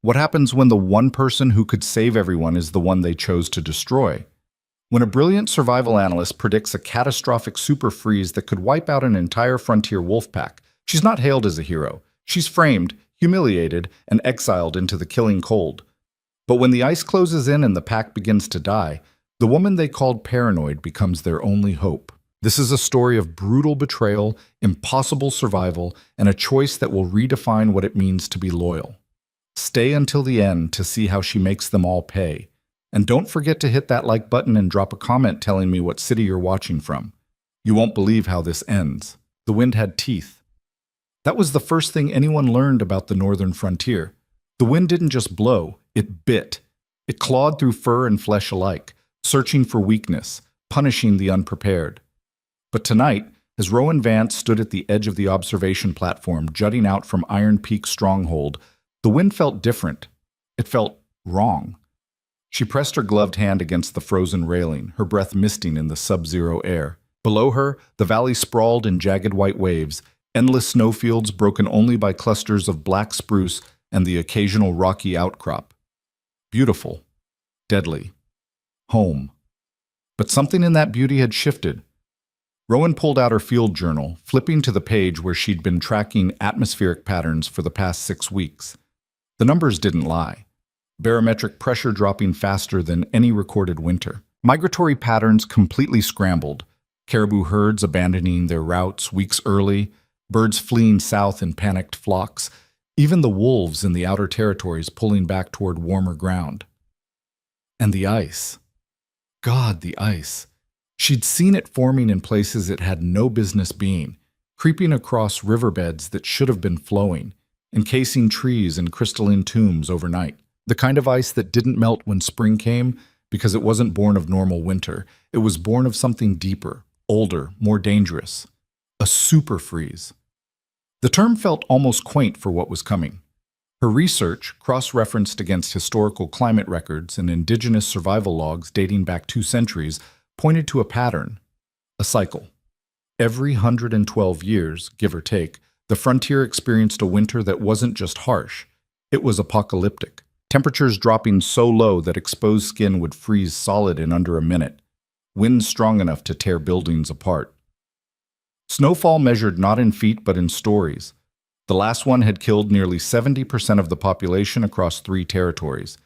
What happens when the one person who could save everyone is the one they chose to destroy? When a brilliant survival analyst predicts a catastrophic super freeze that could wipe out an entire frontier wolf pack, she's not hailed as a hero. She's framed, humiliated, and exiled into the killing cold. But when the ice closes in and the pack begins to die, the woman they called paranoid becomes their only hope. This is a story of brutal betrayal, impossible survival, and a choice that will redefine what it means to be loyal. Stay until the end to see how she makes them all pay. And don't forget to hit that like button and drop a comment telling me what city you're watching from. You won't believe how this ends. The wind had teeth. That was the first thing anyone learned about the northern frontier. The wind didn't just blow, it bit. It clawed through fur and flesh alike, searching for weakness, punishing the unprepared. But tonight, as Rowan Vance stood at the edge of the observation platform jutting out from Iron Peak Stronghold, the wind felt different. It felt wrong. She pressed her gloved hand against the frozen railing, her breath misting in the sub-zero air. Below her, the valley sprawled in jagged white waves, endless snowfields broken only by clusters of black spruce and the occasional rocky outcrop. Beautiful. Deadly. Home. But something in that beauty had shifted. Rowan pulled out her field journal, flipping to the page where she'd been tracking atmospheric patterns for the past 6 weeks. The numbers didn't lie. Barometric pressure dropping faster than any recorded winter. Migratory patterns completely scrambled. Caribou herds abandoning their routes weeks early, birds fleeing south in panicked flocks, even the wolves in the outer territories pulling back toward warmer ground. And the ice. God, the ice. She'd seen it forming in places it had no business being, creeping across riverbeds that should have been flowing, encasing trees in crystalline tombs overnight. The kind of ice that didn't melt when spring came because it wasn't born of normal winter. It was born of something deeper, older, more dangerous. A super freeze. The term felt almost quaint for what was coming. Her research, cross-referenced against historical climate records and indigenous survival logs dating back 2 centuries, pointed to a pattern, a cycle. Every 112 years, give or take, the frontier experienced a winter that wasn't just harsh, it was apocalyptic. Temperatures dropping so low that exposed skin would freeze solid in under a minute, winds strong enough to tear buildings apart. Snowfall measured not in feet but in stories. The last one had killed nearly 70% of the population across 3 territories,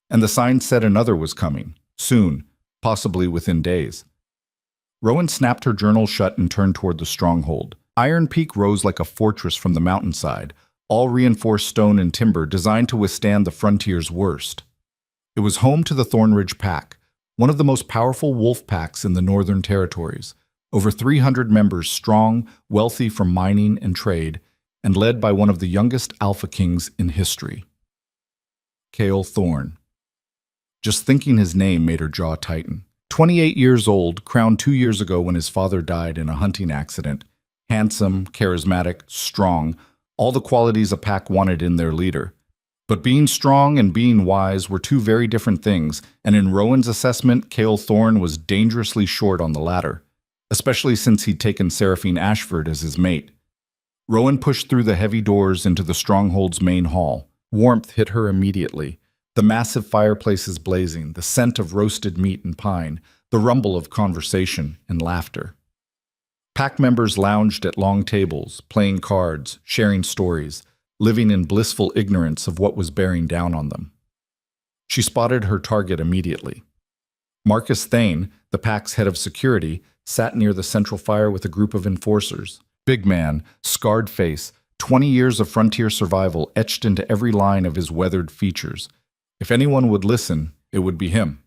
and the signs said another was coming, soon, possibly within days. Rowan snapped her journal shut and turned toward the stronghold. Iron Peak rose like a fortress from the mountainside, all reinforced stone and timber designed to withstand the frontier's worst. It was home to the Thornridge Pack, one of the most powerful wolf packs in the northern territories, over 300 members strong, wealthy from mining and trade, and led by one of the youngest alpha kings in history. Cale Thorne. Just thinking his name made her jaw tighten. 28 years old, crowned 2 years ago when his father died in a hunting accident. Handsome, charismatic, strong, all the qualities a pack wanted in their leader. But being strong and being wise were 2 very different things, and in Rowan's assessment, Cale Thorne was dangerously short on the latter, especially since he'd taken Seraphine Ashford as his mate. Rowan pushed through the heavy doors into the stronghold's main hall. Warmth hit her immediately. The massive fireplaces blazing, the scent of roasted meat and pine, the rumble of conversation and laughter. Pack members lounged at long tables, playing cards, sharing stories, living in blissful ignorance of what was bearing down on them. She spotted her target immediately. Marcus Thane, the pack's head of security, sat near the central fire with a group of enforcers. Big man, scarred face, 20 years of frontier survival etched into every line of his weathered features. If anyone would listen, it would be him.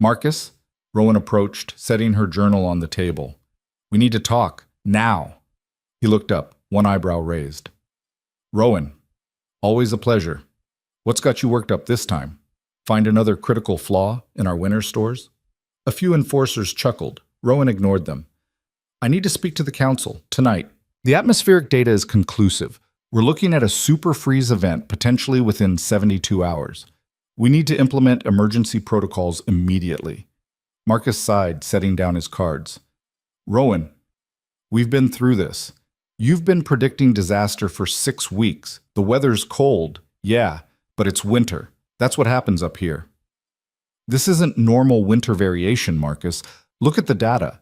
Marcus, Rowan approached, setting her journal on the table. We need to talk, now. He looked up, one eyebrow raised. Rowan, always a pleasure. What's got you worked up this time? Find another critical flaw in our winter stores? A few enforcers chuckled. Rowan ignored them. I need to speak to the council, tonight. The atmospheric data is conclusive. We're looking at a super freeze event potentially within 72 hours. We need to implement emergency protocols immediately. Marcus sighed, setting down his cards. Rowan, we've been through this. You've been predicting disaster for 6 weeks. The weather's cold, yeah, But it's winter. That's what happens up here. This isn't normal winter variation, Marcus. Look at the data.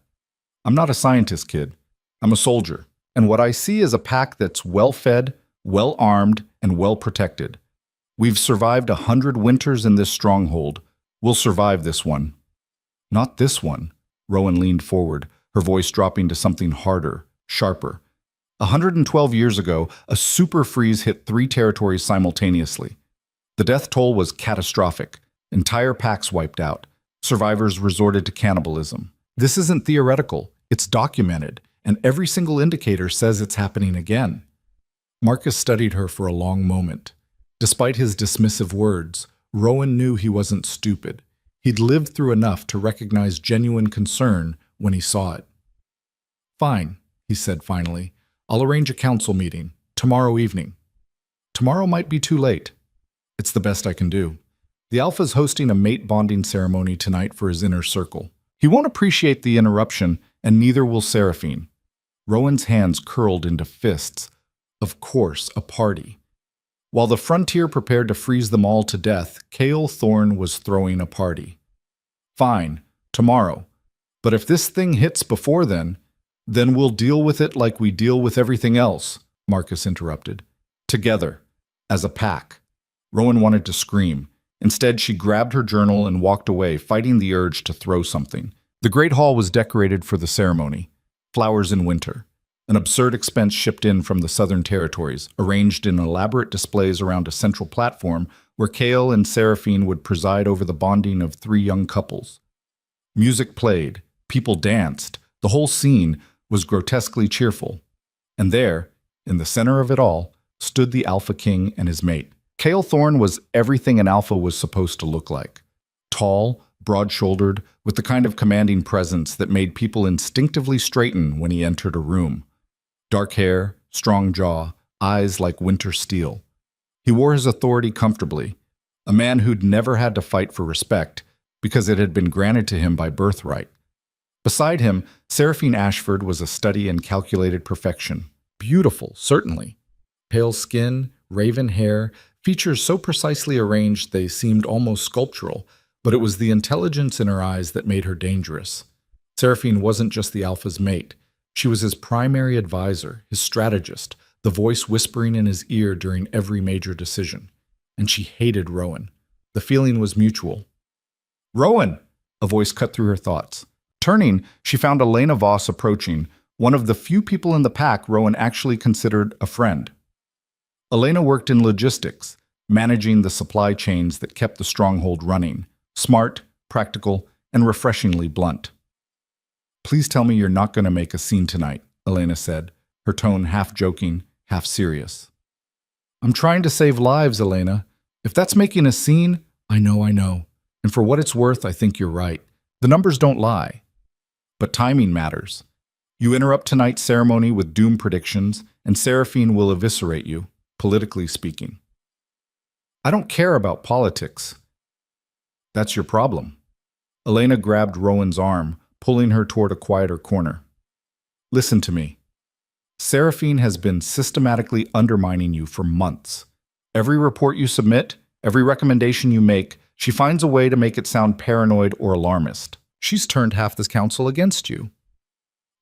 I'm not a scientist, kid. I'm a soldier. And what I see is a pack that's well-fed, well-armed, and well-protected. We've survived 100 winters in this stronghold. We'll survive this one. Not this one. Rowan leaned forward, her voice dropping to something harder, sharper. 112 years ago, a super freeze hit 3 territories simultaneously. The death toll was catastrophic. Entire packs wiped out. Survivors resorted to cannibalism. This isn't theoretical. It's documented, and every single indicator says it's happening again. Marcus studied her for a long moment. Despite his dismissive words, Rowan knew he wasn't stupid. He'd lived through enough to recognize genuine concern when he saw it. "Fine," he said finally. "I'll arrange a council meeting. Tomorrow evening." "Tomorrow might be too late." "It's the best I can do. The Alpha's hosting a mate bonding ceremony tonight for his inner circle. He won't appreciate the interruption, and neither will Seraphine." Rowan's hands curled into fists. Of course, a party. While the frontier prepared to freeze them all to death, Cale Thorne was throwing a party. "Fine, tomorrow. But if this thing hits before then we'll deal with it like we deal with everything else," Marcus interrupted. "Together, as a pack." Rowan wanted to scream. Instead, she grabbed her journal and walked away, fighting the urge to throw something. The Great Hall was decorated for the ceremony. Flowers in winter. An absurd expense shipped in from the Southern Territories, arranged in elaborate displays around a central platform where Cale and Seraphine would preside over the bonding of 3 young couples. Music played, people danced, the whole scene was grotesquely cheerful. And there, in the center of it all, stood the Alpha King and his mate. Cale Thorne was everything an alpha was supposed to look like. Tall, broad-shouldered, with the kind of commanding presence that made people instinctively straighten when he entered a room. Dark hair, strong jaw, eyes like winter steel. He wore his authority comfortably, a man who'd never had to fight for respect because it had been granted to him by birthright. Beside him, Seraphine Ashford was a study in calculated perfection. Beautiful, certainly. Pale skin, raven hair, features so precisely arranged they seemed almost sculptural, but it was the intelligence in her eyes that made her dangerous. Seraphine wasn't just the Alpha's mate. She was his primary advisor, his strategist, the voice whispering in his ear during every major decision. And she hated Rowan. The feeling was mutual. "Rowan!" A voice cut through her thoughts. Turning, she found Elena Voss approaching, one of the few people in the pack Rowan actually considered a friend. Elena worked in logistics, managing the supply chains that kept the stronghold running. Smart, practical, and refreshingly blunt. "Please tell me you're not going to make a scene tonight," Elena said, her tone half joking, half serious. "I'm trying to save lives, Elena. If that's making a scene, I know. And for what it's worth, I think you're right. The numbers don't lie. But timing matters. You interrupt tonight's ceremony with doom predictions, and Seraphine will eviscerate you, politically speaking." "I don't care about politics." "That's your problem." Elena grabbed Rowan's arm, pulling her toward a quieter corner. "Listen to me. Seraphine has been systematically undermining you for months. Every report you submit, every recommendation you make, she finds a way to make it sound paranoid or alarmist. She's turned half this council against you."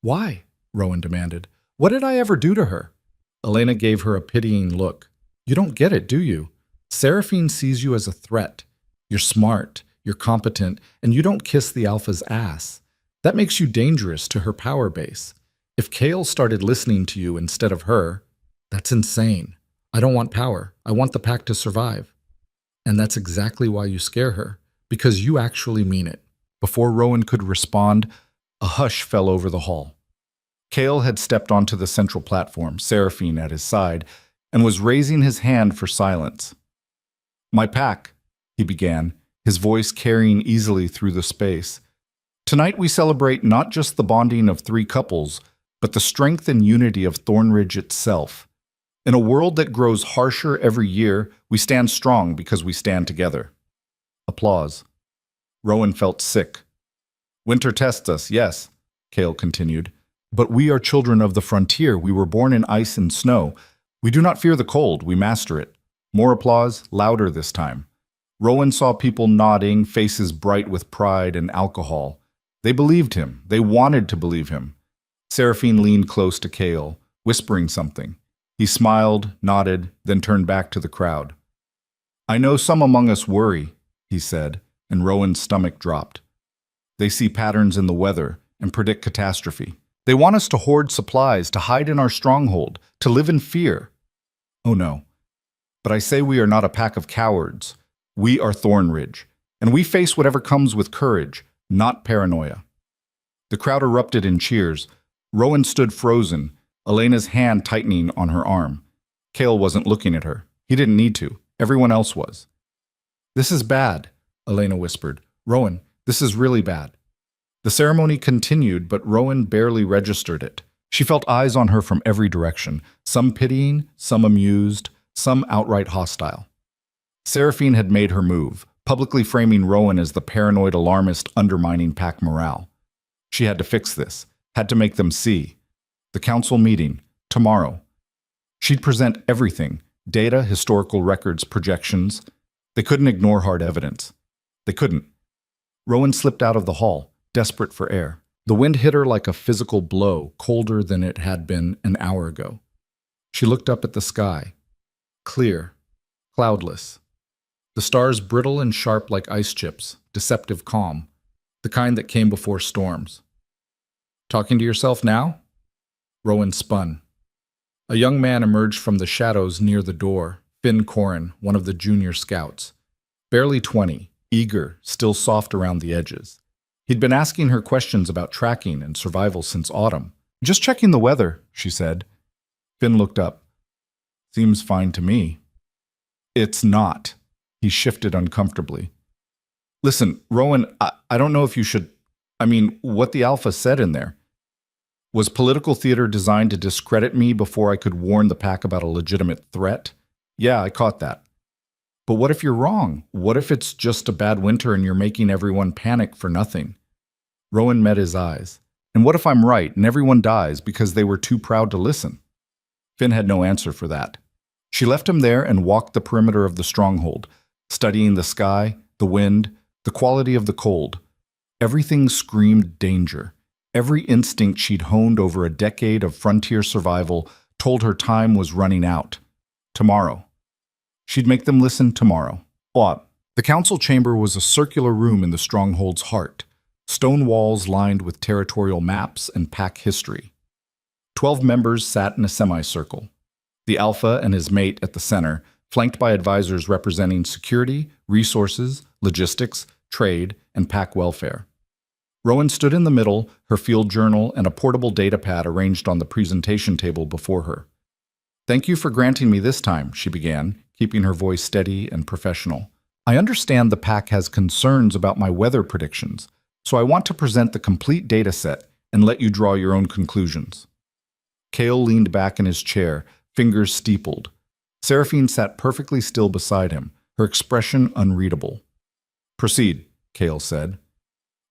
"Why?" Rowan demanded. "What did I ever do to her?" Elena gave her a pitying look. "You don't get it, do you? Seraphine sees you as a threat. You're smart, you're competent, and you don't kiss the Alpha's ass. That makes you dangerous to her power base. If Cale started listening to you instead of her, that's insane. I don't want power. I want the pack to survive." "And that's exactly why you scare her, because you actually mean it." Before Rowan could respond, a hush fell over the hall. Cale had stepped onto the central platform, Seraphine at his side, and was raising his hand for silence. "My pack," he began, his voice carrying easily through the space. "Tonight we celebrate not just the bonding of 3 couples, but the strength and unity of Thornridge itself. In a world that grows harsher every year, we stand strong because we stand together." Applause. Rowan felt sick. "Winter tests us, yes," Cale continued. "But we are children of the frontier. We were born in ice and snow. We do not fear the cold, we master it. More applause, louder this time. Rowan saw people nodding, faces bright with pride and alcohol. They believed him. They wanted to believe him. Seraphine leaned close to Cale, whispering something. He smiled, nodded, then turned back to the crowd. "I know some among us worry," he said, and Rowan's stomach dropped. "They see patterns in the weather and predict catastrophe. They want us to hoard supplies, to hide in our stronghold, to live in fear. Oh no. But I say we are not a pack of cowards. We are Thornridge, and we face whatever comes with courage, not paranoia." The crowd erupted in cheers. Rowan stood frozen, Elena's hand tightening on her arm. Cale wasn't looking at her. He didn't need to. Everyone else was. "This is bad," Elena whispered. "Rowan, this is really bad." The ceremony continued, but Rowan barely registered it. She felt eyes on her from every direction, some pitying, some amused, some outright hostile. Seraphine had made her move, publicly framing Rowan as the paranoid alarmist undermining pack morale. She had to fix this, had to make them see. The council meeting, tomorrow. She'd present everything, data, historical records, projections. They couldn't ignore hard evidence. They couldn't. Rowan slipped out of the hall, desperate for air. The wind hit her like a physical blow, colder than it had been an hour ago. She looked up at the sky. Clear, cloudless. The stars brittle and sharp like ice chips, deceptive calm, the kind that came before storms. "Talking to yourself now?" Rowan spun. A young man emerged from the shadows near the door, Finn Corrin, one of the junior scouts. Barely 20, eager, still soft around the edges. He'd been asking her questions about tracking and survival since autumn. "Just checking the weather," she said. Finn looked up. "Seems fine to me." "It's not." He shifted uncomfortably. "Listen, Rowan, I don't know if you should... what the Alpha said in there. Was political theater designed to discredit me before I could warn the pack about a legitimate threat? Yeah, I caught that. But what if you're wrong? What if it's just a bad winter and you're making everyone panic for nothing?" Rowan met his eyes. "And what if I'm right and everyone dies because they were too proud to listen?" Finn had no answer for that. She left him there and walked the perimeter of the stronghold, studying the sky, the wind, the quality of the cold. Everything screamed danger. Every instinct she'd honed over a decade of frontier survival told her time was running out. Tomorrow. She'd make them listen tomorrow. What? The council chamber was a circular room in the stronghold's heart, stone walls lined with territorial maps and pack history. 12 members sat in a semicircle. The Alpha and his mate at the center, flanked by advisors representing security, resources, logistics, trade, and pack welfare. Rowan stood in the middle, her field journal and a portable data pad arranged on the presentation table before her. "Thank you for granting me this time," she began, keeping her voice steady and professional. "I understand the pack has concerns about my weather predictions, so I want to present the complete data set and let you draw your own conclusions." Cale leaned back in his chair, fingers steepled. Seraphine sat perfectly still beside him, her expression unreadable. "Proceed," Cale said.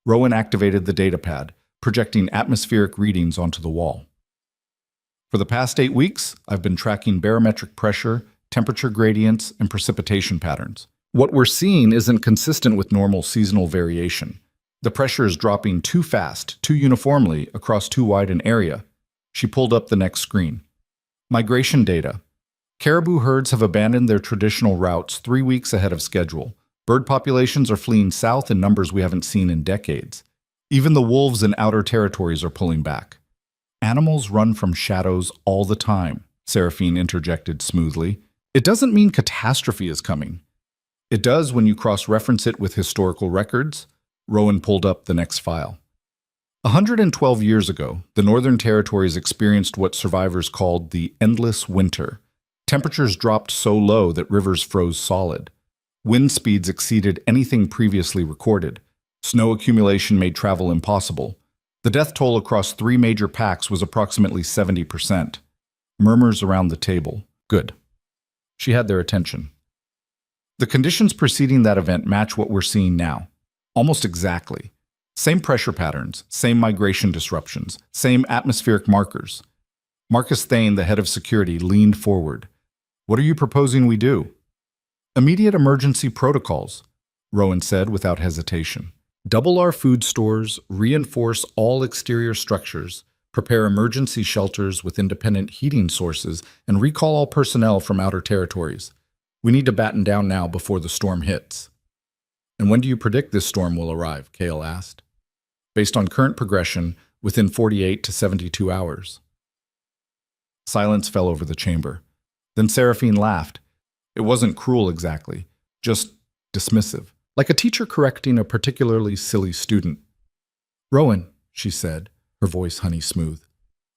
Rowan activated the data pad, projecting atmospheric readings onto the wall. "For the past 8 weeks, I've been tracking barometric pressure, temperature gradients, and precipitation patterns. What we're seeing isn't consistent with normal seasonal variation. The pressure is dropping too fast, too uniformly, across too wide an area." She pulled up the next screen. Migration data. Caribou herds have abandoned their traditional routes 3 weeks ahead of schedule. Bird populations are fleeing south in numbers we haven't seen in decades. Even the wolves in outer territories are pulling back. "Animals run from shadows all the time," Seraphine interjected smoothly. "It doesn't mean catastrophe is coming. It does when you cross-reference it with historical records." Rowan pulled up the next file. 112 years ago, the Northern Territories experienced what survivors called the Endless Winter. Temperatures dropped so low that rivers froze solid. Wind speeds exceeded anything previously recorded. Snow accumulation made travel impossible. The death toll across 3 major packs was approximately 70%. Murmurs around the table. Good. She had their attention. The conditions preceding that event match what we're seeing now. Almost exactly. Same pressure patterns, same migration disruptions, same atmospheric markers. Marcus Thane, the head of security, leaned forward. "What are you proposing we do?" Immediate emergency protocols, Rowan said without hesitation. Double our food stores, reinforce all exterior structures, prepare emergency shelters with independent heating sources, and recall all personnel from outer territories. We need to batten down now before the storm hits. And when do you predict this storm will arrive? Kale asked. Based on current progression, within 48 to 72 hours. Silence fell over the chamber. Then Seraphine laughed. It wasn't cruel exactly, just dismissive, like a teacher correcting a particularly silly student. Rowan, she said, her voice honey smooth,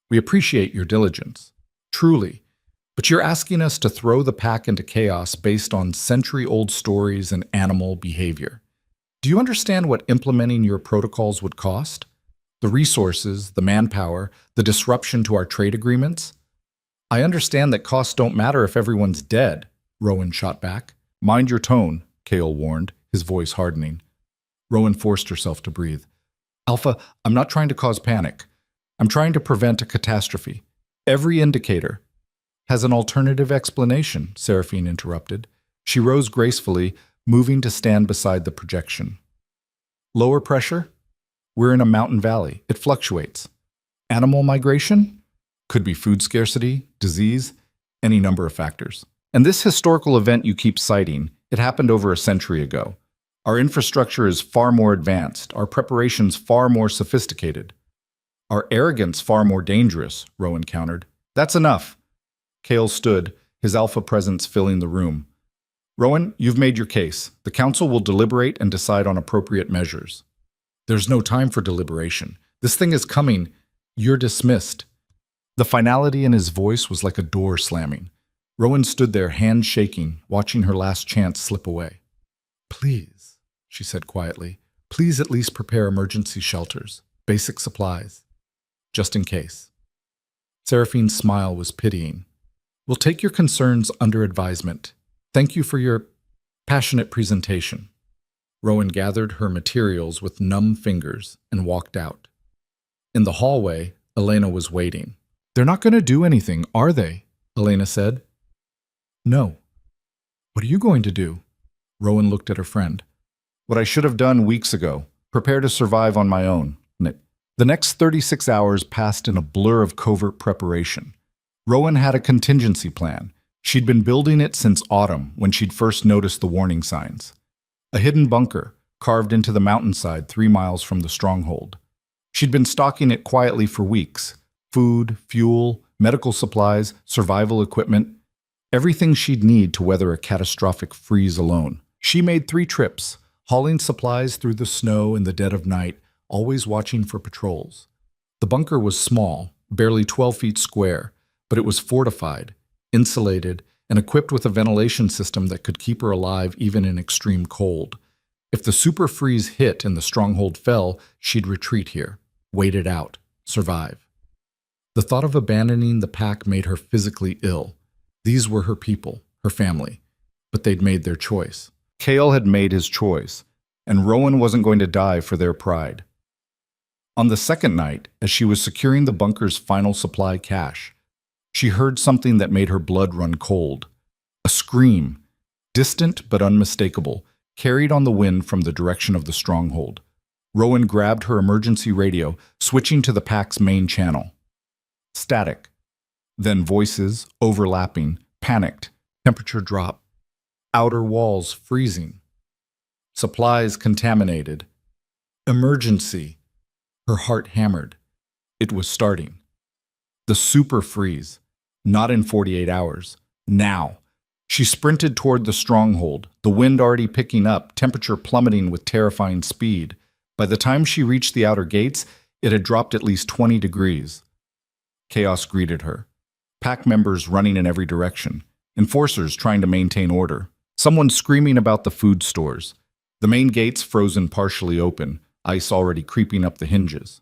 we appreciate your diligence, truly, but you're asking us to throw the pack into chaos based on century-old stories and animal behavior. Do you understand what implementing your protocols would cost? The resources, the manpower, the disruption to our trade agreements? I understand that costs don't matter if everyone's dead, Rowan shot back. Mind your tone, Kale warned, his voice hardening. Rowan forced herself to breathe. Alpha, I'm not trying to cause panic. I'm trying to prevent a catastrophe. Every indicator has an alternative explanation, Seraphine interrupted. She rose gracefully, moving to stand beside the projection. Lower pressure? We're in a mountain valley. It fluctuates. Animal migration? Could be food scarcity, disease, any number of factors. And this historical event you keep citing, it happened over a century ago. Our infrastructure is far more advanced, our preparations far more sophisticated. Our arrogance far more dangerous, Rowan countered. That's enough. Kale stood, his alpha presence filling the room. Rowan, you've made your case. The council will deliberate and decide on appropriate measures. There's no time for deliberation. This thing is coming. You're dismissed. The finality in his voice was like a door slamming. Rowan stood there, hands shaking, watching her last chance slip away. Please, she said quietly, please at least prepare emergency shelters, basic supplies, just in case. Seraphine's smile was pitying. We'll take your concerns under advisement. Thank you for your passionate presentation. Rowan gathered her materials with numb fingers and walked out. In the hallway, Elena was waiting. They're not going to do anything, are they? Elena said. No. What are you going to do? Rowan looked at her friend. What I should have done weeks ago. Prepare to survive on my own. The next 36 hours passed in a blur of covert preparation. Rowan had a contingency plan. She'd been building it since autumn when she'd first noticed the warning signs. A hidden bunker, carved into the mountainside 3 miles from the stronghold. She'd been stocking it quietly for weeks. Food, fuel, medical supplies, survival equipment, everything she'd need to weather a catastrophic freeze alone. She made 3 trips, hauling supplies through the snow in the dead of night, always watching for patrols. The bunker was small, barely 12 feet square, but it was fortified, insulated, and equipped with a ventilation system that could keep her alive even in extreme cold. If the super freeze hit and the stronghold fell, she'd retreat here, wait it out, survive. The thought of abandoning the pack made her physically ill. These were her people, her family, but they'd made their choice. Kale had made his choice, and Rowan wasn't going to die for their pride. On the second night, as she was securing the bunker's final supply cache, she heard something that made her blood run cold. A scream, distant but unmistakable, carried on the wind from the direction of the stronghold. Rowan grabbed her emergency radio, switching to the pack's main channel. Static. Then voices, overlapping, panicked, temperature drop, outer walls freezing, supplies contaminated. Emergency. Her heart hammered. It was starting. The super freeze. Not in 48 hours. Now. She sprinted toward the stronghold, the wind already picking up, temperature plummeting with terrifying speed. By the time she reached the outer gates, it had dropped at least 20 degrees. Chaos greeted her. Pack members running in every direction. Enforcers trying to maintain order. Someone screaming about the food stores. The main gates frozen partially open, ice already creeping up the hinges.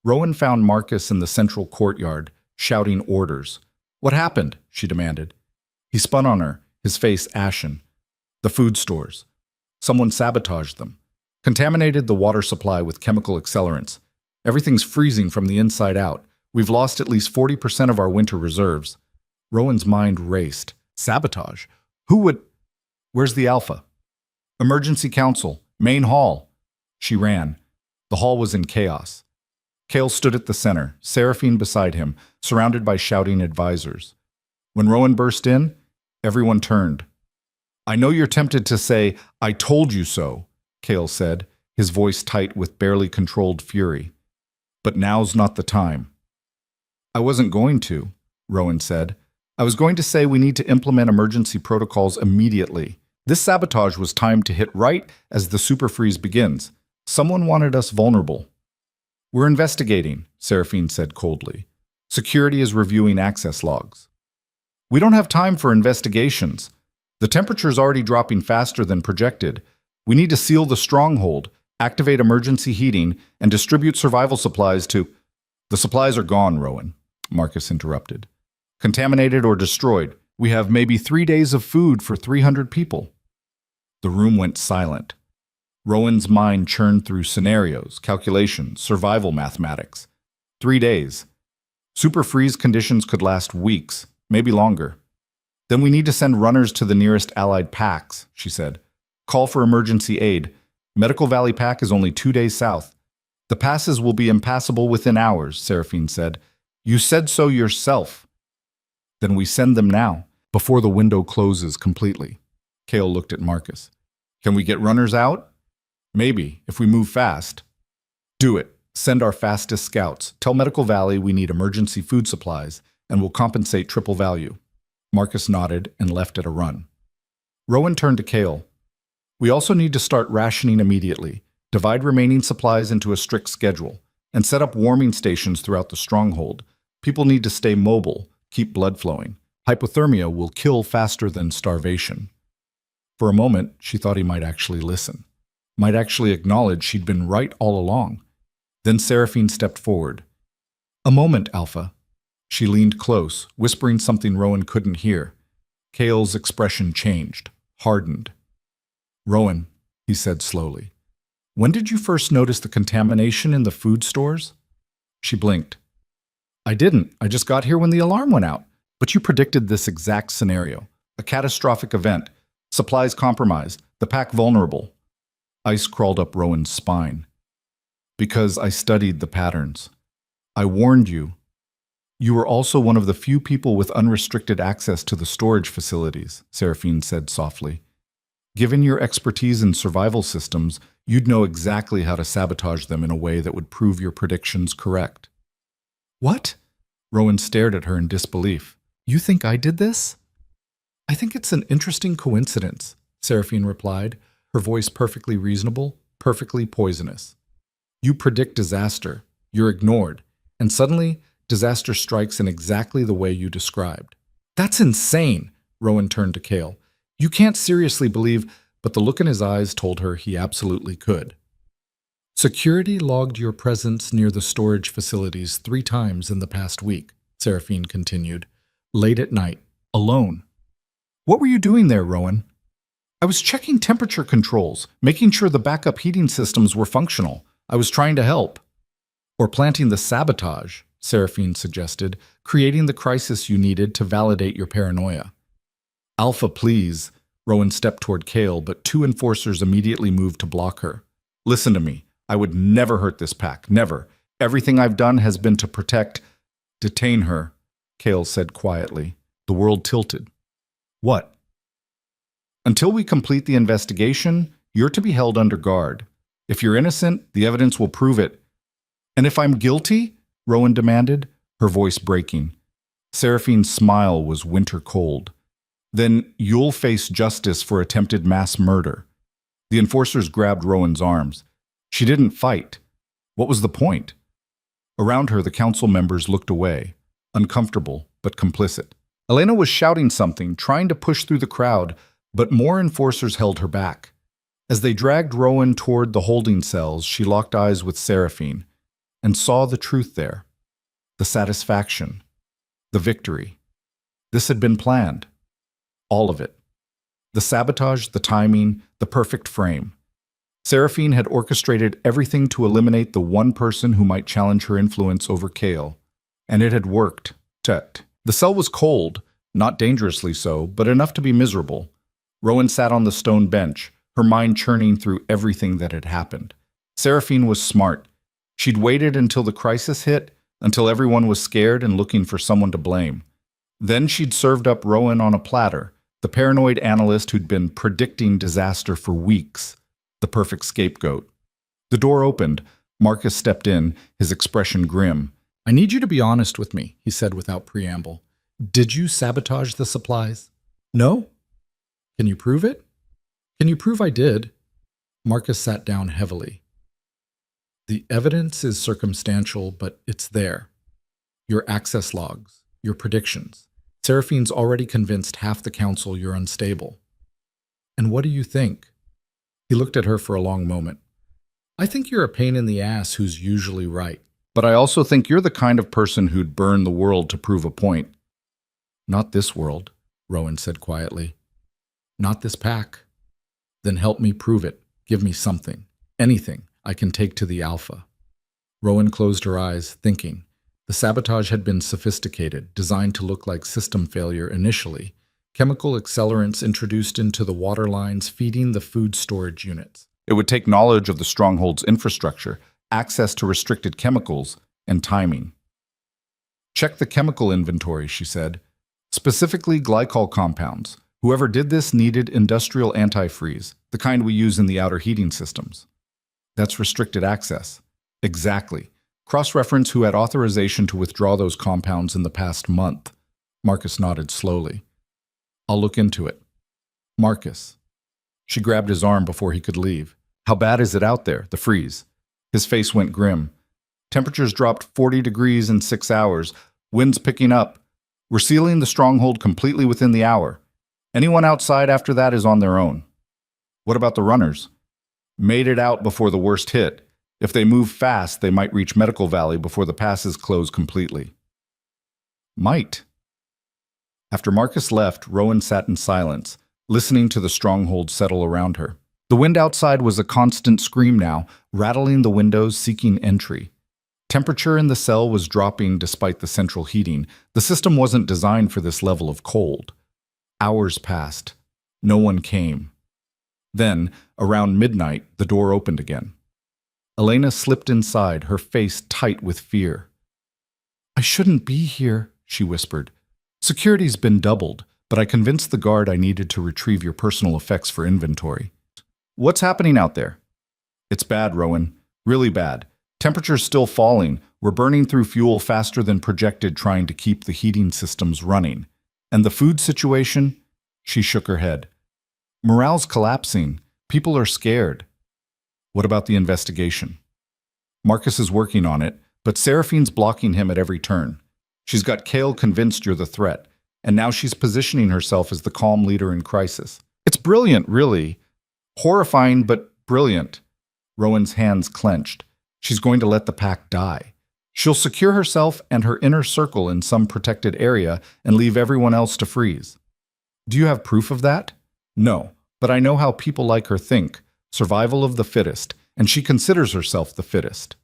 Rowan found Marcus in the central courtyard, shouting orders. What happened? She demanded. He spun on her, his face ashen. The food stores. Someone sabotaged them. Contaminated the water supply with chemical accelerants. Everything's freezing from the inside out. We've lost at least 40% of our winter reserves. Rowan's mind raced. Sabotage? Who would... Where's the Alpha? Emergency Council, main hall. She ran. The hall was in chaos. Kale stood at the center, Seraphine beside him, surrounded by shouting advisors. When Rowan burst in, everyone turned. I know you're tempted to say, I told you so, Kale said, his voice tight with barely controlled fury. But now's not the time. I wasn't going to, Rowan said. I was going to say we need to implement emergency protocols immediately. This sabotage was timed to hit right as the super freeze begins. Someone wanted us vulnerable. We're investigating, Seraphine said coldly. Security is reviewing access logs. We don't have time for investigations. The temperature's already dropping faster than projected. We need to seal the stronghold, activate emergency heating, and distribute survival supplies to— The supplies are gone, Rowan, Marcus interrupted. Contaminated or destroyed. We have maybe 3 days of food for 300 people. The room went silent. Rowan's mind churned through scenarios, calculations, survival mathematics. 3 days. Super freeze conditions could last weeks, maybe longer. Then we need to send runners to the nearest allied packs, she said. Call for emergency aid. Medical Valley Pack is only 2 days south. The passes will be impassable within hours, Seraphine said. You said so yourself. Then we send them now, before the window closes completely. Kale looked at Marcus. Can we get runners out? Maybe, if we move fast. Do it. Send our fastest scouts. Tell Medical Valley we need emergency food supplies, and we'll compensate triple value. Marcus nodded and left at a run. Rowan turned to Kale. We also need to start rationing immediately, divide remaining supplies into a strict schedule, and set up warming stations throughout the stronghold. People need to stay mobile, keep blood flowing. Hypothermia will kill faster than starvation. For a moment, she thought he might actually listen, might actually acknowledge she'd been right all along. Then Seraphine stepped forward. A moment, Alpha. She leaned close, whispering something Rowan couldn't hear. Kale's expression changed, hardened. Rowan, he said slowly, when did you first notice the contamination in the food stores? She blinked. I didn't. I just got here when the alarm went out. But you predicted this exact scenario. A catastrophic event. Supplies compromised. The pack vulnerable. Ice crawled up Rowan's spine. Because I studied the patterns. I warned you. You were also one of the few people with unrestricted access to the storage facilities, Seraphine said softly. Given your expertise in survival systems, you'd know exactly how to sabotage them in a way that would prove your predictions correct. What? Rowan stared at her in disbelief. You think I did this? I think it's an interesting coincidence, Seraphine replied, her voice perfectly reasonable, perfectly poisonous. You predict disaster, you're ignored, and suddenly disaster strikes in exactly the way you described. That's insane, Rowan turned to Kale. You can't seriously believe, but the look in his eyes told her he absolutely could. Security logged your presence near the storage facilities 3 times in the past week, Seraphine continued, late at night, alone. What were you doing there, Rowan? I was checking temperature controls, making sure the backup heating systems were functional. I was trying to help. Or planting the sabotage, Seraphine suggested, creating the crisis you needed to validate your paranoia. Alpha, please. Rowan stepped toward Kale, but 2 enforcers immediately moved to block her. Listen to me. I would never hurt this pack. Never. Everything I've done has been to protect— Detain her, Kale said quietly. The world tilted. What? Until we complete the investigation, you're to be held under guard. If you're innocent, the evidence will prove it. And if I'm guilty? Rowan demanded, her voice breaking. Seraphine's smile was winter cold. Then you'll face justice for attempted mass murder. The enforcers grabbed Rowan's arms. She didn't fight. What was the point? Around her, the council members looked away, uncomfortable but complicit. Elena was shouting something, trying to push through the crowd, but more enforcers held her back. As they dragged Rowan toward the holding cells, she locked eyes with Seraphine and saw the truth there. The satisfaction. The victory. This had been planned. All of it. The sabotage, the timing, the perfect frame. Seraphine had orchestrated everything to eliminate the one person who might challenge her influence over Kale. And it had worked. The cell was cold, not dangerously so, but enough to be miserable. Rowan sat on the stone bench, her mind churning through everything that had happened. Seraphine was smart. She'd waited until the crisis hit, until everyone was scared and looking for someone to blame. Then she'd served up Rowan on a platter, the paranoid analyst who'd been predicting disaster for weeks, the perfect scapegoat. The door opened. Marcus stepped in, his expression grim. "I need you to be honest with me," he said without preamble. "Did you sabotage the supplies?" "No." "Can you prove it?" "Can you prove I did?" Marcus sat down heavily. "The evidence is circumstantial, but it's there. Your access logs, your predictions. Seraphine's already convinced half the council you're unstable." "And what do you think?" He looked at her for a long moment. "I think you're a pain in the ass who's usually right. But I also think you're the kind of person who'd burn the world to prove a point." "Not this world," Rowan said quietly. "Not this pack." "Then help me prove it. Give me something. Anything I can take to the Alpha." Rowan closed her eyes, thinking. The sabotage had been sophisticated, designed to look like system failure initially. Chemical accelerants introduced into the water lines feeding the food storage units. It would take knowledge of the stronghold's infrastructure, access to restricted chemicals, and timing. "Check the chemical inventory," she said. "Specifically glycol compounds. Whoever did this needed industrial antifreeze, the kind we use in the outer heating systems." "That's restricted access." "Exactly. Cross-reference who had authorization to withdraw those compounds in the past month." Marcus nodded slowly. "I'll look into it." "Marcus." She grabbed his arm before he could leave. "How bad is it out there, the freeze?" His face went grim. "Temperatures dropped 40 degrees in 6 hours. Winds picking up. We're sealing the stronghold completely within the hour. Anyone outside after that is on their own." "What about the runners?" "Made it out before the worst hit. If they move fast, they might reach Medical Valley before the passes close completely." "Might." After Marcus left, Rowan sat in silence, listening to the stronghold settle around her. The wind outside was a constant scream now, rattling the windows, seeking entry. Temperature in the cell was dropping despite the central heating. The system wasn't designed for this level of cold. Hours passed. No one came. Then, around midnight, the door opened again. Elena slipped inside, her face tight with fear. "I shouldn't be here," she whispered. "Security's been doubled, but I convinced the guard I needed to retrieve your personal effects for inventory." "What's happening out there?" "It's bad, Rowan. Really bad. Temperature's still falling. We're burning through fuel faster than projected trying to keep the heating systems running. And the food situation?" She shook her head. "Morale's collapsing. People are scared." "What about the investigation?" "Marcus is working on it, but Seraphine's blocking him at every turn. She's got Kale convinced you're the threat, and now she's positioning herself as the calm leader in crisis. It's brilliant, really. Horrifying, but brilliant." Rowan's hands clenched. "She's going to let the pack die. She'll secure herself and her inner circle in some protected area and leave everyone else to freeze." "Do you have proof of that?" "No, but I know how people like her think. Survival of the fittest, and she considers herself the fittest."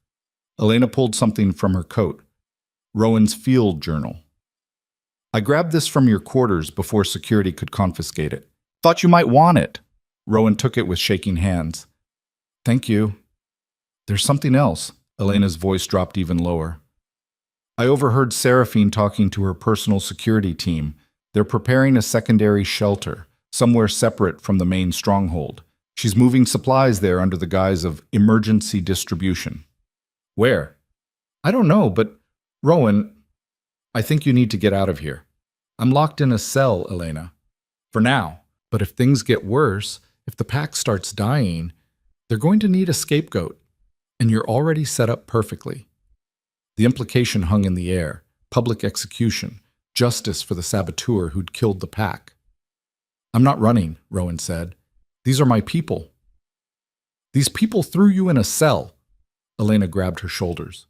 Elena pulled something from her coat. Rowan's field journal. "I grabbed this from your quarters before security could confiscate it. Thought you might want it." Rowan took it with shaking hands. "Thank you." "There's something else." Elena's voice dropped even lower. "I overheard Seraphine talking to her personal security team. They're preparing a secondary shelter, somewhere separate from the main stronghold. She's moving supplies there under the guise of emergency distribution." "Where?" "I don't know, but Rowan, I think you need to get out of here." "I'm locked in a cell, Elena." "For now. But if things get worse, if the pack starts dying, they're going to need a scapegoat. And you're already set up perfectly." The implication hung in the air. Public execution. Justice for the saboteur who'd killed the pack. "I'm not running," Rowan said. "These are my people." "These people threw you in a cell." Elena grabbed her shoulders.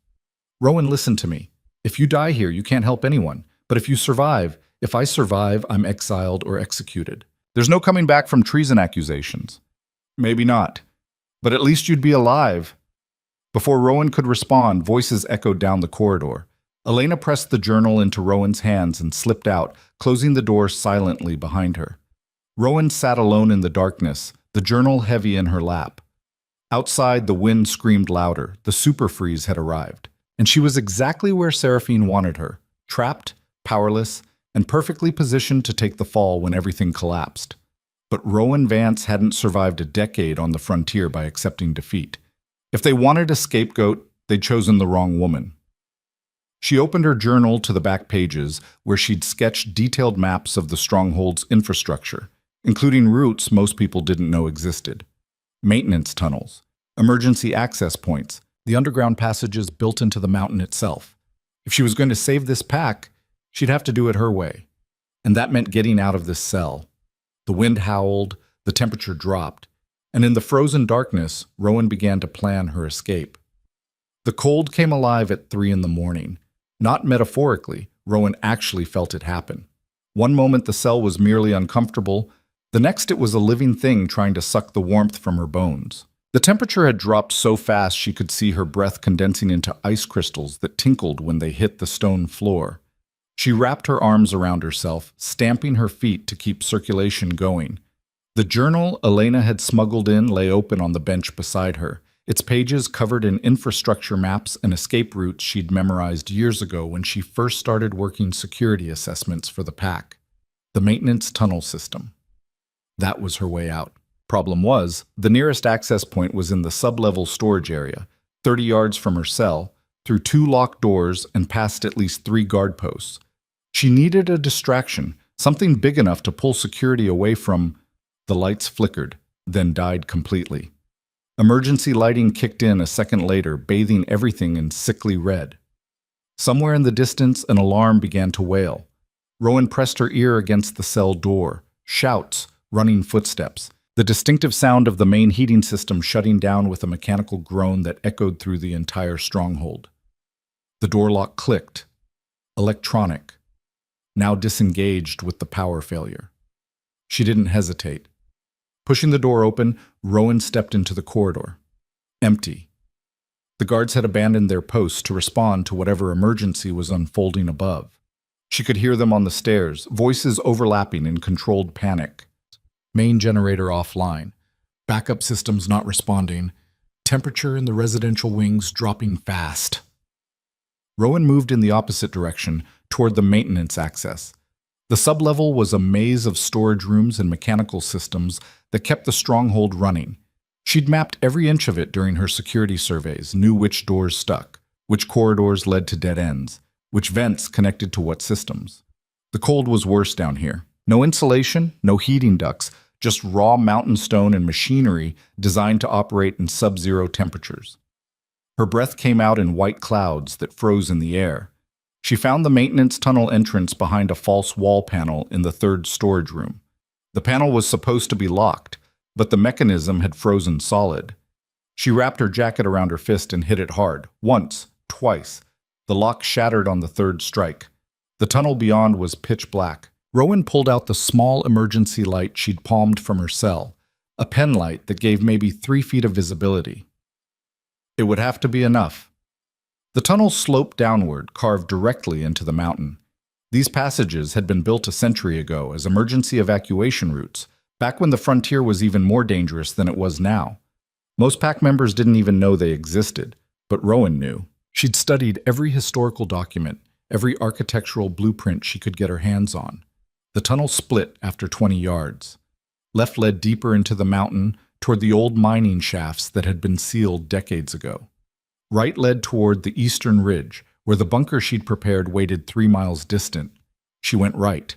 "Rowan, listen to me. If you die here, you can't help anyone. But if you survive, if I survive, I'm exiled or executed. There's no coming back from treason accusations." "Maybe not. But at least you'd be alive." Before Rowan could respond, voices echoed down the corridor. Elena pressed the journal into Rowan's hands and slipped out, closing the door silently behind her. Rowan sat alone in the darkness, the journal heavy in her lap. Outside, the wind screamed louder. The super freeze had arrived. And she was exactly where Seraphine wanted her, trapped, powerless, and perfectly positioned to take the fall when everything collapsed. But Rowan Vance hadn't survived a decade on the frontier by accepting defeat. If they wanted a scapegoat, they'd chosen the wrong woman. She opened her journal to the back pages, where she'd sketched detailed maps of the stronghold's infrastructure, including routes most people didn't know existed. Maintenance tunnels, emergency access points, the underground passages built into the mountain itself. If she was going to save this pack, she'd have to do it her way. And that meant getting out of this cell. The wind howled, the temperature dropped, and in the frozen darkness, Rowan began to plan her escape. The cold came alive at 3 in the morning. Not metaphorically, Rowan actually felt it happen. One moment the cell was merely uncomfortable, the next it was a living thing trying to suck the warmth from her bones. The temperature had dropped so fast she could see her breath condensing into ice crystals that tinkled when they hit the stone floor. She wrapped her arms around herself, stamping her feet to keep circulation going. The journal Elena had smuggled in lay open on the bench beside her, its pages covered in infrastructure maps and escape routes she'd memorized years ago when she first started working security assessments for the pack. The maintenance tunnel system. That was her way out. Problem was, the nearest access point was in the sub-level storage area, 30 yards from her cell, through 2 locked doors and past at least 3 guard posts. She needed a distraction, something big enough to pull security away from. The lights flickered, then died completely. Emergency lighting kicked in a second later, bathing everything in sickly red. Somewhere in the distance, an alarm began to wail. Rowan pressed her ear against the cell door. Shouts, running footsteps. The distinctive sound of the main heating system shutting down with a mechanical groan that echoed through the entire stronghold. The door lock clicked. Electronic. Now disengaged with the power failure. She didn't hesitate. Pushing the door open, Rowan stepped into the corridor. Empty. The guards had abandoned their posts to respond to whatever emergency was unfolding above. She could hear them on the stairs, voices overlapping in controlled panic. Main generator offline. Backup systems not responding. Temperature in the residential wings dropping fast. Rowan moved in the opposite direction, toward the maintenance access. The sublevel was a maze of storage rooms and mechanical systems that kept the stronghold running. She'd mapped every inch of it during her security surveys, knew which doors stuck, which corridors led to dead ends, which vents connected to what systems. The cold was worse down here. No insulation, no heating ducts, just raw mountain stone and machinery designed to operate in sub-zero temperatures. Her breath came out in white clouds that froze in the air. She found the maintenance tunnel entrance behind a false wall panel in the 3rd storage room. The panel was supposed to be locked, but the mechanism had frozen solid. She wrapped her jacket around her fist and hit it hard, once, twice. The lock shattered on the 3rd strike. The tunnel beyond was pitch black. Rowan pulled out the small emergency light she'd palmed from her cell, a pen light that gave maybe 3 feet of visibility. It would have to be enough. The tunnel sloped downward, carved directly into the mountain. These passages had been built a century ago as emergency evacuation routes, back when the frontier was even more dangerous than it was now. Most pack members didn't even know they existed, but Rowan knew. She'd studied every historical document, every architectural blueprint she could get her hands on. The tunnel split after 20 yards. Left led deeper into the mountain, toward the old mining shafts that had been sealed decades ago. Right led toward the eastern ridge, where the bunker she'd prepared waited 3 miles distant. She went right.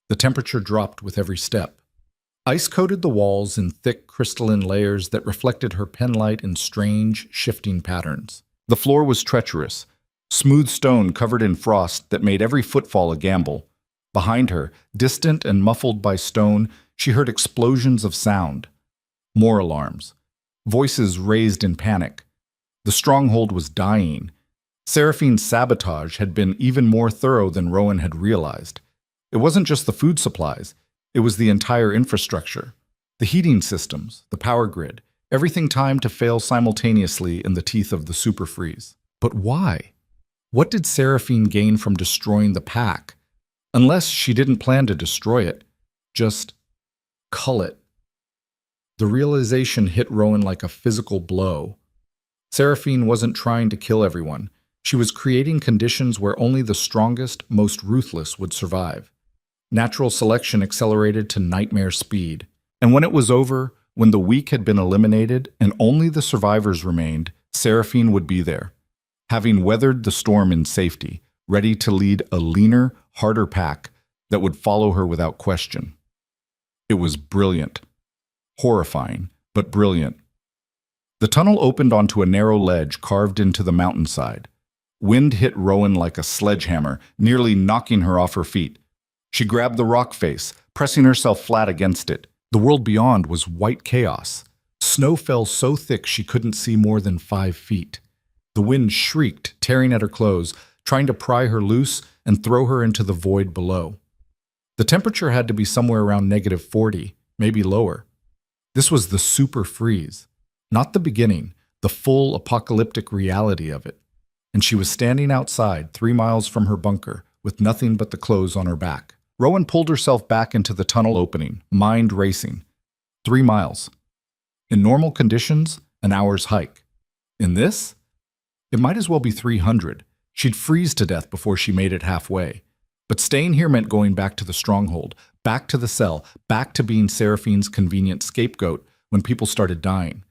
The temperature dropped with every step. Ice coated the walls in thick crystalline layers that reflected her penlight in strange, shifting patterns. The floor was treacherous, smooth stone covered in frost that made every footfall a gamble. Behind her, distant and muffled by stone, she heard explosions of sound. More alarms. Voices raised in panic. The stronghold was dying. Seraphine's sabotage had been even more thorough than Rowan had realized. It wasn't just the food supplies. It was the entire infrastructure. The heating systems, the power grid, everything timed to fail simultaneously in the teeth of the super freeze. But why? What did Seraphine gain from destroying the pack? Unless she didn't plan to destroy it, just Cull it. The realization hit Rowan like a physical blow. Seraphine wasn't trying to kill everyone. She was creating conditions where only the strongest, most ruthless would survive. Natural selection accelerated to nightmare speed. And when it was over, when the weak had been eliminated and only the survivors remained, Seraphine would be there, having weathered the storm in safety, ready to lead a leaner, harder pack that would follow her without question. It was brilliant. Horrifying, but brilliant. The tunnel opened onto a narrow ledge carved into the mountainside. Wind hit Rowan like a sledgehammer, nearly knocking her off her feet. She grabbed the rock face, pressing herself flat against it. The world beyond was white chaos. Snow fell so thick she couldn't see more than 5 feet. The wind shrieked, tearing at her clothes, trying to pry her loose and throw her into the void below. The temperature had to be somewhere around -40, maybe lower. This was the super freeze, not the beginning, the full apocalyptic reality of it. And she was standing outside, 3 miles from her bunker, with nothing but the clothes on her back. Rowan pulled herself back into the tunnel opening, mind racing. 3 miles. In normal conditions, an hour's hike. In this? It might as well be 300. She'd freeze to death before she made it halfway. But staying here meant going back to the stronghold, back to the cell, back to being Seraphine's convenient scapegoat when people started dying.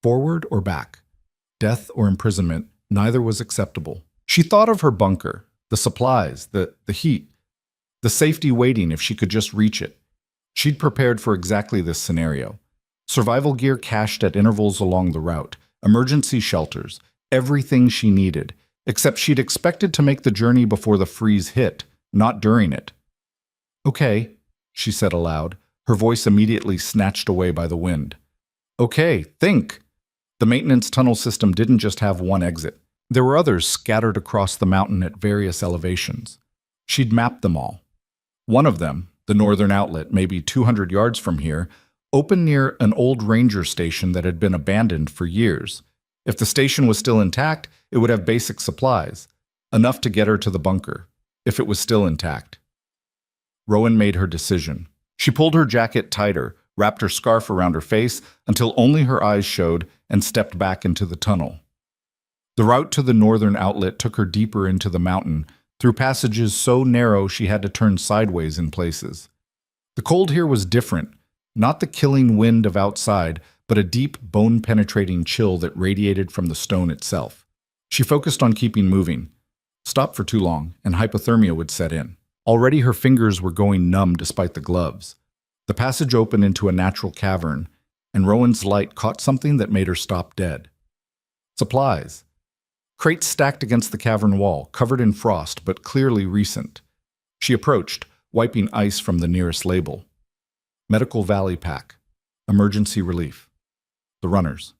Forward or back? Death or imprisonment, neither was acceptable. She thought of her bunker, the supplies, the heat, the safety waiting if she could just reach it. She'd prepared for exactly this scenario. Survival gear cached at intervals along the route, emergency shelters, everything she needed, except she'd expected to make the journey before the freeze hit, not during it. "Okay," she said aloud, her voice immediately snatched away by the wind. "Okay, think." The maintenance tunnel system didn't just have one exit. There were others scattered across the mountain at various elevations. She'd mapped them all. One of them, the northern outlet, maybe 200 yards from here, opened near an old ranger station that had been abandoned for years. If the station was still intact, it would have basic supplies, enough to get her to the bunker, if it was still intact. Rowan made her decision. She pulled her jacket tighter, wrapped her scarf around her face until only her eyes showed, and stepped back into the tunnel. The route to the northern outlet took her deeper into the mountain, through passages so narrow she had to turn sideways in places. The cold here was different, not the killing wind of outside, but a deep, bone-penetrating chill that radiated from the stone itself. She focused on keeping moving. Stop for too long, and hypothermia would set in. Already her fingers were going numb despite the gloves. The passage opened into a natural cavern, and Rowan's light caught something that made her stop dead. Supplies. Crates stacked against the cavern wall, covered in frost, but clearly recent. She approached, wiping ice from the nearest label. Medical Valley Pack. Emergency relief. The runners.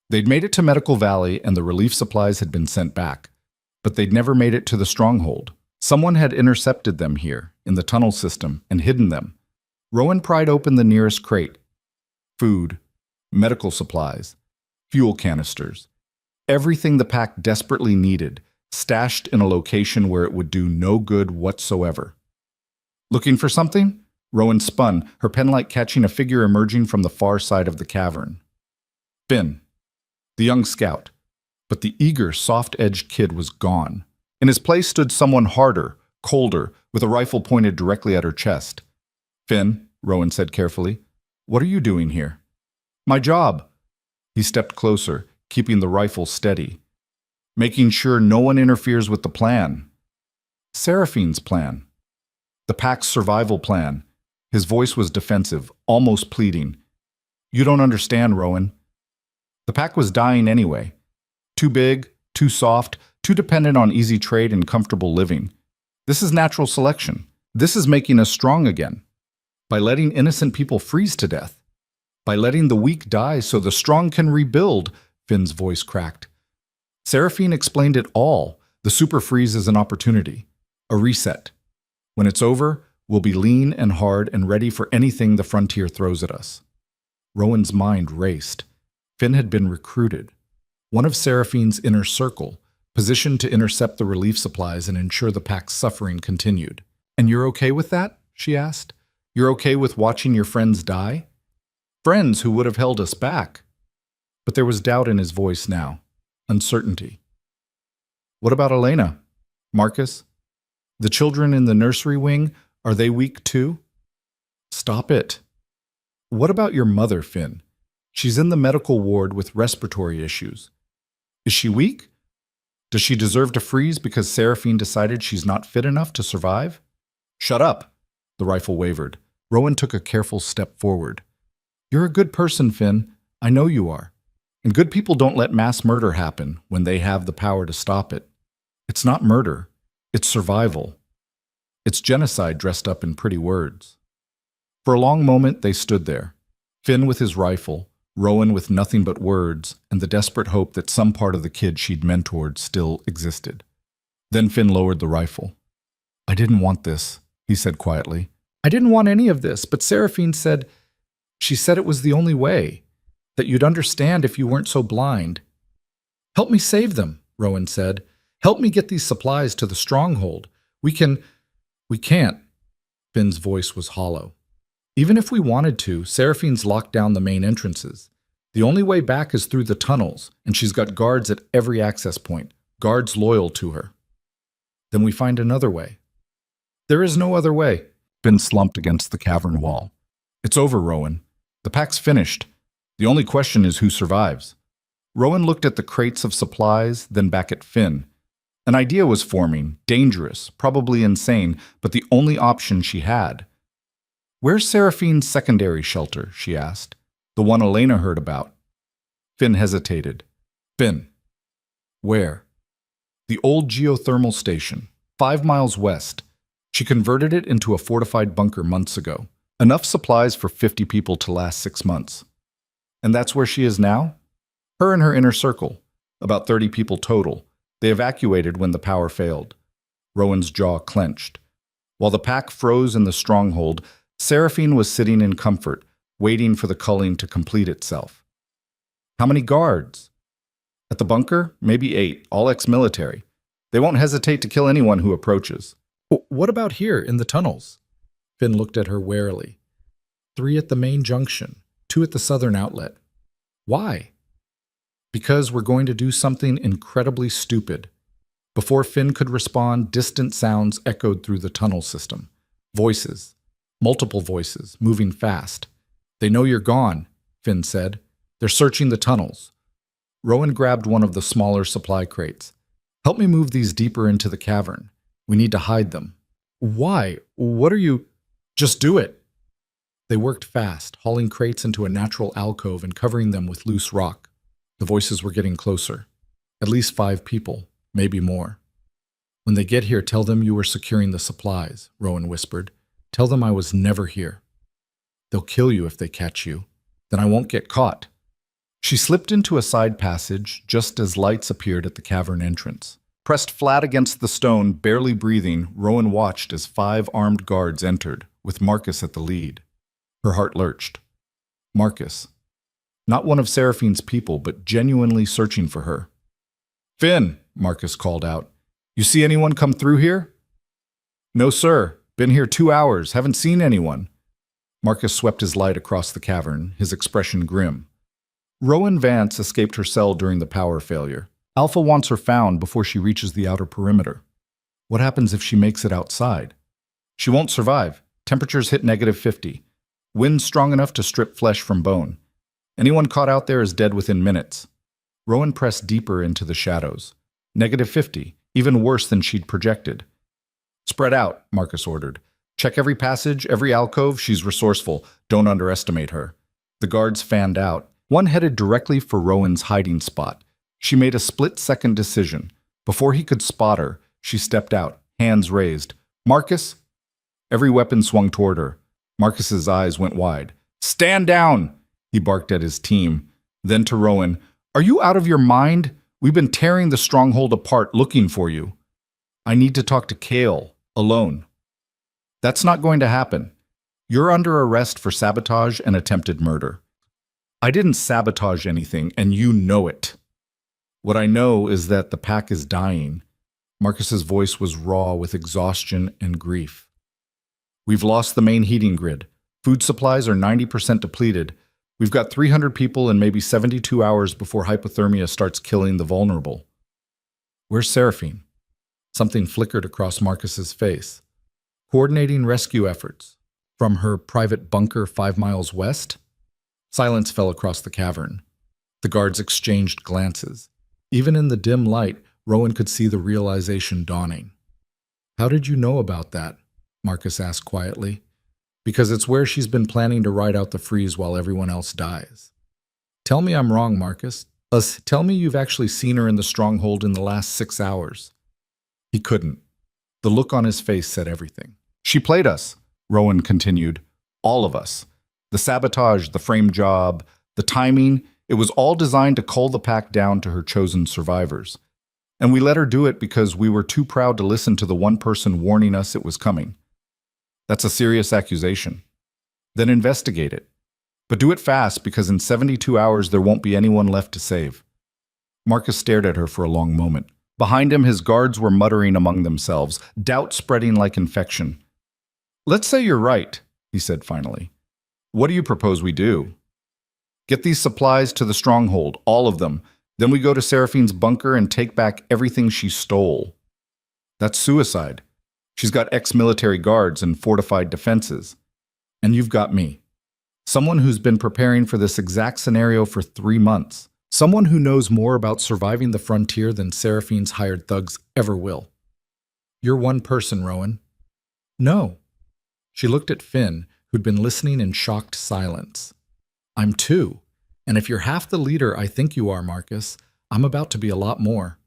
They'd made it to Medical Valley and the relief supplies had been sent back, but they'd never made it to the stronghold. Someone had intercepted them here, in the tunnel system, and hidden them. Rowan pried open the nearest crate. Food, medical supplies, fuel canisters. Everything the pack desperately needed, stashed in a location where it would do no good whatsoever. Looking for something? Rowan spun, her penlight catching a figure emerging from the far side of the cavern. Finn, the young scout. But the eager, soft-edged kid was gone. In his place stood someone harder, colder, with a rifle pointed directly at her chest. "Finn," Rowan said carefully, "what are you doing here?" "My job." He stepped closer, keeping the rifle steady. "Making sure no one interferes with the plan." Seraphine's plan. The pack's survival plan. His voice was defensive, almost pleading. "You don't understand, Rowan. The pack was dying anyway. Too big, too soft, too dependent on easy trade and comfortable living. This is natural selection. This is making us strong again. By letting innocent people freeze to death. By letting the weak die so the strong can rebuild," Finn's voice cracked. Seraphine explained it all. The super freeze is an opportunity. A reset. When it's over, we'll be lean and hard and ready for anything the frontier throws at us. Rowan's mind raced. Finn had been recruited. One of Seraphine's inner circle, positioned to intercept the relief supplies and ensure the pack's suffering continued. "And you're okay with that?" she asked. You're okay with watching your friends die? Friends who would have held us back. But there was doubt in his voice now, uncertainty. What about Elena? Marcus? The children in the nursery wing, are they weak too? Stop it. What about your mother, Finn? She's in the medical ward with respiratory issues. Is she weak? Does she deserve to freeze because Seraphine decided she's not fit enough to survive? Shut up, the rifle wavered. Rowan took a careful step forward. You're a good person, Finn. I know you are. And good people don't let mass murder happen when they have the power to stop it. It's not murder. It's survival. It's genocide dressed up in pretty words. For a long moment, they stood there. Finn with his rifle, Rowan with nothing but words, and the desperate hope that some part of the kid she'd mentored still existed. Then Finn lowered the rifle. I didn't want this, he said quietly. I didn't want any of this, but Seraphine said, she said it was the only way, that you'd understand if you weren't so blind. Help me save them, Rowan said. Help me get these supplies to the stronghold. We can't. Finn's voice was hollow. Even if we wanted to, Seraphine's locked down the main entrances. The only way back is through the tunnels, and she's got guards at every access point, guards loyal to her. Then we find another way. There is no other way. Finn slumped against the cavern wall. It's over, Rowan. The pack's finished. The only question is who survives. Rowan looked at the crates of supplies, then back at Finn. An idea was forming, dangerous, probably insane, but the only option she had. Where's Seraphine's secondary shelter? She asked. The one Elena heard about. Finn hesitated. Finn. Where? The old geothermal station, 5 miles west. She converted it into a fortified bunker months ago. Enough supplies for 50 people to last 6 months. And that's where she is now? Her and her inner circle, about 30 people total. They evacuated when the power failed. Rowan's jaw clenched. While the pack froze in the stronghold, Seraphine was sitting in comfort, waiting for the culling to complete itself. How many guards? At the bunker, maybe 8, all ex-military. They won't hesitate to kill anyone who approaches. What about here, in the tunnels? Finn looked at her warily. 3 at the main junction, 2 at the southern outlet. Why? Because we're going to do something incredibly stupid. Before Finn could respond, distant sounds echoed through the tunnel system. Voices. Multiple voices, moving fast. They know you're gone, Finn said. They're searching the tunnels. Rowan grabbed one of the smaller supply crates. Help me move these deeper into the cavern. We need to hide them. Why? What are you... Just do it. They worked fast, hauling crates into a natural alcove and covering them with loose rock. The voices were getting closer. At least 5 people, maybe more. When they get here, tell them you were securing the supplies, Rowan whispered. Tell them I was never here. They'll kill you if they catch you. Then I won't get caught. She slipped into a side passage just as lights appeared at the cavern entrance. Pressed flat against the stone, barely breathing, Rowan watched as 5 armed guards entered, with Marcus at the lead. Her heart lurched. Marcus. Not one of Seraphine's people, but genuinely searching for her. Finn, Marcus called out. You see anyone come through here? No, sir. Been here 2 hours. Haven't seen anyone. Marcus swept his light across the cavern, his expression grim. Rowan Vance escaped her cell during the power failure. Alpha wants her found before she reaches the outer perimeter. What happens if she makes it outside? She won't survive. Temperatures hit -50. Winds strong enough to strip flesh from bone. Anyone caught out there is dead within minutes. Rowan pressed deeper into the shadows. -50, even worse than she'd projected. Spread out, Marcus ordered. Check every passage, every alcove. She's resourceful. Don't underestimate her. The guards fanned out. One headed directly for Rowan's hiding spot. She made a split-second decision. Before he could spot her, she stepped out, hands raised. Marcus? Every weapon swung toward her. Marcus's eyes went wide. Stand down! He barked at his team. Then to Rowan, Are you out of your mind? We've been tearing the stronghold apart looking for you. I need to talk to Kale, alone. That's not going to happen. You're under arrest for sabotage and attempted murder. I didn't sabotage anything, and you know it. What I know is that the pack is dying. Marcus's voice was raw with exhaustion and grief. We've lost the main heating grid. Food supplies are 90% depleted. We've got 300 people and maybe 72 hours before hypothermia starts killing the vulnerable. Where's Seraphine? Something flickered across Marcus's face. Coordinating rescue efforts. From her private bunker 5 miles west? Silence fell across the cavern. The guards exchanged glances. Even in the dim light, Rowan could see the realization dawning. How did you know about that? Marcus asked quietly. Because it's where she's been planning to ride out the freeze while everyone else dies. Tell me I'm wrong, Marcus. Tell me you've actually seen her in the stronghold in the last 6 hours. He couldn't. The look on his face said everything. She played us, Rowan continued. All of us. The sabotage, the frame job, the timing, it was all designed to cull the pack down to her chosen survivors. And we let her do it because we were too proud to listen to the one person warning us it was coming. That's a serious accusation. Then investigate it. But do it fast because in 72 hours there won't be anyone left to save. Marcus stared at her for a long moment. Behind him, his guards were muttering among themselves, doubt spreading like infection. Let's say you're right, he said finally. What do you propose we do? Get these supplies to the stronghold, all of them. Then we go to Seraphine's bunker and take back everything she stole. That's suicide. She's got ex-military guards and fortified defenses. And you've got me. Someone who's been preparing for this exact scenario for 3 months. Someone who knows more about surviving the frontier than Seraphine's hired thugs ever will. You're one person, Rowan. No. She looked at Finn, who'd been listening in shocked silence. I'm 2. And if you're half the leader I think you are, Marcus, I'm about to be a lot more.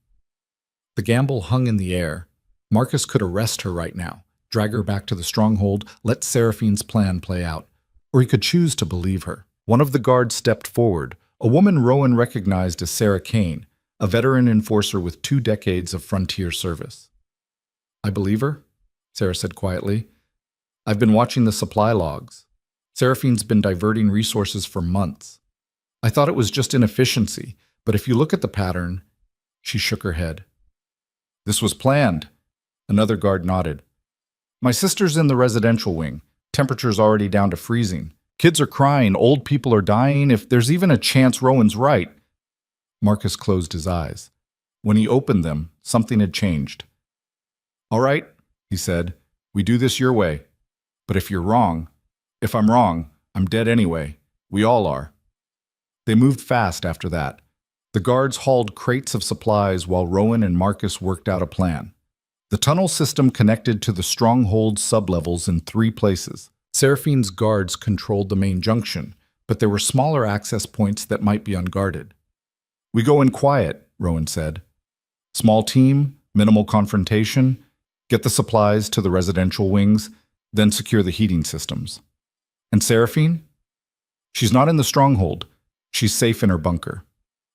The gamble hung in the air. Marcus could arrest her right now, drag her back to the stronghold, let Seraphine's plan play out. Or he could choose to believe her. One of the guards stepped forward, a woman Rowan recognized as Sarah Kane, a veteran enforcer with 2 decades of frontier service. I believe her, Sarah said quietly. I've been watching the supply logs. Seraphine's been diverting resources for months. I thought it was just inefficiency, but if you look at the pattern, she shook her head. This was planned. Another guard nodded. My sister's in the residential wing. Temperature's already down to freezing. Kids are crying, old people are dying. If there's even a chance Rowan's right. Marcus closed his eyes. When he opened them, something had changed. All right, he said, we do this your way. But if you're wrong, if I'm wrong, I'm dead anyway. We all are. They moved fast after that. The guards hauled crates of supplies while Rowan and Marcus worked out a plan. The tunnel system connected to the stronghold sublevels in 3 places. Seraphine's guards controlled the main junction, but there were smaller access points that might be unguarded. We go in quiet, Rowan said. Small team, minimal confrontation, get the supplies to the residential wings, then secure the heating systems. And Seraphine? She's not in the stronghold. She's safe in her bunker.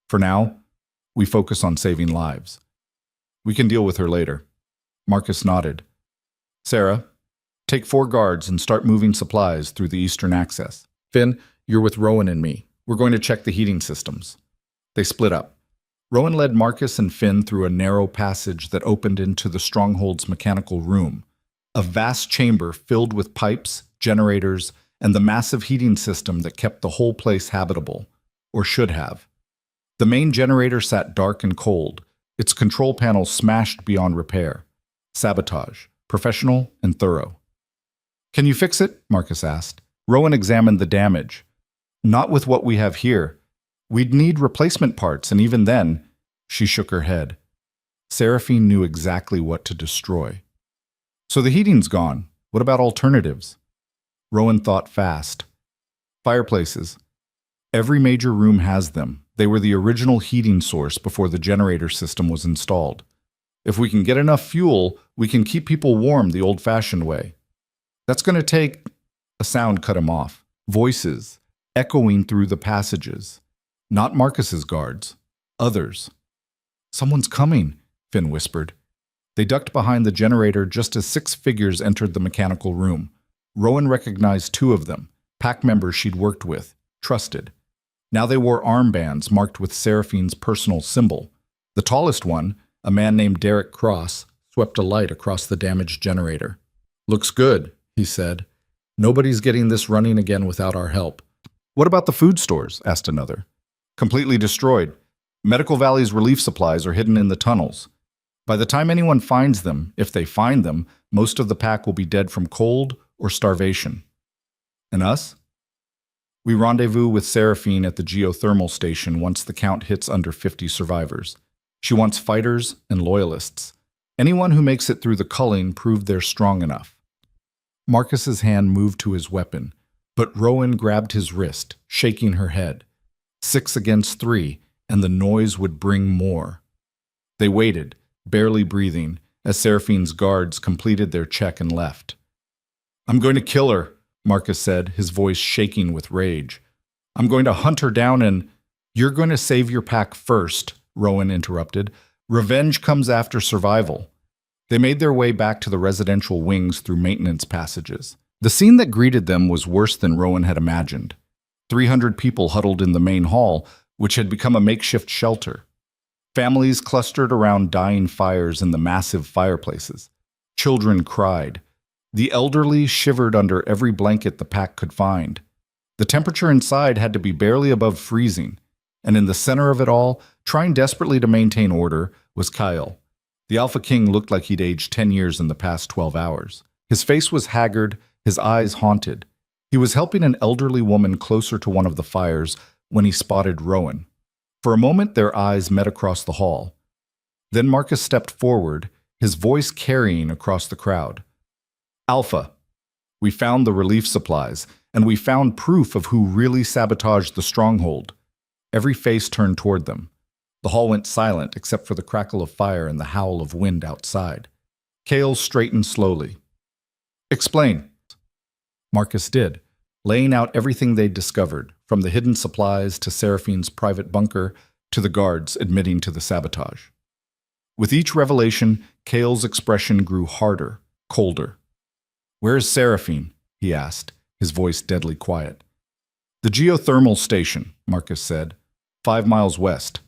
For now, we focus on saving lives. We can deal with her later. Marcus nodded. Sarah, take 4 guards and start moving supplies through the eastern access. Finn, you're with Rowan and me. We're going to check the heating systems. They split up. Rowan led Marcus and Finn through a narrow passage that opened into the stronghold's mechanical room, a vast chamber filled with pipes, generators, and the massive heating system that kept the whole place habitable, or should have. The main generator sat dark and cold, its control panel smashed beyond repair. Sabotage, professional and thorough. Can you fix it? Marcus asked. Rowan examined the damage. Not with what we have here. We'd need replacement parts, and even then, she shook her head. Seraphine knew exactly what to destroy. So the heating's gone. What about alternatives? Rowan thought fast. Fireplaces. Every major room has them. They were the original heating source before the generator system was installed. If we can get enough fuel, we can keep people warm the old-fashioned way. That's going to take... A sound cut him off. Voices, echoing through the passages. Not Marcus's guards. Others. Someone's coming, Finn whispered. They ducked behind the generator just as 6 figures entered the mechanical room. Rowan recognized 2 of them, pack members she'd worked with, trusted. Now they wore armbands marked with Seraphine's personal symbol. The tallest one, a man named Derek Cross, swept a light across the damaged generator. Looks good, he said. Nobody's getting this running again without our help. What about the food stores? Asked another. Completely destroyed. Medical Valley's relief supplies are hidden in the tunnels. By the time anyone finds them, if they find them, most of the pack will be dead from cold or starvation. And us? We rendezvous with Seraphine at the geothermal station once the count hits under 50 survivors. She wants fighters and loyalists. Anyone who makes it through the culling proved they're strong enough. Marcus's hand moved to his weapon, but Rowan grabbed his wrist, shaking her head. 6 against 3, and the noise would bring more. They waited, barely breathing, as Seraphine's guards completed their check and left. I'm going to kill her, Marcus said, his voice shaking with rage. I'm going to hunt her down and— You're going to save your pack first, Rowan interrupted. Revenge comes after survival. They made their way back to the residential wings through maintenance passages. The scene that greeted them was worse than Rowan had imagined. 300 people huddled in the main hall, which had become a makeshift shelter. Families clustered around dying fires in the massive fireplaces. Children cried. The elderly shivered under every blanket the pack could find. The temperature inside had to be barely above freezing, and in the center of it all, trying desperately to maintain order, was Kyle. The Alpha King looked like he'd aged 10 years in the past 12 hours. His face was haggard, his eyes haunted. He was helping an elderly woman closer to one of the fires when he spotted Rowan. For a moment, their eyes met across the hall. Then Marcus stepped forward, his voice carrying across the crowd. Alpha, we found the relief supplies, and we found proof of who really sabotaged the stronghold. Every face turned toward them. The hall went silent except for the crackle of fire and the howl of wind outside. Kale straightened slowly. Explain. Marcus did, laying out everything they'd discovered, from the hidden supplies to Seraphine's private bunker to the guards admitting to the sabotage. With each revelation, Kale's expression grew harder, colder. Where is Seraphine? He asked, his voice deadly quiet. The geothermal station, Marcus said, 5 miles west.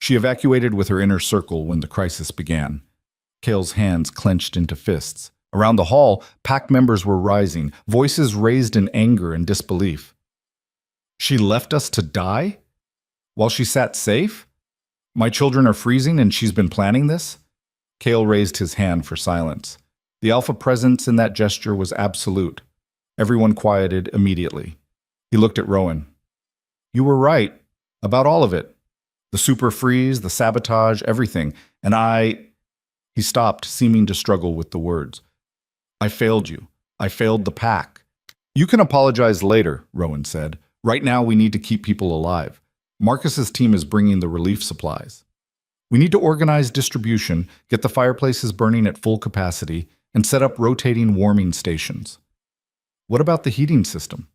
She evacuated with her inner circle when the crisis began. Kale's hands clenched into fists. Around the hall, pack members were rising, voices raised in anger and disbelief. She left us to die? While she sat safe? My children are freezing and she's been planning this? Kale raised his hand for silence. The Alpha presence in that gesture was absolute. Everyone quieted immediately. He looked at Rowan. You were right. About all of it. The super freeze, the sabotage, everything. And He stopped, seeming to struggle with the words. I failed you. I failed the pack. You can apologize later, Rowan said. Right now we need to keep people alive. Marcus's team is bringing the relief supplies. We need to organize distribution, get the fireplaces burning at full capacity, and set up rotating warming stations. What about the heating system?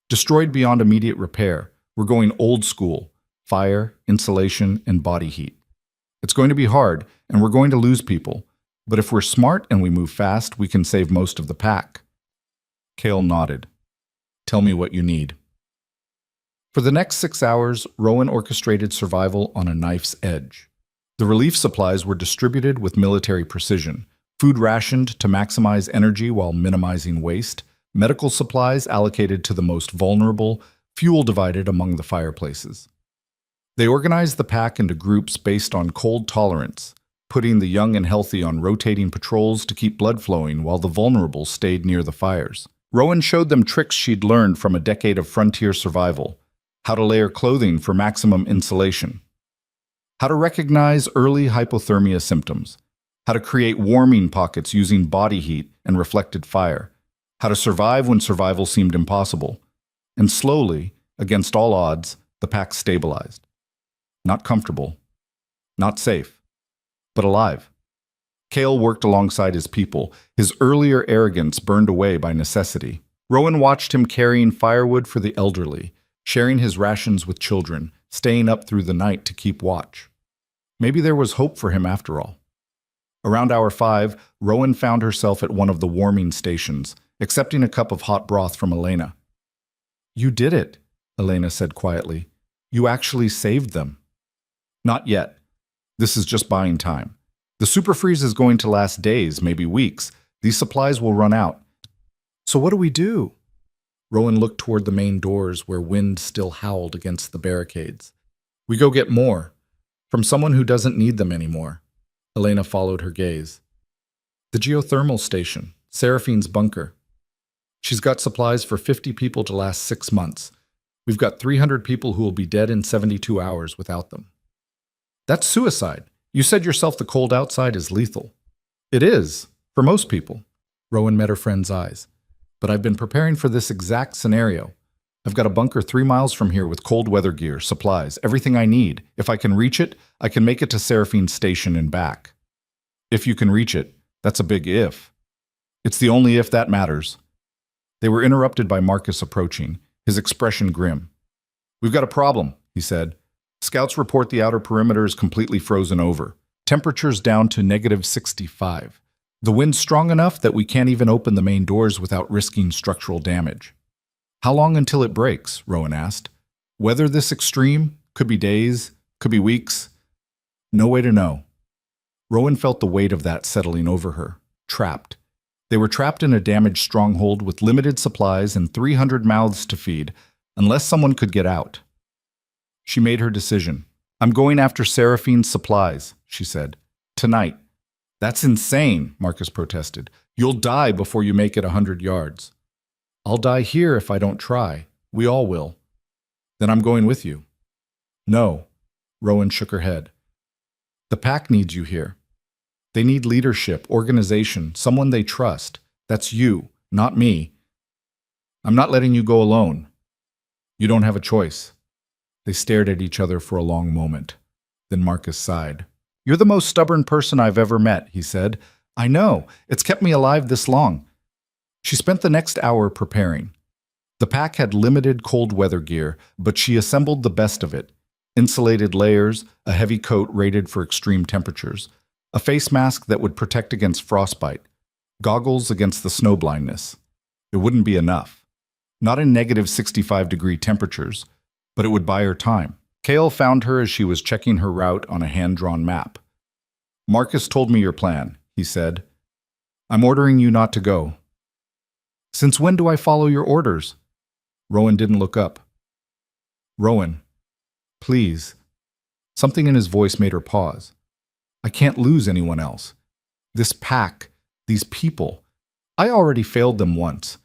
Destroyed beyond immediate repair, we're going old school, fire, insulation, and body heat. It's going to be hard, and we're going to lose people, but if we're smart and we move fast, we can save most of the pack. Kale nodded. Tell me what you need. For the next 6 hours, Rowan orchestrated survival on a knife's edge. The relief supplies were distributed with military precision, food rationed to maximize energy while minimizing waste, medical supplies allocated to the most vulnerable, fuel divided among the fireplaces. They organized the pack into groups based on cold tolerance, putting the young and healthy on rotating patrols to keep blood flowing while the vulnerable stayed near the fires. Rowan showed them tricks she'd learned from a decade of frontier survival, how to layer clothing for maximum insulation, how to recognize early hypothermia symptoms, how to create warming pockets using body heat and reflected fire, how to survive when survival seemed impossible. And slowly, against all odds, the pack stabilized. Not comfortable, not safe, but alive. Kale worked alongside his people, his earlier arrogance burned away by necessity. Rowan watched him carrying firewood for the elderly, sharing his rations with children, staying up through the night to keep watch. Maybe there was hope for him after all. Around hour 5, Rowan found herself at one of the warming stations, accepting a cup of hot broth from Elena. You did it, Elena said quietly. You actually saved them. Not yet. This is just buying time. The superfreeze is going to last days, maybe weeks. These supplies will run out. So what do we do? Rowan looked toward the main doors where wind still howled against the barricades. We go get more. From someone who doesn't need them anymore. Elena followed her gaze. The geothermal station, Seraphine's bunker. She's got supplies for 50 people to last 6 months. We've got 300 people who will be dead in 72 hours without them. That's suicide. You said yourself the cold outside is lethal. It is, for most people. Rowan met her friend's eyes. But I've been preparing for this exact scenario. I've got a bunker 3 miles from here with cold weather gear, supplies, everything I need. If I can reach it, I can make it to Seraphine's station and back. If you can reach it, that's a big if. It's the only if that matters. They were interrupted by Marcus approaching, his expression grim. We've got a problem, he said. Scouts report the outer perimeter is completely frozen over. Temperatures down to -65. The wind's strong enough that we can't even open the main doors without risking structural damage. How long until it breaks? Rowan asked. Weather this extreme? Could be days, could be weeks. No way to know. Rowan felt the weight of that settling over her. Trapped. They were trapped in a damaged stronghold with limited supplies and 300 mouths to feed, unless someone could get out. She made her decision. I'm going after Seraphine's supplies, she said. Tonight. That's insane, Marcus protested. You'll die before you make it 100 yards. I'll die here if I don't try. We all will. Then I'm going with you. No. Rowan shook her head. The pack needs you here. They need leadership, organization, someone they trust. That's you, not me. I'm not letting you go alone. You don't have a choice. They stared at each other for a long moment. Then Marcus sighed. You're the most stubborn person I've ever met, he said. I know. It's kept me alive this long. She spent the next hour preparing. The pack had limited cold weather gear, but she assembled the best of it. Insulated layers, a heavy coat rated for extreme temperatures, a face mask that would protect against frostbite, goggles against the snow blindness. It wouldn't be enough. Not in -65-degree temperatures, but it would buy her time. Cale found her as she was checking her route on a hand-drawn map. Marcus told me your plan, he said. I'm ordering you not to go. Since when do I follow your orders? Rowan didn't look up. Rowan, please. Something in his voice made her pause. I can't lose anyone else. This pack, these people, I already failed them once.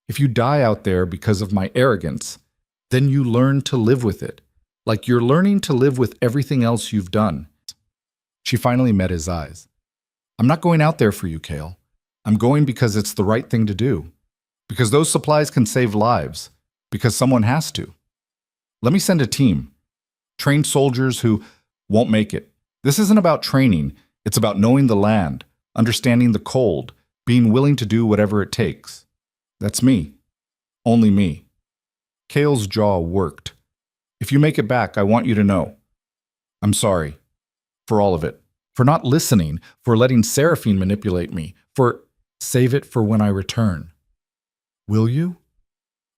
If you die out there because of my arrogance, then you learn to live with it. Like you're learning to live with everything else you've done. She finally met his eyes. I'm not going out there for you, Cale. I'm going because it's the right thing to do. Because those supplies can save lives. Because someone has to. Let me send a team. Trained soldiers who won't make it. This isn't about training. It's about knowing the land, understanding the cold, being willing to do whatever it takes. That's me. Only me. Cale's jaw worked. If you make it back, I want you to know. I'm sorry. For all of it. For not listening. For letting Seraphine manipulate me. For save it for when I return. Will you?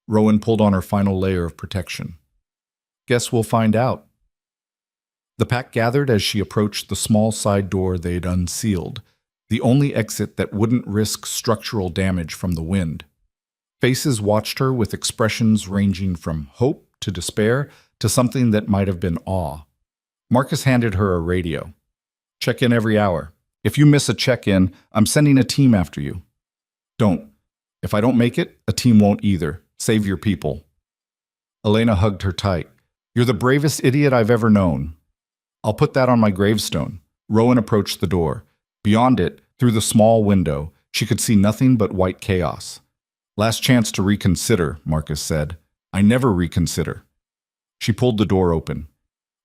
Rowan pulled on her final layer of protection. Guess we'll find out. The pack gathered as she approached the small side door they'd unsealed, the only exit that wouldn't risk structural damage from the wind. Faces watched her with expressions ranging from hope to despair to something that might have been awe. Marcus handed her a radio. Check in every hour. If you miss a check-in, I'm sending a team after you. Don't. If I don't make it, a team won't either. Save your people. Elena hugged her tight. You're the bravest idiot I've ever known. I'll put that on my gravestone. Rowan approached the door. Beyond it, through the small window, she could see nothing but white chaos. Last chance to reconsider, Marcus said. I never reconsider. She pulled the door open.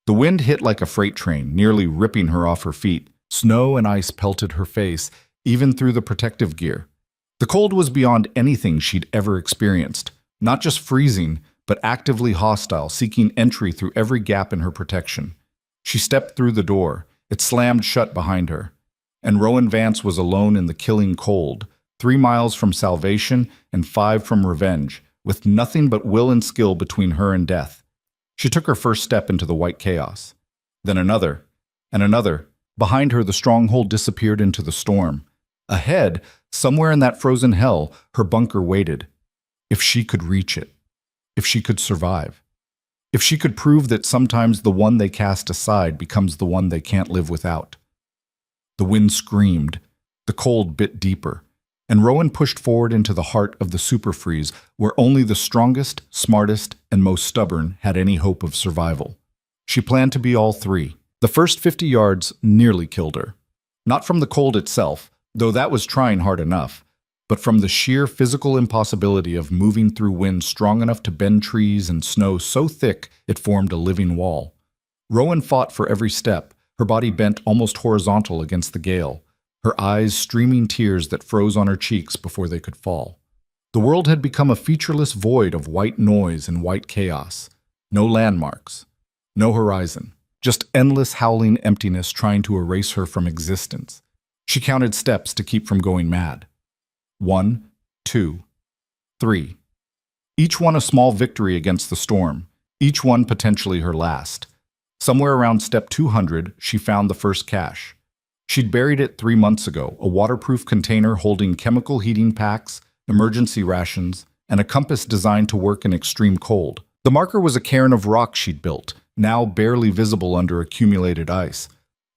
The wind hit like a freight train, nearly ripping her off her feet. Snow and ice pelted her face, even through the protective gear. The cold was beyond anything she'd ever experienced. Not just freezing, but actively hostile, seeking entry through every gap in her protection. She stepped through the door. It slammed shut behind her. And Rowan Vance was alone in the killing cold, 3 miles from salvation and 5 from revenge, with nothing but will and skill between her and death. She took her first step into the white chaos. Then another, and another. Behind her, the stronghold disappeared into the storm. Ahead, somewhere in that frozen hell, her bunker waited. If she could reach it. If she could survive. If she could prove that sometimes the one they cast aside becomes the one they can't live without. The wind screamed. The cold bit deeper. And Rowan pushed forward into the heart of the superfreeze, where only the strongest, smartest, and most stubborn had any hope of survival. She planned to be all three. The first 50 yards nearly killed her. Not from the cold itself, though that was trying hard enough, but from the sheer physical impossibility of moving through wind strong enough to bend trees and snow so thick it formed a living wall. Rowan fought for every step, her body bent almost horizontal against the gale, her eyes streaming tears that froze on her cheeks before they could fall. The world had become a featureless void of white noise and white chaos. No landmarks. No horizon. Just endless howling emptiness trying to erase her from existence. She counted steps to keep from going mad. 1, 2, 3. Each one a small victory against the storm, each one potentially her last. Somewhere around step 200, she found the first cache. She'd buried it 3 months ago, a waterproof container holding chemical heating packs, emergency rations, and a compass designed to work in extreme cold. The marker was a cairn of rock she'd built, now barely visible under accumulated ice.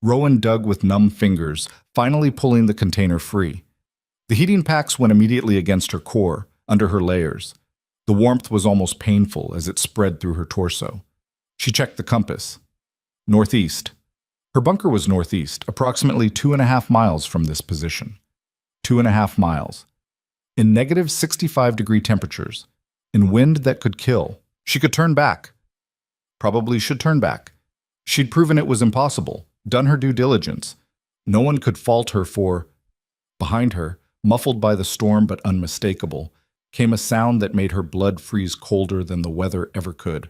Rowan dug with numb fingers, finally pulling the container free. The heating packs went immediately against her core, under her layers. The warmth was almost painful as it spread through her torso. She checked the compass. Northeast. Her bunker was northeast, approximately 2.5 miles from this position. 2.5 miles. In negative 65-degree temperatures. In wind that could kill. She could turn back. Probably should turn back. She'd proven it was impossible, done her due diligence. No one could fault her for... Behind her, muffled by the storm but unmistakable, came a sound that made her blood freeze colder than the weather ever could.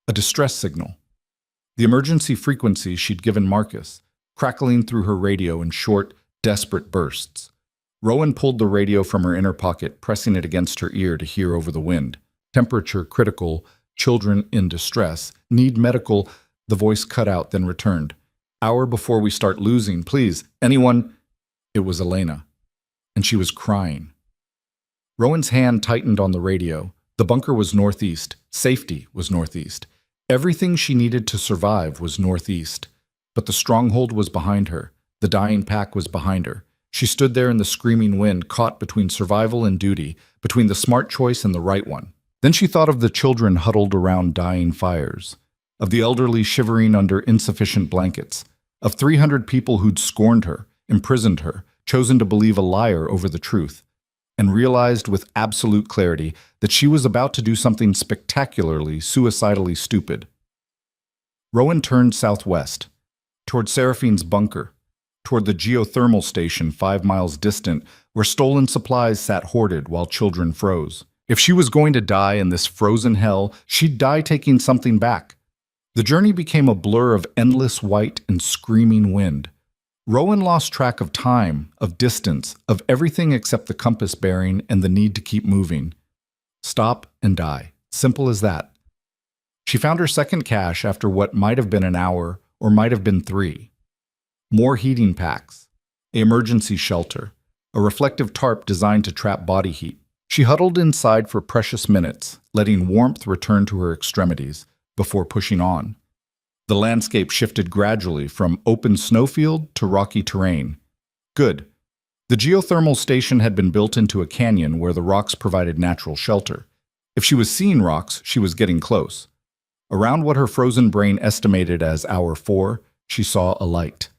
A distress signal. The emergency frequency she'd given Marcus, crackling through her radio in short, desperate bursts. Rowan pulled the radio from her inner pocket, pressing it against her ear to hear over the wind. Temperature critical, children in distress, need medical. The voice cut out, then returned. Hour before we start losing, please, anyone... It was Elena. And she was crying. Rowan's hand tightened on the radio. The bunker was northeast. Safety was northeast. Everything she needed to survive was northeast. But the stronghold was behind her. The dying pack was behind her. She stood there in the screaming wind, caught between survival and duty, between the smart choice and the right one. Then she thought of the children huddled around dying fires, of the elderly shivering under insufficient blankets, of 300 people who'd scorned her, imprisoned her, chosen to believe a liar over the truth, and realized with absolute clarity that she was about to do something spectacularly, suicidally stupid. Rowan turned southwest, toward Seraphine's bunker, toward the geothermal station 5 miles distant, where stolen supplies sat hoarded while children froze. If she was going to die in this frozen hell, she'd die taking something back. The journey became a blur of endless white and screaming wind. Rowan lost track of time, of distance, of everything except the compass bearing and the need to keep moving. Stop and die. Simple as that. She found her second cache after what might have been an hour or might have been 3. More heating packs, an emergency shelter, a reflective tarp designed to trap body heat. She huddled inside for precious minutes, letting warmth return to her extremities before pushing on. The landscape shifted gradually from open snowfield to rocky terrain. Good. The geothermal station had been built into a canyon where the rocks provided natural shelter. If she was seeing rocks, she was getting close. Around what her frozen brain estimated as hour 4, she saw a light.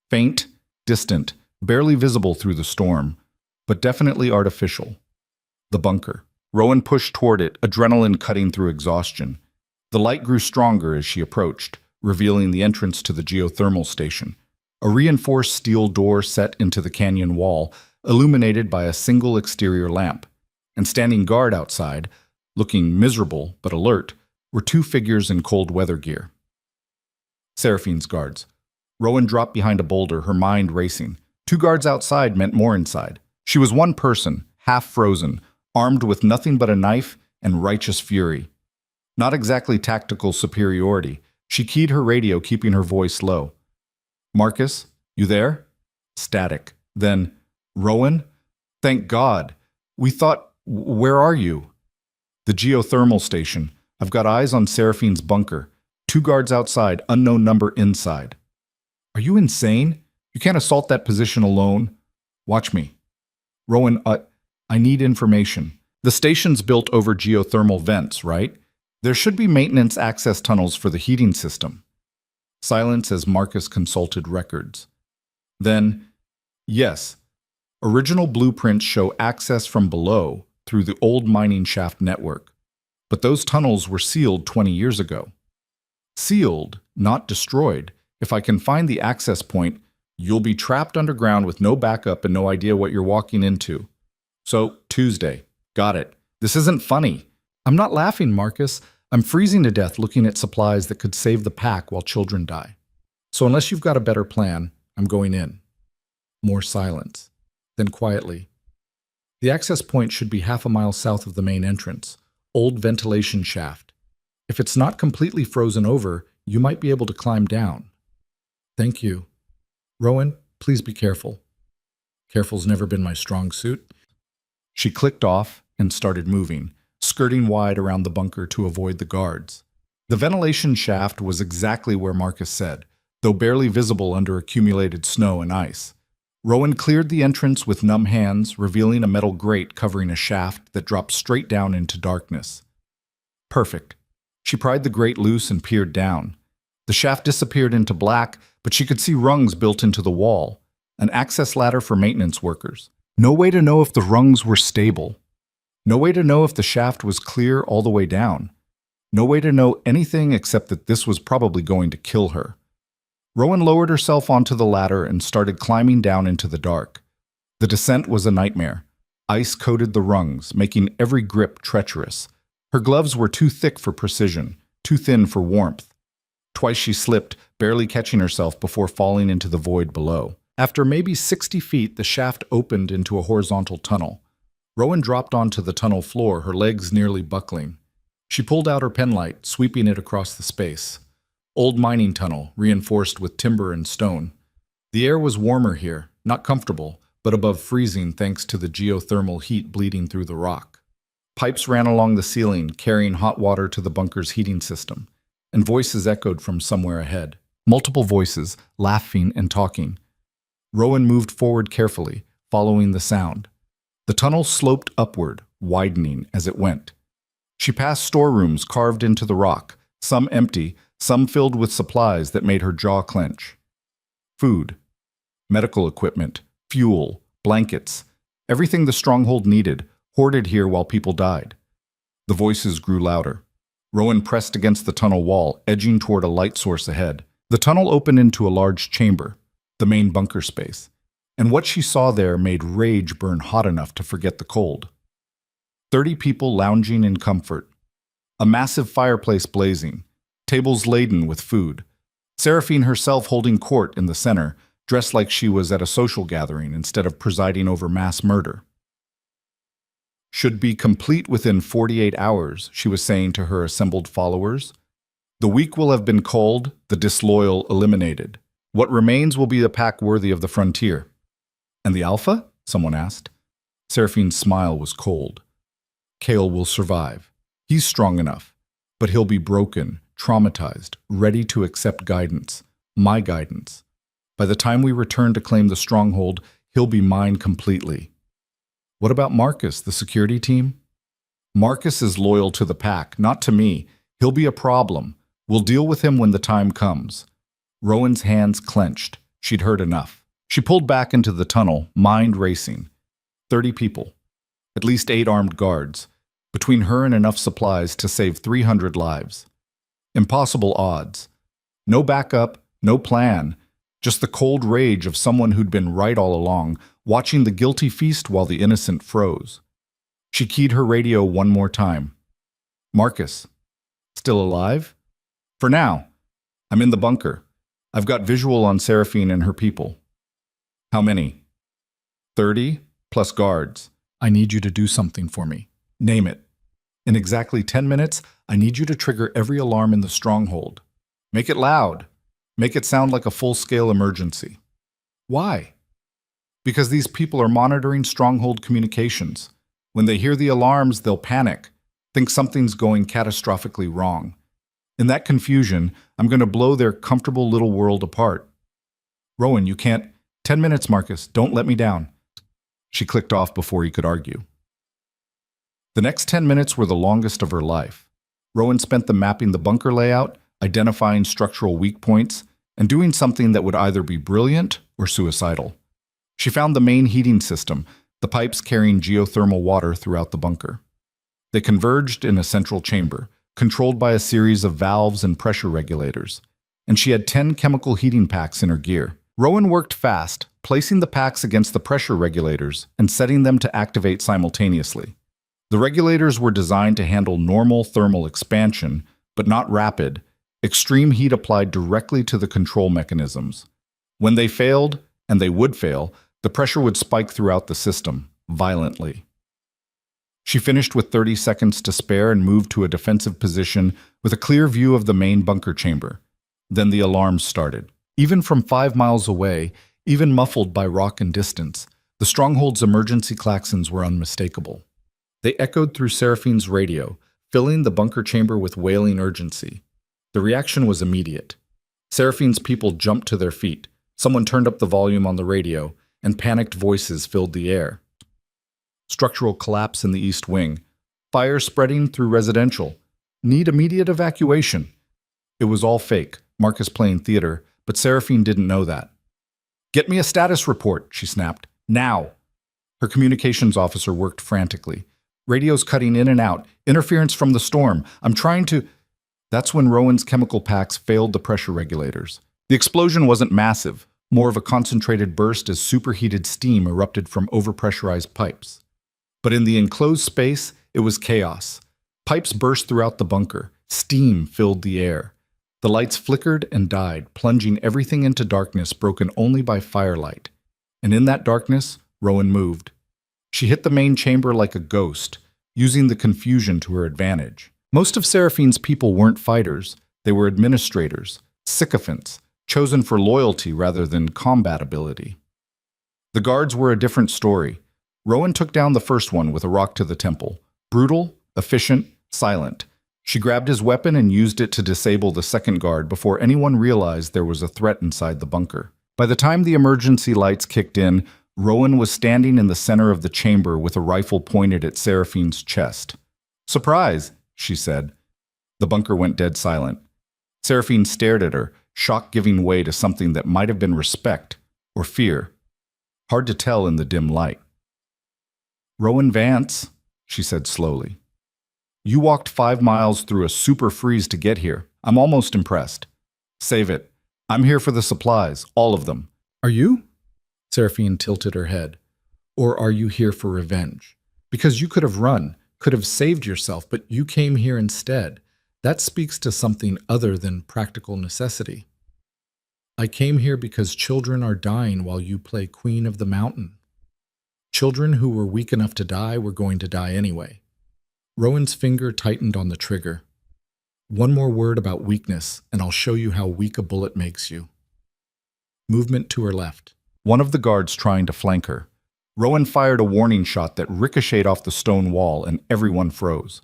Faint, distant, barely visible through the storm, but definitely artificial. The bunker. Rowan pushed toward it, adrenaline cutting through exhaustion. The light grew stronger as she approached, revealing the entrance to the geothermal station. A reinforced steel door set into the canyon wall, illuminated by a single exterior lamp. And standing guard outside, looking miserable but alert, were 2 figures in cold weather gear. Seraphine's guards. Rowan dropped behind a boulder, her mind racing. 2 guards outside meant more inside. She was one person, half frozen, armed with nothing but a knife and righteous fury. Not exactly tactical superiority. She keyed her radio, keeping her voice low. Marcus, you there? Static. Then, Rowan? Thank God. We thought, where are you? The geothermal station. I've got eyes on Seraphine's bunker. 2 guards outside, unknown number inside. Are you insane? You can't assault that position alone. Watch me. Rowan, I need information. The station's built over geothermal vents, right? There should be maintenance access tunnels for the heating system. Silence as Marcus consulted records. Then, yes, original blueprints show access from below through the old mining shaft network. But those tunnels were sealed 20 years ago. Sealed, not destroyed. If I can find the access point, you'll be trapped underground with no backup and no idea what you're walking into. So, Tuesday. Got it. This isn't funny. I'm not laughing, Marcus. I'm freezing to death looking at supplies that could save the pack while children die. So unless you've got a better plan, I'm going in. More silence. Then quietly. The access point should be half a mile south of the main entrance. Old ventilation shaft. If it's not completely frozen over, you might be able to climb down. Thank you. Rowan, please be careful. Careful's never been my strong suit. She clicked off and started moving, skirting wide around the bunker to avoid the guards. The ventilation shaft was exactly where Marcus said, though barely visible under accumulated snow and ice. Rowan cleared the entrance with numb hands, revealing a metal grate covering a shaft that dropped straight down into darkness. Perfect. She pried the grate loose and peered down. The shaft disappeared into black, but she could see rungs built into the wall, an access ladder for maintenance workers. No way to know if the rungs were stable. No way to know if the shaft was clear all the way down. No way to know anything except that this was probably going to kill her. Rowan lowered herself onto the ladder and started climbing down into the dark. The descent was a nightmare. Ice coated the rungs, making every grip treacherous. Her gloves were too thick for precision, too thin for warmth. Twice she slipped, barely catching herself before falling into the void below. After maybe 60 feet, the shaft opened into a horizontal tunnel. Rowan dropped onto the tunnel floor, her legs nearly buckling. She pulled out her penlight, sweeping it across the space. Old mining tunnel, reinforced with timber and stone. The air was warmer here, not comfortable, but above freezing thanks to the geothermal heat bleeding through the rock. Pipes ran along the ceiling, carrying hot water to the bunker's heating system, and voices echoed from somewhere ahead. Multiple voices, laughing and talking. Rowan moved forward carefully, following the sound. The tunnel sloped upward, widening as it went. She passed storerooms carved into the rock, some empty, some filled with supplies that made her jaw clench. Food, medical equipment, fuel, blankets, everything the stronghold needed, hoarded here while people died. The voices grew louder. Rowan pressed against the tunnel wall, edging toward a light source ahead. The tunnel opened into a large chamber, the main bunker space, and what she saw there made rage burn hot enough to forget the cold. 30 people lounging in comfort. A massive fireplace blazing, tables laden with food. Seraphine herself holding court in the center, dressed like she was at a social gathering instead of presiding over mass murder. Should be complete within 48 hours, she was saying to her assembled followers. The weak will have been culled, the disloyal eliminated. What remains will be a pack worthy of the frontier. And the Alpha? Someone asked. Seraphine's smile was cold. Kale will survive. He's strong enough, but he'll be broken, traumatized, ready to accept guidance, my guidance. By the time we return to claim the stronghold, he'll be mine completely. What about Marcus, the security team? Marcus is loyal to the pack, not to me. He'll be a problem. We'll deal with him when the time comes. Rowan's hands clenched. She'd heard enough. She pulled back into the tunnel, mind racing. 30 people. At least 8 armed guards. Between her and enough supplies to save 300 lives. Impossible odds. No backup, no plan. Just the cold rage of someone who'd been right all along, watching the guilty feast while the innocent froze. She keyed her radio one more time. Marcus. Still alive? For now. I'm in the bunker. I've got visual on Seraphine and her people. How many? 30, plus guards. I need you to do something for me. Name it. In exactly 10 minutes, I need you to trigger every alarm in the stronghold. Make it loud. Make it sound like a full-scale emergency. Why? Because these people are monitoring stronghold communications. When they hear the alarms, they'll panic, think something's going catastrophically wrong. In that confusion, I'm going to blow their comfortable little world apart. Rowan, you can't. 10 minutes, Marcus. Don't let me down. She clicked off before he could argue. The next 10 minutes were the longest of her life. Rowan spent them mapping the bunker layout, identifying structural weak points, and doing something that would either be brilliant or suicidal. She found the main heating system, the pipes carrying geothermal water throughout the bunker. They converged in a central chamber, controlled by a series of valves and pressure regulators, and she had 10 chemical heating packs in her gear. Rowan worked fast, placing the packs against the pressure regulators and setting them to activate simultaneously. The regulators were designed to handle normal thermal expansion, but not rapid, extreme heat applied directly to the control mechanisms. When they failed, and they would fail, the pressure would spike throughout the system, violently. She finished with 30 seconds to spare and moved to a defensive position with a clear view of the main bunker chamber. Then the alarms started. Even from 5 miles away, even muffled by rock and distance, the stronghold's emergency klaxons were unmistakable. They echoed through Seraphine's radio, filling the bunker chamber with wailing urgency. The reaction was immediate. Seraphine's people jumped to their feet. Someone turned up the volume on the radio, and panicked voices filled the air. Structural collapse in the east wing. Fire spreading through residential. Need immediate evacuation. It was all fake, Marcus playing theater, but Seraphine didn't know that. Get me a status report, she snapped. Now! Her communications officer worked frantically. Radios cutting in and out. Interference from the storm. I'm trying to... That's when Rowan's chemical packs failed the pressure regulators. The explosion wasn't massive, more of a concentrated burst as superheated steam erupted from overpressurized pipes. But in the enclosed space, it was chaos. Pipes burst throughout the bunker. Steam filled the air. The lights flickered and died, plunging everything into darkness broken only by firelight. And in that darkness, Rowan moved. She hit the main chamber like a ghost, using the confusion to her advantage. Most of Seraphine's people weren't fighters. They were administrators, sycophants, chosen for loyalty rather than combat ability. The guards were a different story. Rowan took down the first one with a rock to the temple. Brutal, efficient, silent. She grabbed his weapon and used it to disable the second guard before anyone realized there was a threat inside the bunker. By the time the emergency lights kicked in, Rowan was standing in the center of the chamber with a rifle pointed at Seraphine's chest. Surprise, she said. The bunker went dead silent. Seraphine stared at her, shock giving way to something that might have been respect or fear. Hard to tell in the dim light. Rowan Vance, she said slowly. You walked 5 miles through a super freeze to get here. I'm almost impressed. Save it. I'm here for the supplies, all of them. Are you? Seraphine tilted her head. Or are you here for revenge? Because you could have run, could have saved yourself, but you came here instead. That speaks to something other than practical necessity. I came here because children are dying while you play Queen of the Mountain. Children who were weak enough to die were going to die anyway. Rowan's finger tightened on the trigger. One more word about weakness, and I'll show you how weak a bullet makes you. Movement to her left. One of the guards trying to flank her. Rowan fired a warning shot that ricocheted off the stone wall, and everyone froze.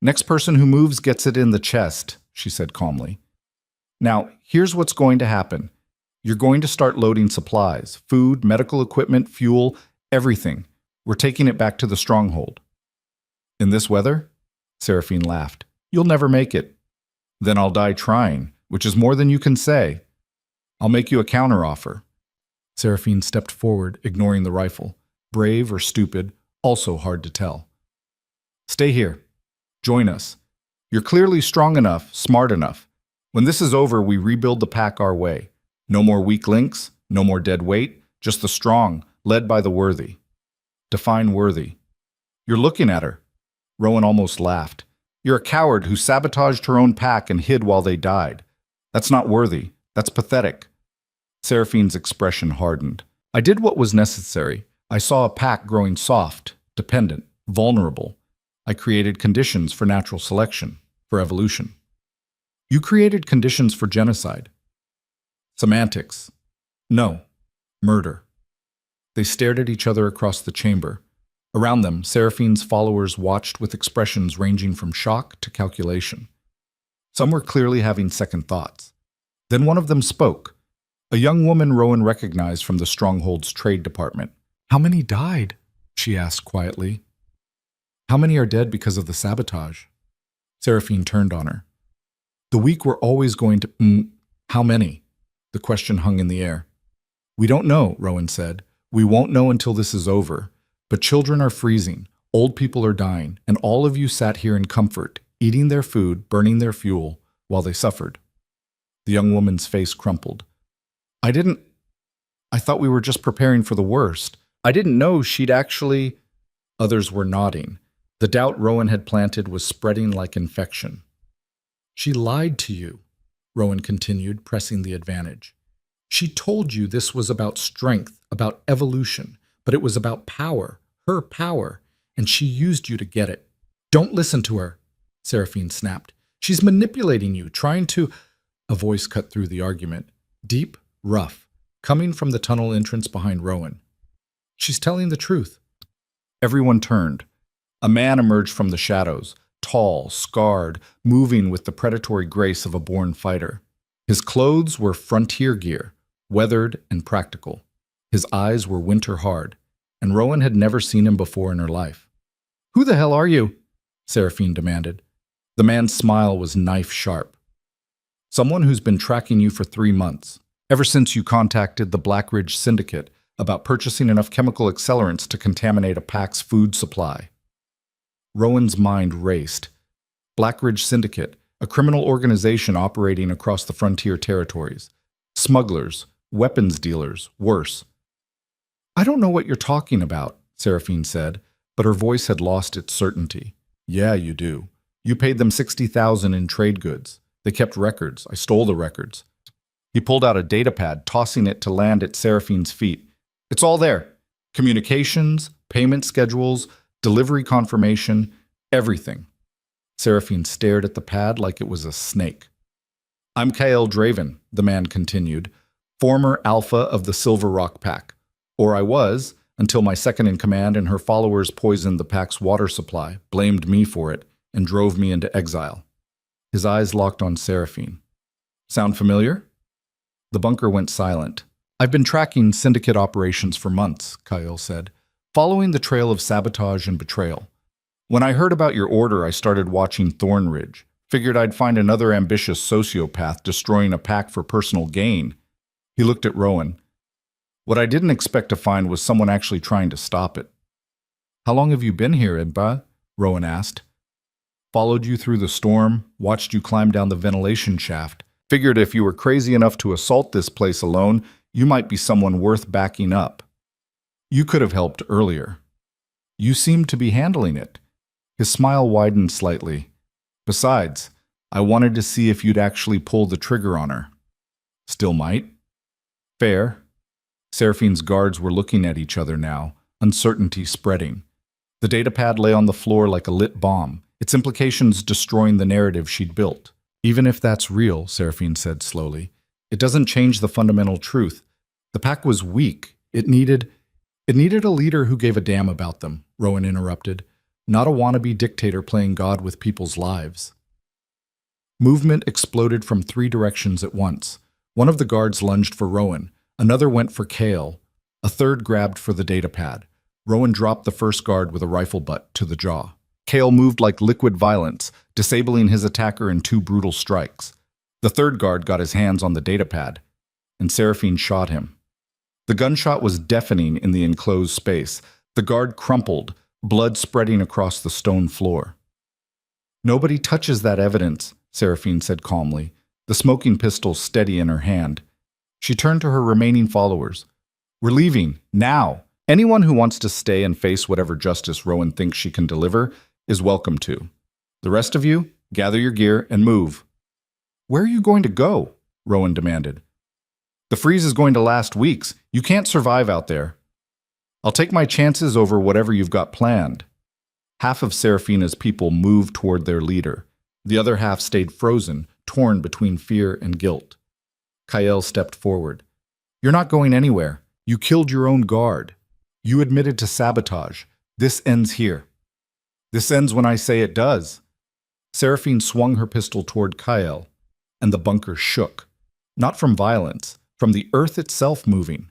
Next person who moves gets it in the chest, she said calmly. Now, here's what's going to happen. You're going to start loading supplies, food, medical equipment, fuel, everything. We're taking it back to the stronghold. In this weather? Seraphine laughed. You'll never make it. Then I'll die trying, which is more than you can say. I'll make you a counteroffer. Seraphine stepped forward, ignoring the rifle. Brave or stupid, also hard to tell. Stay here. Join us. You're clearly strong enough, smart enough. When this is over, we rebuild the pack our way. No more weak links, no more dead weight, just the strong, led by the worthy. Define worthy. You're looking at her. Rowan almost laughed. You're a coward who sabotaged her own pack and hid while they died. That's not worthy. That's pathetic. Seraphine's expression hardened. I did what was necessary. I saw a pack growing soft, dependent, vulnerable. I created conditions for natural selection, for evolution. You created conditions for genocide. Semantics. No. Murder. They stared at each other across the chamber. Around them, Seraphine's followers watched with expressions ranging from shock to calculation. Some were clearly having second thoughts. Then one of them spoke, a young woman Rowan recognized from the Stronghold's trade department. "How many died?" she asked quietly. "How many are dead because of the sabotage?" Seraphine turned on her. "The weak were always going to— How many?" The question hung in the air. "We don't know," Rowan said. "We won't know until this is over. But children are freezing, old people are dying, and all of you sat here in comfort, eating their food, burning their fuel, while they suffered." The young woman's face crumpled. I thought we were just preparing for the worst. I didn't know she'd actually—" Others were nodding. The doubt Rowan had planted was spreading like infection. "She lied to you," Rowan continued, pressing the advantage. "She told you this was about strength, about evolution, but it was about power, her power, and she used you to get it. Don't listen to her," Seraphine snapped. "She's manipulating you, trying to—" A voice cut through the argument, deep, rough, coming from the tunnel entrance behind Rowan. "She's telling the truth." Everyone turned. A man emerged from the shadows, tall, scarred, moving with the predatory grace of a born fighter. His clothes were frontier gear, weathered and practical. His eyes were winter-hard, and Rowan had never seen him before in her life. "Who the hell are you?" Seraphine demanded. The man's smile was knife-sharp. "Someone who's been tracking you for 3 months, ever since you contacted the Blackridge Syndicate about purchasing enough chemical accelerants to contaminate a pack's food supply." Rowan's mind raced. Blackridge Syndicate, a criminal organization operating across the frontier territories. Smugglers, weapons dealers, worse. "I don't know what you're talking about," Seraphine said, but her voice had lost its certainty. "Yeah, you do. You paid them $60,000 in trade goods. They kept records. I stole the records." He pulled out a datapad, tossing it to land at Seraphine's feet. "It's all there. Communications, payment schedules, delivery confirmation, everything." Seraphine stared at the pad like it was a snake. "I'm Kyle Draven," the man continued, "former Alpha of the Silver Rock Pack. Or I was, until my second-in-command and her followers poisoned the pack's water supply, blamed me for it, and drove me into exile." His eyes locked on Seraphine. "Sound familiar?" The bunker went silent. "I've been tracking syndicate operations for months," Kyle said, "following the trail of sabotage and betrayal. When I heard about your order, I started watching Thornridge. Figured I'd find another ambitious sociopath destroying a pack for personal gain." He looked at Rowan. "What I didn't expect to find was someone actually trying to stop it." "How long have you been here, Ibba?" Rowan asked. "Followed you through the storm, watched you climb down the ventilation shaft. Figured if you were crazy enough to assault this place alone, you might be someone worth backing up. You could have helped earlier. You seemed to be handling it." His smile widened slightly. "Besides, I wanted to see if you'd actually pull the trigger on her." "Still might." "Fair." Seraphine's guards were looking at each other now, uncertainty spreading. The datapad lay on the floor like a lit bomb, its implications destroying the narrative she'd built. "Even if that's real," Seraphine said slowly, "it doesn't change the fundamental truth. The pack was weak. It needed a leader who gave a damn about them," Rowan interrupted. "Not a wannabe dictator playing God with people's lives." Movement exploded from 3 directions at once. One of the guards lunged for Rowan. Another went for Kale. A third grabbed for the datapad. Rowan dropped the first guard with a rifle butt to the jaw. Kale moved like liquid violence, disabling his attacker in 2 brutal strikes. The third guard got his hands on the datapad, and Seraphine shot him. The gunshot was deafening in the enclosed space. The guard crumpled, blood spreading across the stone floor. "Nobody touches that evidence," Seraphine said calmly, the smoking pistol steady in her hand. She turned to her remaining followers. "We're leaving, now. Anyone who wants to stay and face whatever justice Rowan thinks she can deliver is welcome to. The rest of you, gather your gear and move." "Where are you going to go?" Rowan demanded. "The freeze is going to last weeks. You can't survive out there." "I'll take my chances over whatever you've got planned." Half of Seraphina's people moved toward their leader. The other half stayed frozen, torn between fear and guilt. Kyle stepped forward. "You're not going anywhere. You killed your own guard. You admitted to sabotage. This ends here. This ends when I say it does. Seraphine swung her pistol toward Kyle, and the bunker shook. Not from violence, from the earth itself moving.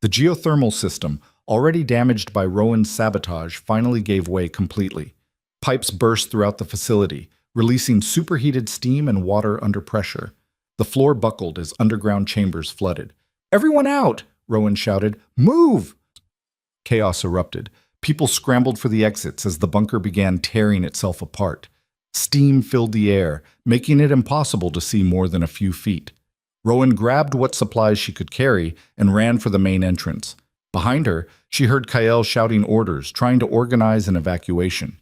The geothermal system, already damaged by Rowan's sabotage, finally gave way completely. Pipes burst throughout the facility, releasing superheated steam and water under pressure. The floor buckled as underground chambers flooded. "Everyone out!" Rowan shouted. "Move!" Chaos erupted. People scrambled for the exits as the bunker began tearing itself apart. Steam filled the air, making it impossible to see more than a few feet. Rowan grabbed what supplies she could carry and ran for the main entrance. Behind her, she heard Kyle shouting orders, trying to organize an evacuation.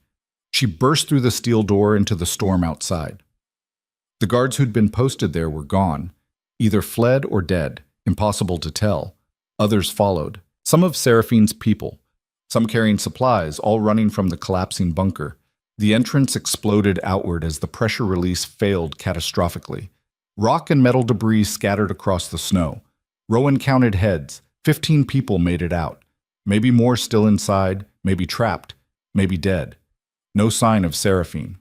She burst through the steel door into the storm outside. The guards who'd been posted there were gone, either fled or dead, impossible to tell. Others followed, some of Seraphine's people, some carrying supplies, all running from the collapsing bunker. The entrance exploded outward as the pressure release failed catastrophically. Rock and metal debris scattered across the snow. Rowan counted heads. 15 people made it out. Maybe more still inside, maybe trapped, maybe dead. No sign of Seraphine.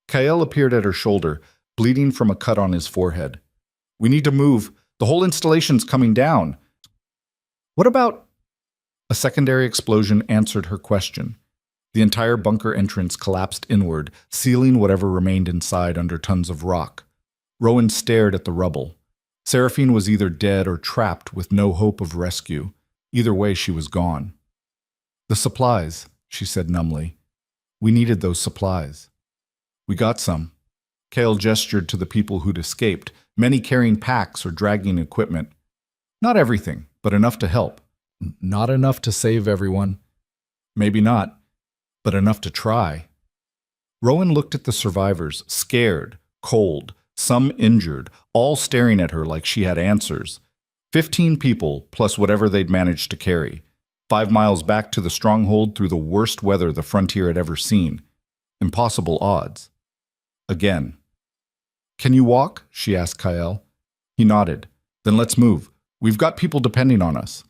Kyle appeared at her shoulder, bleeding from a cut on his forehead. "We need to move. The whole installation's coming down." "What about—" A secondary explosion answered her question. The entire bunker entrance collapsed inward, sealing whatever remained inside under tons of rock. Rowan stared at the rubble. Seraphine was either dead or trapped with no hope of rescue. Either way, she was gone. "The supplies," she said numbly. "We needed those supplies." "We got some." Kale gestured to the people who'd escaped, many carrying packs or dragging equipment. "Not everything, but enough to help." "Not enough to save everyone." "Maybe not, but enough to try." Rowan looked at the survivors, scared, cold, some injured, all staring at her like she had answers. 15 people, plus whatever they'd managed to carry. 5 miles back to the stronghold through the worst weather the frontier had ever seen. Impossible odds. Again. "Can you walk?" she asked Kyle. He nodded. "Then let's move. We've got people depending on us."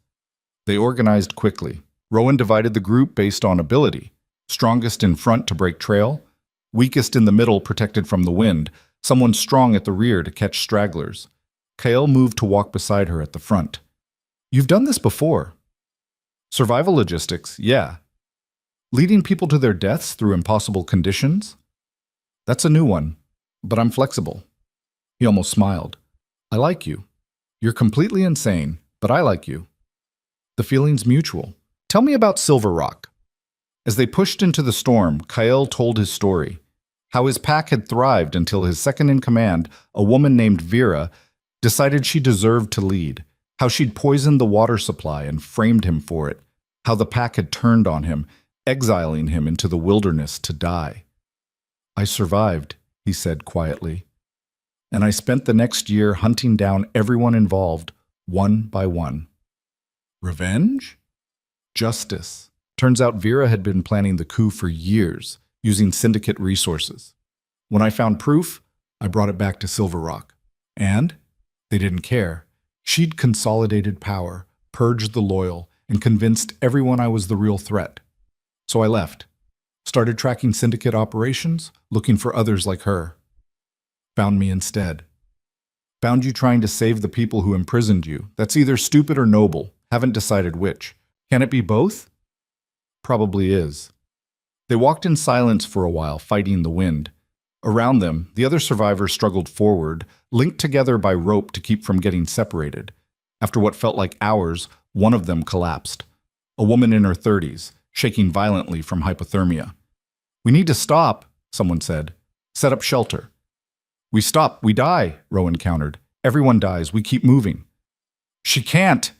They organized quickly. Rowan divided the group based on ability. Strongest in front to break trail, weakest in the middle protected from the wind, someone strong at the rear to catch stragglers. Kyle moved to walk beside her at the front. "You've done this before." "Survival logistics, yeah." "Leading people to their deaths through impossible conditions?" "That's a new one, but I'm flexible." He almost smiled. "I like you. You're completely insane, but I like you." "The feeling's mutual. Tell me about Silver Rock." As they pushed into the storm, Kyle told his story. How his pack had thrived until his second-in-command, a woman named Vera, decided she deserved to lead. How she'd poisoned the water supply and framed him for it. How the pack had turned on him, exiling him into the wilderness to die. "I survived," he said quietly. "And I spent the next year hunting down everyone involved, one by one." Revenge? Justice. Turns out Vera had been planning the coup for years, using syndicate resources. When I found proof, I brought it back to Silver Rock. And they didn't care. She'd consolidated power, purged the loyal, and convinced everyone I was the real threat. So I left. Started tracking syndicate operations, looking for others like her. Found me instead. Found you trying to save the people who imprisoned you. That's either stupid or noble. Haven't decided which. Can it be both? Probably is. They walked in silence for a while, fighting the wind. Around them, the other survivors struggled forward, linked together by rope to keep from getting separated. After what felt like hours, one of them collapsed. A woman in her 30s, shaking violently from hypothermia. "We need to stop," someone said. "Set up shelter." "We stop, we die," Rowan countered. "Everyone dies, we keep moving." "She can't!"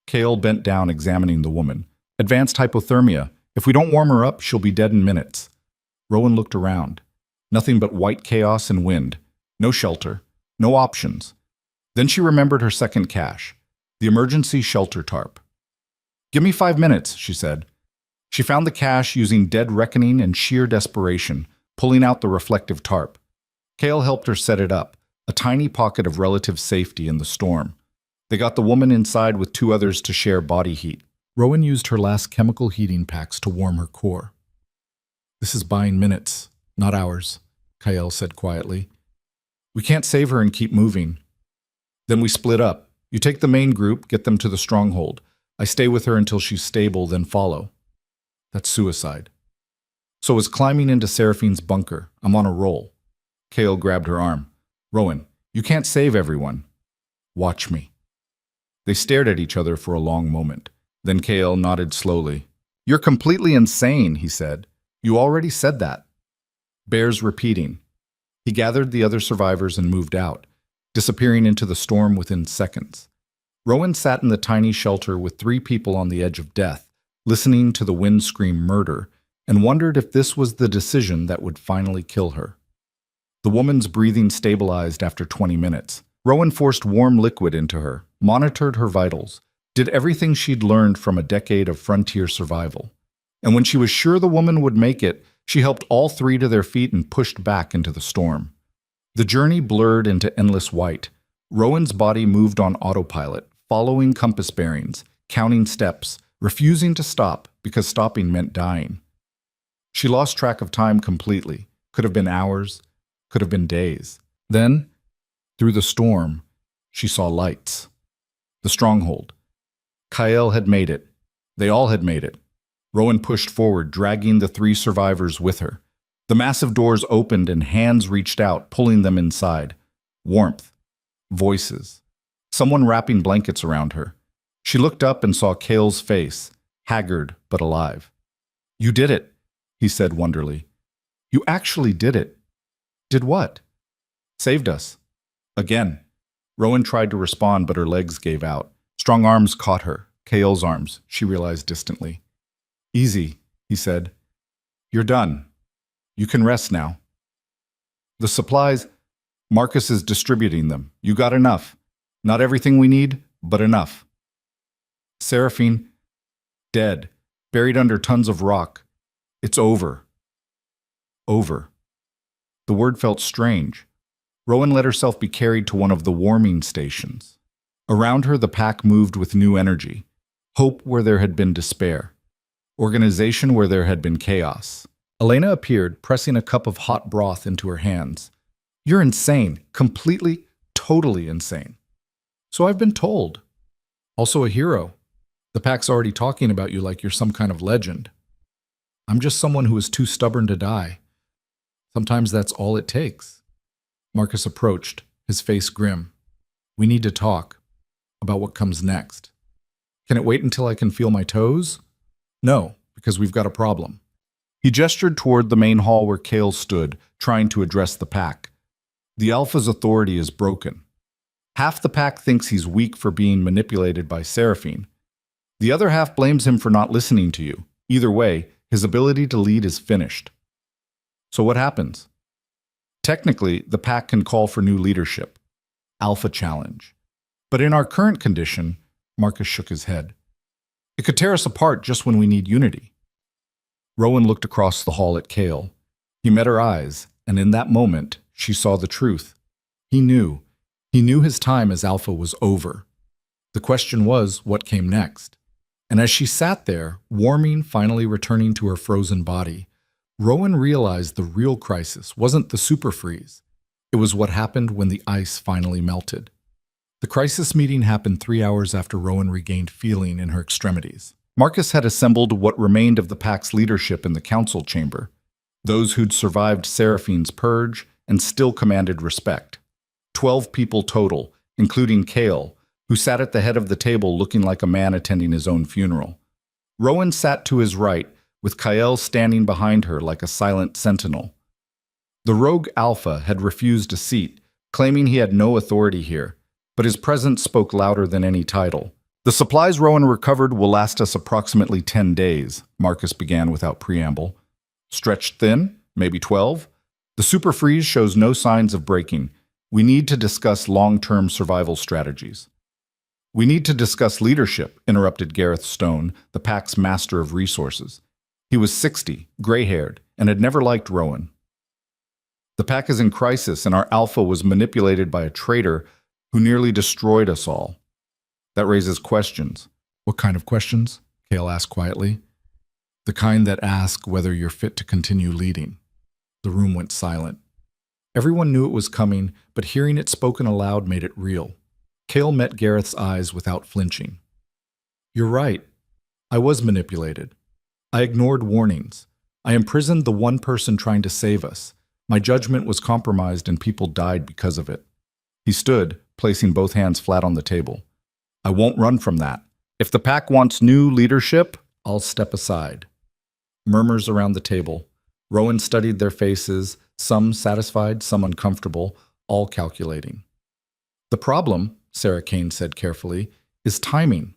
Kale bent down, examining the woman. "Advanced hypothermia. If we don't warm her up, she'll be dead in minutes." Rowan looked around. Nothing but white chaos and wind. No shelter. No options. Then she remembered her second cache. The emergency shelter tarp. "Give me 5 minutes," she said. She found the cache using dead reckoning and sheer desperation, pulling out the reflective tarp. Kale helped her set it up, a tiny pocket of relative safety in the storm. They got the woman inside with 2 others to share body heat. Rowan used her last chemical heating packs to warm her core. "This is buying minutes, not hours," Kyle said quietly. "We can't save her and keep moving." "Then we split up. You take the main group, get them to the stronghold. I stay with her until she's stable, then follow." "That's suicide." "So is climbing into Seraphine's bunker. I'm on a roll." Kale grabbed her arm. "Rowan, you can't save everyone. Watch me." They stared at each other for a long moment. Then Kale nodded slowly. "You're completely insane," he said. "You already said that." Bears repeating. He gathered the other survivors and moved out, disappearing into the storm within seconds. Rowan sat in the tiny shelter with 3 people on the edge of death, listening to the wind scream murder, and wondered if this was the decision that would finally kill her. The woman's breathing stabilized after 20 minutes. Rowan forced warm liquid into her, monitored her vitals, did everything she'd learned from a decade of frontier survival. And when she was sure the woman would make it, she helped all 3 to their feet and pushed back into the storm. The journey blurred into endless white. Rowan's body moved on autopilot, following compass bearings, counting steps, refusing to stop because stopping meant dying. She lost track of time completely. Could have been hours, could have been days. Then, through the storm, she saw lights. The stronghold. Kyle had made it. They all had made it. Rowan pushed forward, dragging the 3 survivors with her. The massive doors opened and hands reached out, pulling them inside. Warmth. Voices. Someone wrapping blankets around her. She looked up and saw Kale's face, haggard but alive. "You did it," he said wonderingly. "You actually did it." "Did what?" "Saved us." Again. Rowan tried to respond, but her legs gave out. Strong arms caught her. Kale's arms, she realized distantly. "Easy," he said. "You're done. You can rest now." "The supplies, Marcus is distributing them. You got enough. Not everything we need, but enough." "Seraphine, dead, buried under tons of rock. It's over." Over. The word felt strange. Rowan let herself be carried to one of the warming stations. Around her, the pack moved with new energy. Hope where there had been despair. Organization where there had been chaos. Elena appeared, pressing a cup of hot broth into her hands. "You're insane. Completely, totally insane." "So I've been told. Also a hero. The pack's already talking about you like you're some kind of legend." "I'm just someone who is too stubborn to die. Sometimes that's all it takes." Marcus approached, his face grim. "We need to talk about what comes next." "Can it wait until I can feel my toes?" "No, because we've got a problem." He gestured toward the main hall where Kale stood, trying to address the pack. "The Alpha's authority is broken. Half the pack thinks he's weak for being manipulated by Seraphine. The other half blames him for not listening to you. Either way, his ability to lead is finished." "So what happens?" "Technically, the pack can call for new leadership. Alpha challenge. But in our current condition," Marcus shook his head, "it could tear us apart just when we need unity." Rowan looked across the hall at Kale. He met her eyes, and in that moment, she saw the truth. He knew. He knew his time as Alpha was over. The question was, what came next? And as she sat there, warming, finally returning to her frozen body, Rowan realized the real crisis wasn't the super freeze. It was what happened when the ice finally melted. The crisis meeting happened 3 hours after Rowan regained feeling in her extremities. Marcus had assembled what remained of the pack's leadership in the council chamber, those who'd survived Seraphine's purge and still commanded respect. 12 people total, including Kale, who sat at the head of the table looking like a man attending his own funeral. Rowan sat to his right, with Kyle standing behind her like a silent sentinel. The rogue Alpha had refused a seat, claiming he had no authority here, but his presence spoke louder than any title. "The supplies Rowan recovered will last us approximately 10 days, Marcus began without preamble. "Stretched thin? Maybe 12? The super freeze shows no signs of breaking. We need to discuss long-term survival strategies." "We need to discuss leadership," interrupted Gareth Stone, the pack's master of resources. He was 60, gray-haired, and had never liked Rowan. "The pack is in crisis, and our Alpha was manipulated by a traitor who nearly destroyed us all." "That raises questions." "What kind of questions?" Kale asked quietly. The kind that ask whether you're fit to continue leading. The room went silent. Everyone knew it was coming, but hearing it spoken aloud made it real. Kale met Gareth's eyes without flinching. You're right. I was manipulated. I ignored warnings. I imprisoned the one person trying to save us. My judgment was compromised and people died because of it. He stood, placing both hands flat on the table. I won't run from that. If the pack wants new leadership, I'll step aside. Murmurs around the table. Rowan studied their faces, some satisfied, some uncomfortable, all calculating. The problem, Sarah Kane said carefully, is timing.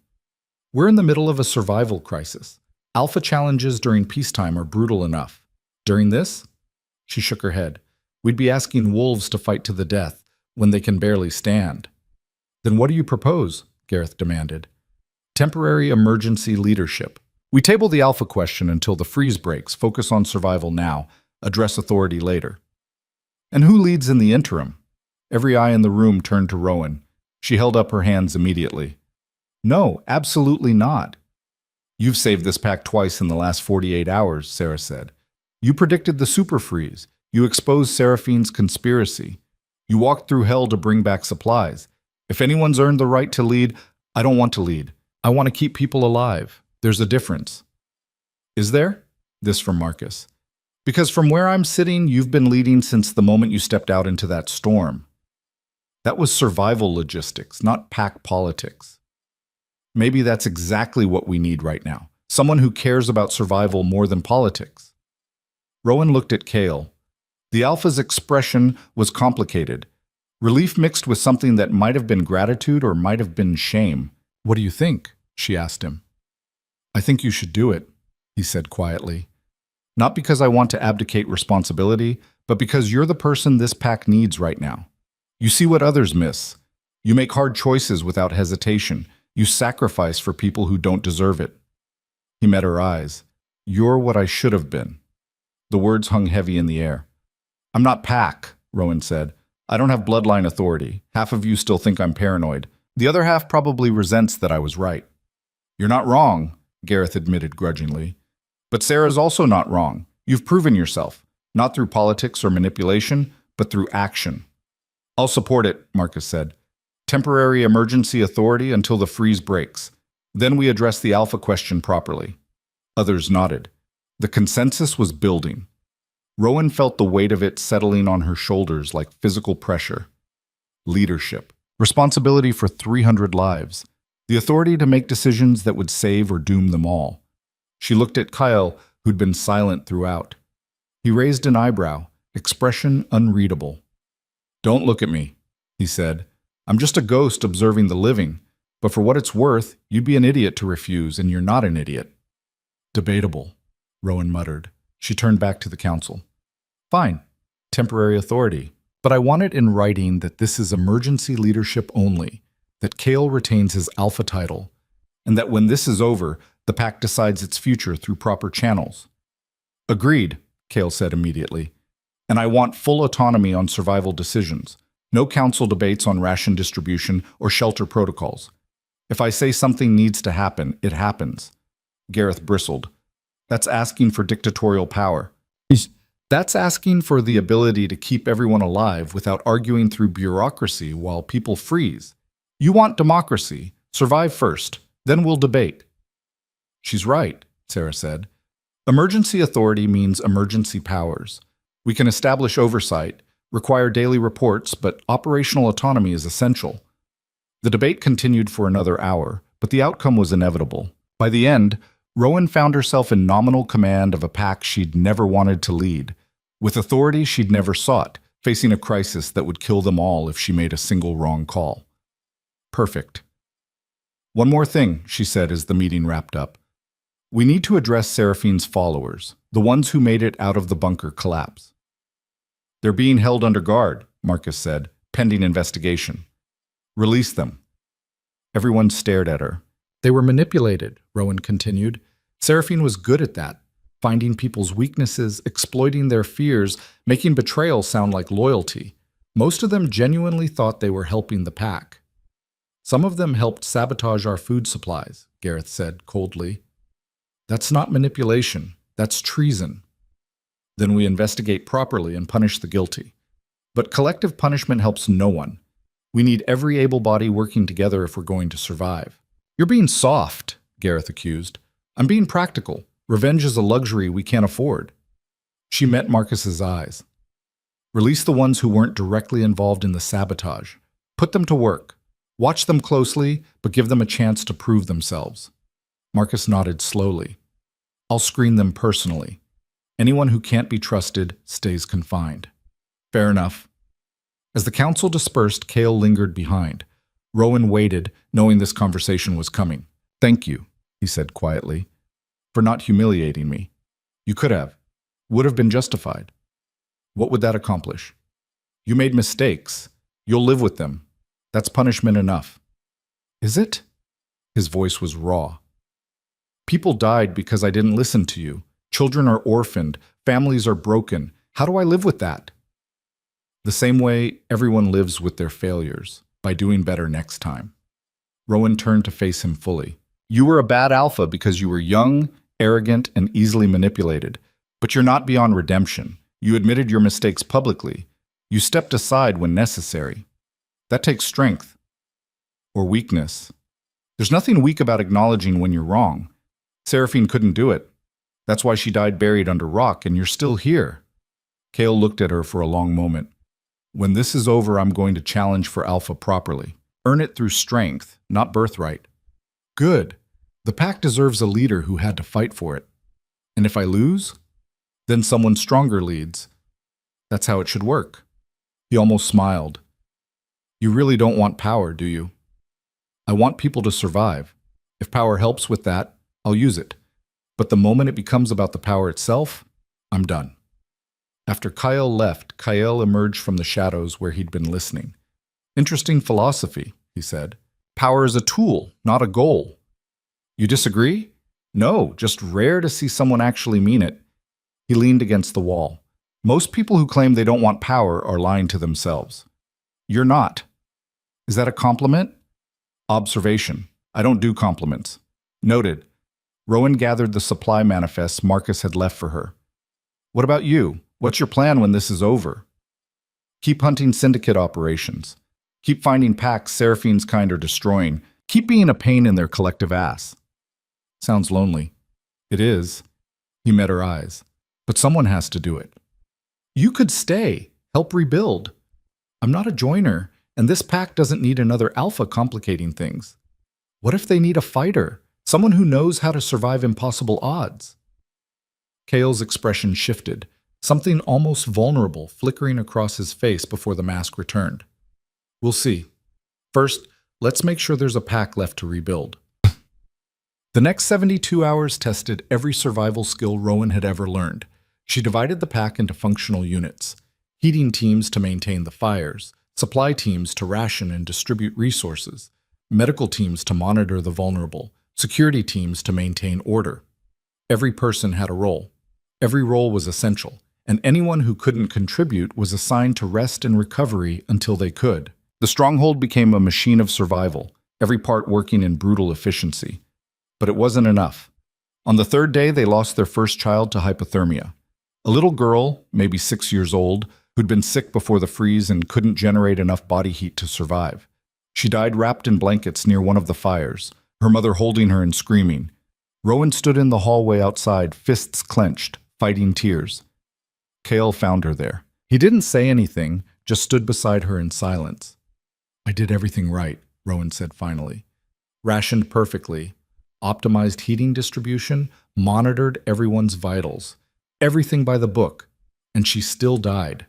We're in the middle of a survival crisis. Alpha challenges during peacetime are brutal enough. During this? She shook her head. We'd be asking wolves to fight to the death when they can barely stand. Then what do you propose? Gareth demanded. Temporary emergency leadership. We table the alpha question until the freeze breaks, focus on survival now, address authority later. And who leads in the interim? Every eye in the room turned to Rowan. She held up her hands immediately. No, absolutely not. You've saved this pack twice in the last 48 hours, Sarah said. You predicted the super freeze. You exposed Seraphine's conspiracy. You walked through hell to bring back supplies. If anyone's earned the right to lead, I don't want to lead. I want to keep people alive. There's a difference. Is there? This from Marcus. Because from where I'm sitting, you've been leading since the moment you stepped out into that storm. That was survival logistics, not pack politics. Maybe that's exactly what we need right now. Someone who cares about survival more than politics. Rowan looked at Kale. The alpha's expression was complicated. Relief mixed with something that might have been gratitude or might have been shame. What do you think? She asked him. I think you should do it, he said quietly. Not because I want to abdicate responsibility, but because you're the person this pack needs right now. You see what others miss. You make hard choices without hesitation. You sacrifice for people who don't deserve it. He met her eyes. You're what I should have been. The words hung heavy in the air. I'm not pack, Rowan said. I don't have bloodline authority. Half of you still think I'm paranoid. The other half probably resents that I was right. You're not wrong, Gareth admitted grudgingly. But Sarah's also not wrong. You've proven yourself, not through politics or manipulation, but through action. I'll support it, Marcus said. Temporary emergency authority until the freeze breaks. Then we address the alpha question properly. Others nodded. The consensus was building. Rowan felt the weight of it settling on her shoulders like physical pressure. Leadership. Responsibility for 300 lives. The authority to make decisions that would save or doom them all. She looked at Kyle, who'd been silent throughout. He raised an eyebrow, expression unreadable. Don't look at me, he said. I'm just a ghost observing the living, but for what it's worth, you'd be an idiot to refuse, and you're not an idiot. Debatable, Rowan muttered. She turned back to the council. Fine, temporary authority, but I want it in writing that this is emergency leadership only, that Kale retains his alpha title, and that when this is over, the pack decides its future through proper channels. Agreed, Kale said immediately. And I want full autonomy on survival decisions. No council debates on ration distribution or shelter protocols. If I say something needs to happen, it happens. Gareth bristled. That's asking for dictatorial power. That's asking for the ability to keep everyone alive without arguing through bureaucracy while people freeze. You want democracy. Survive first. Then we'll debate. She's right, Sarah said. Emergency authority means emergency powers. We can establish oversight, require daily reports, but operational autonomy is essential. The debate continued for another hour, but the outcome was inevitable. By the end, Rowan found herself in nominal command of a pack she'd never wanted to lead, with authority she'd never sought, facing a crisis that would kill them all if she made a single wrong call. Perfect. One more thing, she said as the meeting wrapped up. We need to address Seraphine's followers, the ones who made it out of the bunker collapse. They're being held under guard, Marcus said, pending investigation. Release them. Everyone stared at her. They were manipulated, Rowan continued. Seraphine was good at that, finding people's weaknesses, exploiting their fears, making betrayal sound like loyalty. Most of them genuinely thought they were helping the pack. Some of them helped sabotage our food supplies, Gareth said coldly. That's not manipulation. That's treason. Then we investigate properly and punish the guilty. But collective punishment helps no one. We need every able body working together if we're going to survive. You're being soft, Gareth accused. I'm being practical. Revenge is a luxury we can't afford. She met Marcus's eyes. Release the ones who weren't directly involved in the sabotage. Put them to work. Watch them closely, but give them a chance to prove themselves. Marcus nodded slowly. I'll screen them personally. Anyone who can't be trusted stays confined. Fair enough. As the council dispersed, Cale lingered behind. Rowan waited, knowing this conversation was coming. Thank you, he said quietly, for not humiliating me. You could have. Would have been justified. What would that accomplish? You made mistakes. You'll live with them. That's punishment enough. Is it? His voice was raw. People died because I didn't listen to you. Children are orphaned. Families are broken. How do I live with that? The same way everyone lives with their failures, by doing better next time. Rowan turned to face him fully. You were a bad alpha because you were young, arrogant, and easily manipulated. But you're not beyond redemption. You admitted your mistakes publicly. You stepped aside when necessary. That takes strength. Or weakness. There's nothing weak about acknowledging when you're wrong. Seraphine couldn't do it. That's why she died buried under rock, and you're still here. Cale looked at her for a long moment. When this is over, I'm going to challenge for Alpha properly. Earn it through strength, not birthright. Good. The pack deserves a leader who had to fight for it. And if I lose, then someone stronger leads. That's how it should work. He almost smiled. You really don't want power, do you? I want people to survive. If power helps with that, I'll use it. But the moment it becomes about the power itself, I'm done. After Kyle left, Kyle emerged from the shadows where he'd been listening. Interesting philosophy, he said. Power is a tool, not a goal. You disagree? No, just rare to see someone actually mean it. He leaned against the wall. Most people who claim they don't want power are lying to themselves. You're not. Is that a compliment? Observation. I don't do compliments. Noted. Rowan gathered the supply manifests Marcus had left for her. What about you? What's your plan when this is over? Keep hunting syndicate operations. Keep finding packs Seraphine's kind are destroying. Keep being a pain in their collective ass. Sounds lonely. It is. He met her eyes. But someone has to do it. You could stay. Help rebuild. I'm not a joiner, and this pack doesn't need another alpha complicating things. What if they need a fighter? Someone who knows how to survive impossible odds? Cale's expression shifted, something almost vulnerable flickering across his face before the mask returned. We'll see. First, let's make sure there's a pack left to rebuild. The next 72 hours tested every survival skill Rowan had ever learned. She divided the pack into functional units. Heating teams to maintain the fires, supply teams to ration and distribute resources, medical teams to monitor the vulnerable, security teams to maintain order. Every person had a role. Every role was essential, and anyone who couldn't contribute was assigned to rest and recovery until they could. The stronghold became a machine of survival, every part working in brutal efficiency. But it wasn't enough. On the third day, they lost their first child to hypothermia. A little girl, maybe 6 years old, who'd been sick before the freeze and couldn't generate enough body heat to survive. She died wrapped in blankets near one of the fires, her mother holding her and screaming. Rowan stood in the hallway outside, fists clenched, fighting tears. Cale found her there. He didn't say anything, just stood beside her in silence. I did everything right, Rowan said finally. Rationed perfectly, optimized heating distribution, monitored everyone's vitals. Everything by the book, and she still died.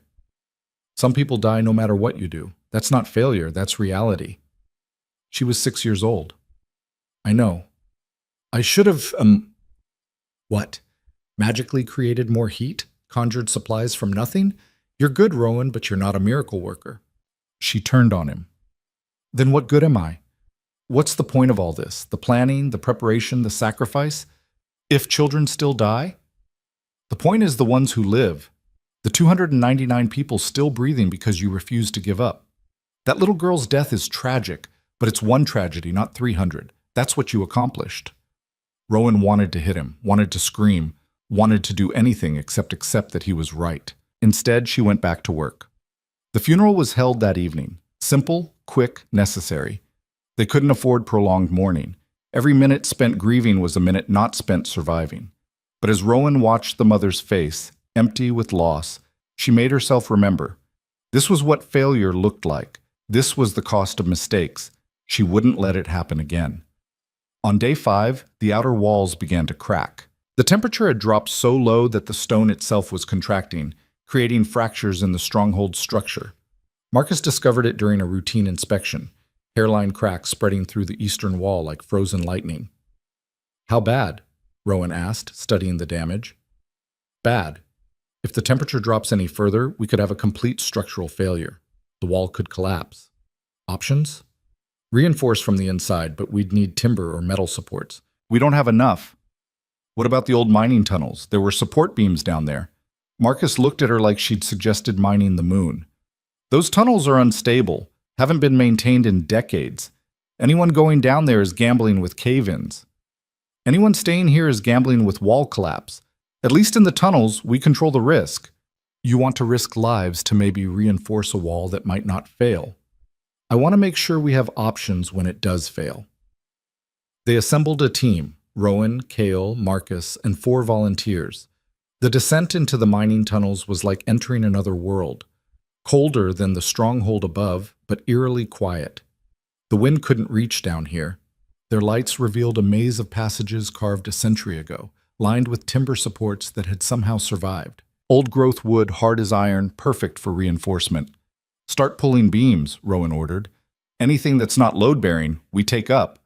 Some people die no matter what you do. That's not failure, that's reality. She was 6 years old. I know. I should have, What? Magically created more heat? Conjured supplies from nothing? You're good, Rowan, but you're not a miracle worker. She turned on him. Then what good am I? What's the point of all this? The planning, the preparation, the sacrifice? If children still die? The point is the ones who live. The 299 people still breathing because you refuse to give up. That little girl's death is tragic, but it's one tragedy, not 300. That's what you accomplished. Rowan wanted to hit him, wanted to scream, wanted to do anything except accept that he was right. Instead, she went back to work. The funeral was held that evening. Simple, quick, necessary. They couldn't afford prolonged mourning. Every minute spent grieving was a minute not spent surviving. But as Rowan watched the mother's face, empty with loss, she made herself remember. This was what failure looked like. This was the cost of mistakes. She wouldn't let it happen again. On day 5, the outer walls began to crack. The temperature had dropped so low that the stone itself was contracting, creating fractures in the stronghold's structure. Marcus discovered it during a routine inspection, hairline cracks spreading through the eastern wall like frozen lightning. "How bad?" Rowan asked, studying the damage. "Bad. If the temperature drops any further, we could have a complete structural failure. The wall could collapse. Options? Reinforce from the inside, but we'd need timber or metal supports. We don't have enough." "What about the old mining tunnels? There were support beams down there." Marcus looked at her like she'd suggested mining the moon. "Those tunnels are unstable, haven't been maintained in decades. Anyone going down there is gambling with cave-ins. Anyone staying here is gambling with wall collapse. At least in the tunnels, we control the risk. You want to risk lives to maybe reinforce a wall that might not fail. I want to make sure we have options when it does fail." They assembled a team: Rowan, Cale, Marcus, and 4 volunteers. The descent into the mining tunnels was like entering another world, colder than the stronghold above, but eerily quiet. The wind couldn't reach down here. Their lights revealed a maze of passages carved a century ago, lined with timber supports that had somehow survived. Old-growth wood, hard as iron, perfect for reinforcement. "Start pulling beams," Rowan ordered. "Anything that's not load-bearing, we take up."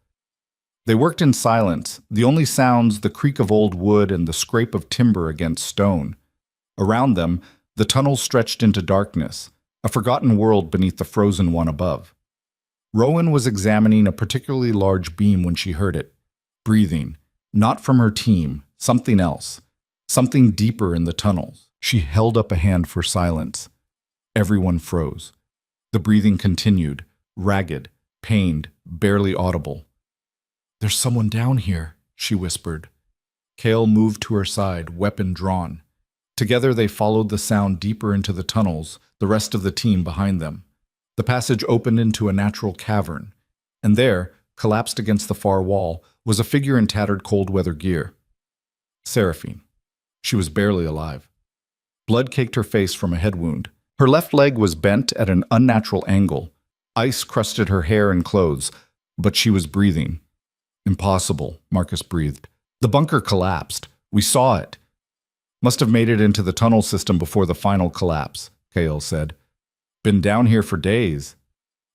They worked in silence, the only sounds the creak of old wood and the scrape of timber against stone. Around them, the tunnels stretched into darkness, a forgotten world beneath the frozen one above. Rowan was examining a particularly large beam when she heard it, breathing, not from her team, something else, something deeper in the tunnels. She held up a hand for silence. Everyone froze. The breathing continued, ragged, pained, barely audible. "There's someone down here," she whispered. Cale moved to her side, weapon drawn. Together they followed the sound deeper into the tunnels, the rest of the team behind them. The passage opened into a natural cavern, and there, collapsed against the far wall, was a figure in tattered cold-weather gear. Seraphine. She was barely alive. Blood caked her face from a head wound. Her left leg was bent at an unnatural angle. Ice crusted her hair and clothes, but she was breathing. "Impossible," Marcus breathed. "The bunker collapsed. We saw it." "Must have made it into the tunnel system before the final collapse," Cale said. "Been down here for days."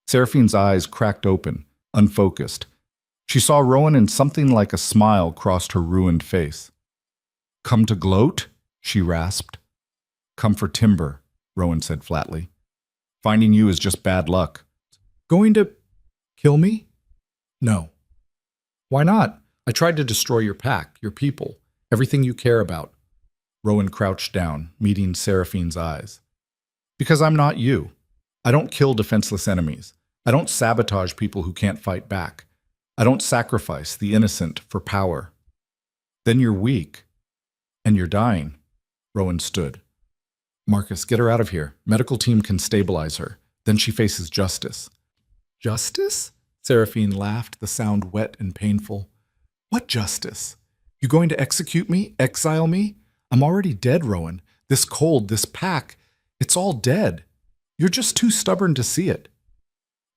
Seraphine's eyes cracked open, unfocused. She saw Rowan and something like a smile crossed her ruined face. "Come to gloat?" she rasped. "Come for timber," Rowan said flatly. "Finding you is just bad luck." "Going to kill me?" "No." "Why not? I tried to destroy your pack, your people, everything you care about." Rowan crouched down, meeting Seraphine's eyes. "Because I'm not you. I don't kill defenseless enemies. I don't sabotage people who can't fight back. I don't sacrifice the innocent for power." "Then you're weak. And you're dying." Rowan stood. "Marcus, get her out of here. Medical team can stabilize her. Then she faces justice." "Justice?" Seraphine laughed, the sound wet and painful. "What justice? You going to execute me? Exile me? I'm already dead, Rowan. This cold, this pack, it's all dead. You're just too stubborn to see it."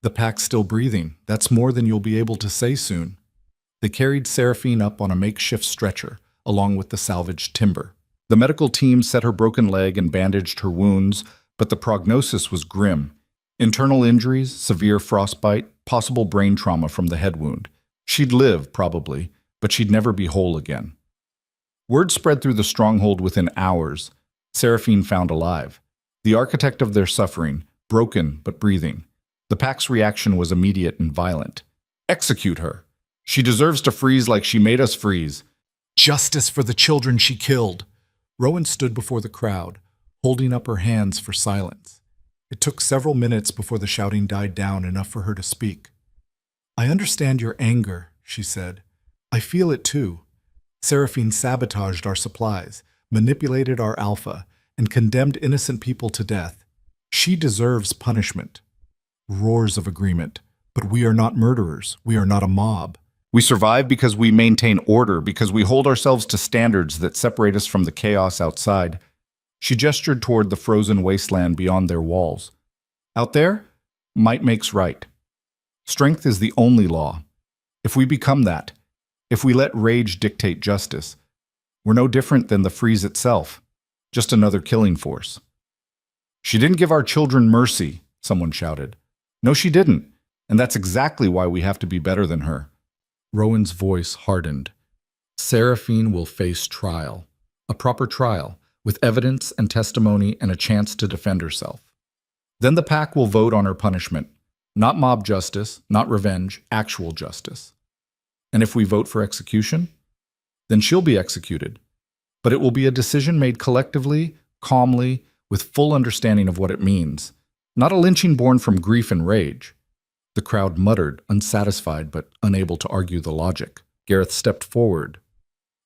"The pack's still breathing. That's more than you'll be able to say soon." They carried Seraphine up on a makeshift stretcher, along with the salvaged timber. The medical team set her broken leg and bandaged her wounds, but the prognosis was grim. Internal injuries, severe frostbite, possible brain trauma from the head wound. She'd live, probably, but she'd never be whole again. Word spread through the stronghold within hours. Seraphine found alive. The architect of their suffering, broken but breathing. The pack's reaction was immediate and violent. "Execute her. She deserves to freeze like she made us freeze." "Justice for the children she killed." Rowan stood before the crowd, holding up her hands for silence. It took several minutes before the shouting died down enough for her to speak. "I understand your anger," she said. "I feel it too. Seraphine sabotaged our supplies, manipulated our alpha, and condemned innocent people to death. She deserves punishment. Roars of agreement. But we are not murderers. We are not a mob. We survive because we maintain order, because we hold ourselves to standards that separate us from the chaos outside. She gestured toward the frozen wasteland beyond their walls. Out there, might makes right. Strength is the only law. If we become that, if we let rage dictate justice, we're no different than the freeze itself, just another killing force. She didn't give our children mercy, someone shouted. No, she didn't, and that's exactly why we have to be better than her. Rowan's voice hardened. Seraphine will face trial, a proper trial, with evidence and testimony and a chance to defend herself. Then the pack will vote on her punishment. Not mob justice, not revenge, actual justice. And if we vote for execution, then she'll be executed. But it will be a decision made collectively, calmly, with full understanding of what it means. Not a lynching born from grief and rage. The crowd muttered, unsatisfied but unable to argue the logic. Gareth stepped forward.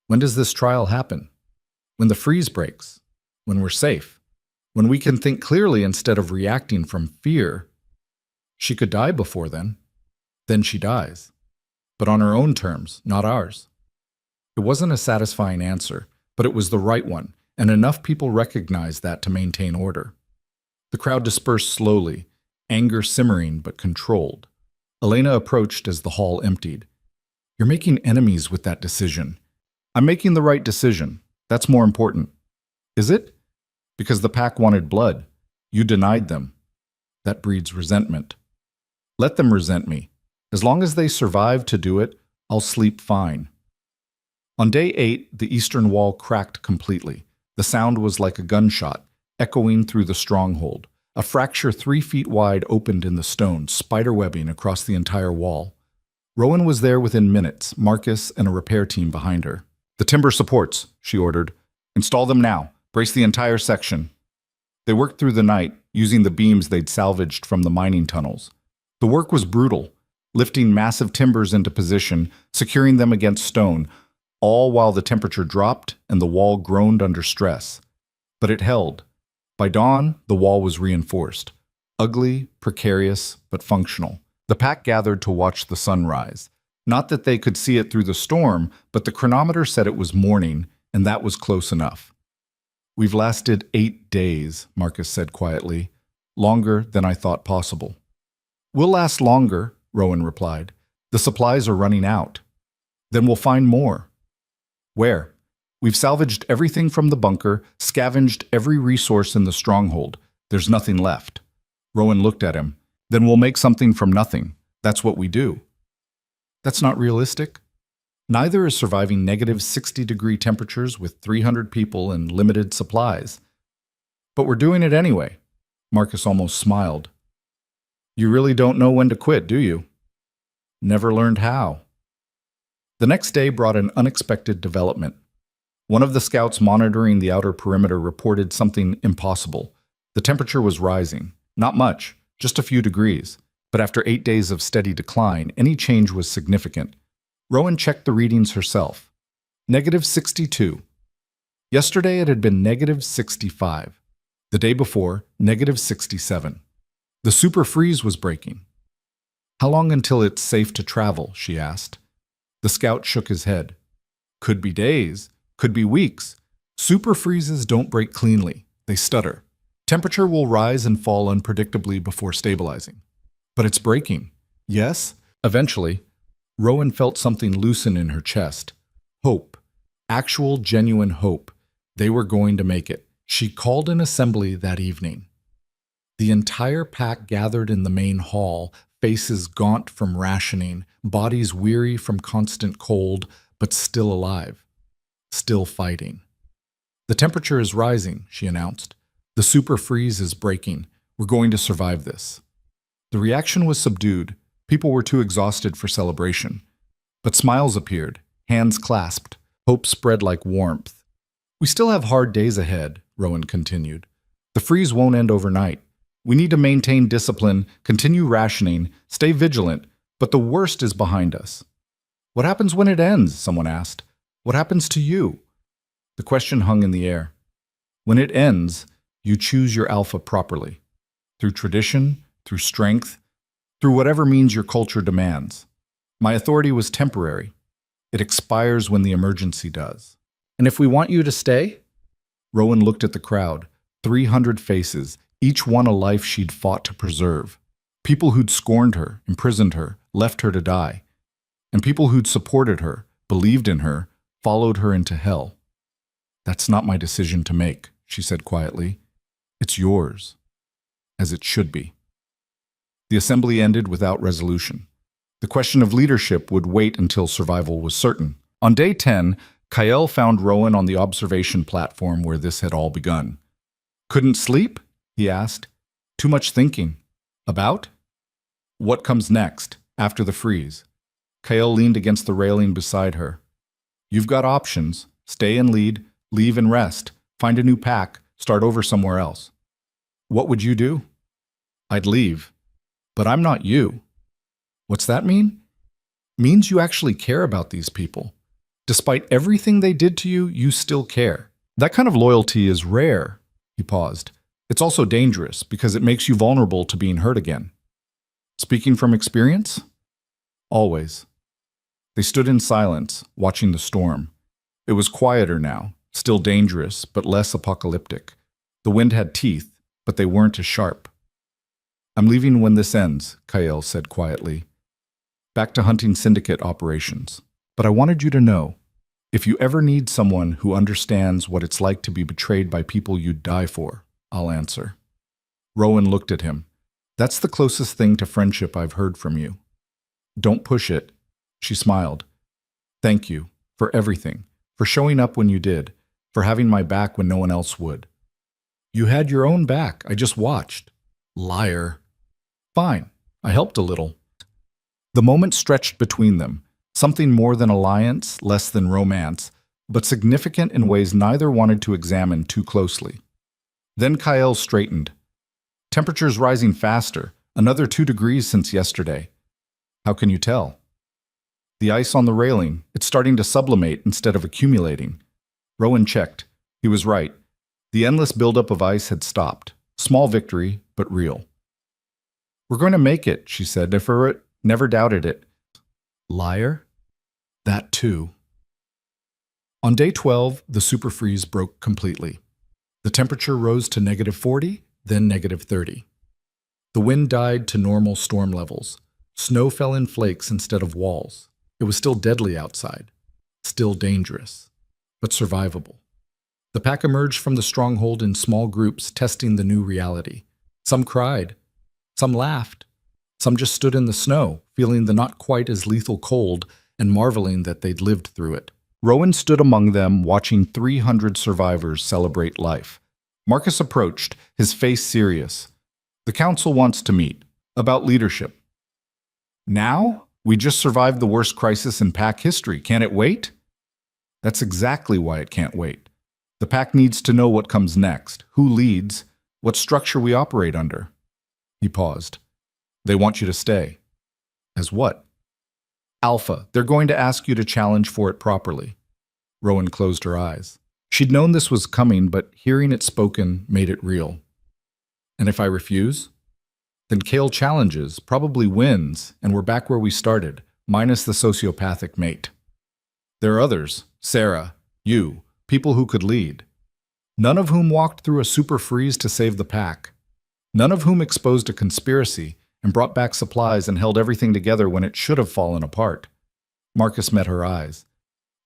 When does this trial happen? When the freeze breaks. When we're safe. When we can think clearly instead of reacting from fear. She could die before then. Then she dies. But on her own terms, not ours. It wasn't a satisfying answer, but it was the right one, and enough people recognized that to maintain order. The crowd dispersed slowly, anger simmering but controlled. Elena approached as the hall emptied. You're making enemies with that decision. I'm making the right decision. That's more important. Is it? Because the pack wanted blood. You denied them. That breeds resentment. Let them resent me. As long as they survive to do it, I'll sleep fine. On day 8, the eastern wall cracked completely. The sound was like a gunshot, echoing through the stronghold. A fracture 3 feet wide opened in the stone, spiderwebbing across the entire wall. Rowan was there within minutes, Marcus and a repair team behind her. The timber supports, she ordered. Install them now. Brace the entire section. They worked through the night, using the beams they'd salvaged from the mining tunnels. The work was brutal, lifting massive timbers into position, securing them against stone, all while the temperature dropped and the wall groaned under stress. But it held. By dawn, the wall was reinforced. Ugly, precarious, but functional. The pack gathered to watch the sun rise. Not that they could see it through the storm, but the chronometer said it was morning, and that was close enough. We've lasted 8 days, Marcus said quietly. Longer than I thought possible. We'll last longer, Rowan replied. The supplies are running out. Then we'll find more. Where? We've salvaged everything from the bunker, scavenged every resource in the stronghold. There's nothing left. Rowan looked at him. Then we'll make something from nothing. That's what we do. That's not realistic. Neither is surviving negative 60-degree temperatures with 300 people and limited supplies. But we're doing it anyway. Marcus almost smiled. You really don't know when to quit, do you? Never learned how. The next day brought an unexpected development. One of the scouts monitoring the outer perimeter reported something impossible. The temperature was rising. Not much, just a few degrees. But after 8 days of steady decline, any change was significant. Rowan checked the readings herself. Negative 62. Yesterday it had been negative 65. The day before, negative 67. The super freeze was breaking. How long until it's safe to travel, she asked. The scout shook his head. Could be days, could be weeks. Super freezes don't break cleanly. They stutter. Temperature will rise and fall unpredictably before stabilizing. But it's breaking. Yes? Eventually, Rowan felt something loosen in her chest. Hope. Actual, genuine hope. They were going to make it. She called an assembly that evening. The entire pack gathered in the main hall, faces gaunt from rationing, bodies weary from constant cold, but still alive. Still fighting. The temperature is rising, she announced. The super freeze is breaking. We're going to survive this. The reaction was subdued. People were too exhausted for celebration. But smiles appeared, hands clasped, hope spread like warmth. We still have hard days ahead, Rowan continued. The freeze won't end overnight. We need to maintain discipline, continue rationing, stay vigilant, but the worst is behind us. What happens when it ends? Someone asked. What happens to you? The question hung in the air. When it ends, you choose your alpha properly. Through tradition, through strength, through whatever means your culture demands. My authority was temporary. It expires when the emergency does. And if we want you to stay? Rowan looked at the crowd. 300 faces, each one a life she'd fought to preserve. People who'd scorned her, imprisoned her, left her to die. And people who'd supported her, believed in her, followed her into hell. That's not my decision to make, she said quietly. It's yours. As it should be. The assembly ended without resolution. The question of leadership would wait until survival was certain. On day 10, Kael found Rowan on the observation platform where this had all begun. Couldn't sleep? He asked. Too much thinking. About? What comes next, after the freeze? Kael leaned against the railing beside her. You've got options. Stay and lead, leave and rest, find a new pack, start over somewhere else. What would you do? I'd leave. But I'm not you. What's that mean? Means you actually care about these people. Despite everything they did to you, you still care. That kind of loyalty is rare. He paused. It's also dangerous because it makes you vulnerable to being hurt again. Speaking from experience? Always. They stood in silence, watching the storm. It was quieter now, still dangerous, but less apocalyptic. The wind had teeth, but they weren't as sharp. I'm leaving when this ends, Kael said quietly. Back to hunting syndicate operations. But I wanted you to know, if you ever need someone who understands what it's like to be betrayed by people you'd die for, I'll answer. Rowan looked at him. That's the closest thing to friendship I've heard from you. Don't push it. She smiled. Thank you for everything, for showing up when you did, for having my back when no one else would. You had your own back. I just watched. Liar. Fine. I helped a little. The moment stretched between them, something more than alliance, less than romance, but significant in ways neither wanted to examine too closely. Then Kael straightened. Temperature's rising faster, another 2 degrees since yesterday. How can you tell? The ice on the railing, it's starting to sublimate instead of accumulating. Rowan checked. He was right. The endless buildup of ice had stopped. Small victory, but real. We're going to make it, she said. Never doubted it. Liar? That too. On day 12, the superfreeze broke completely. The temperature rose to -40, then -30. The wind died to normal storm levels. Snow fell in flakes instead of walls. It was still deadly outside. Still dangerous. But survivable. The pack emerged from the stronghold in small groups, testing the new reality. Some cried. Some laughed. Some just stood in the snow, feeling the not quite as lethal cold and marveling that they'd lived through it. Rowan stood among them, watching 300 survivors celebrate life. Marcus approached, his face serious. The council wants to meet. About leadership. Now? We just survived the worst crisis in pack history. Can't it wait? That's exactly why it can't wait. The pack needs to know what comes next, who leads, what structure we operate under. He paused. They want you to stay. As what? Alpha. They're going to ask you to challenge for it properly. Rowan closed her eyes. She'd known this was coming, but hearing it spoken made it real. And if I refuse? Then Kael challenges, probably wins, and we're back where we started, minus the sociopathic mate. There are others, Sarah, you, people who could lead. None of whom walked through a super freeze to save the pack. None of whom exposed a conspiracy and brought back supplies and held everything together when it should have fallen apart. Marcus met her eyes.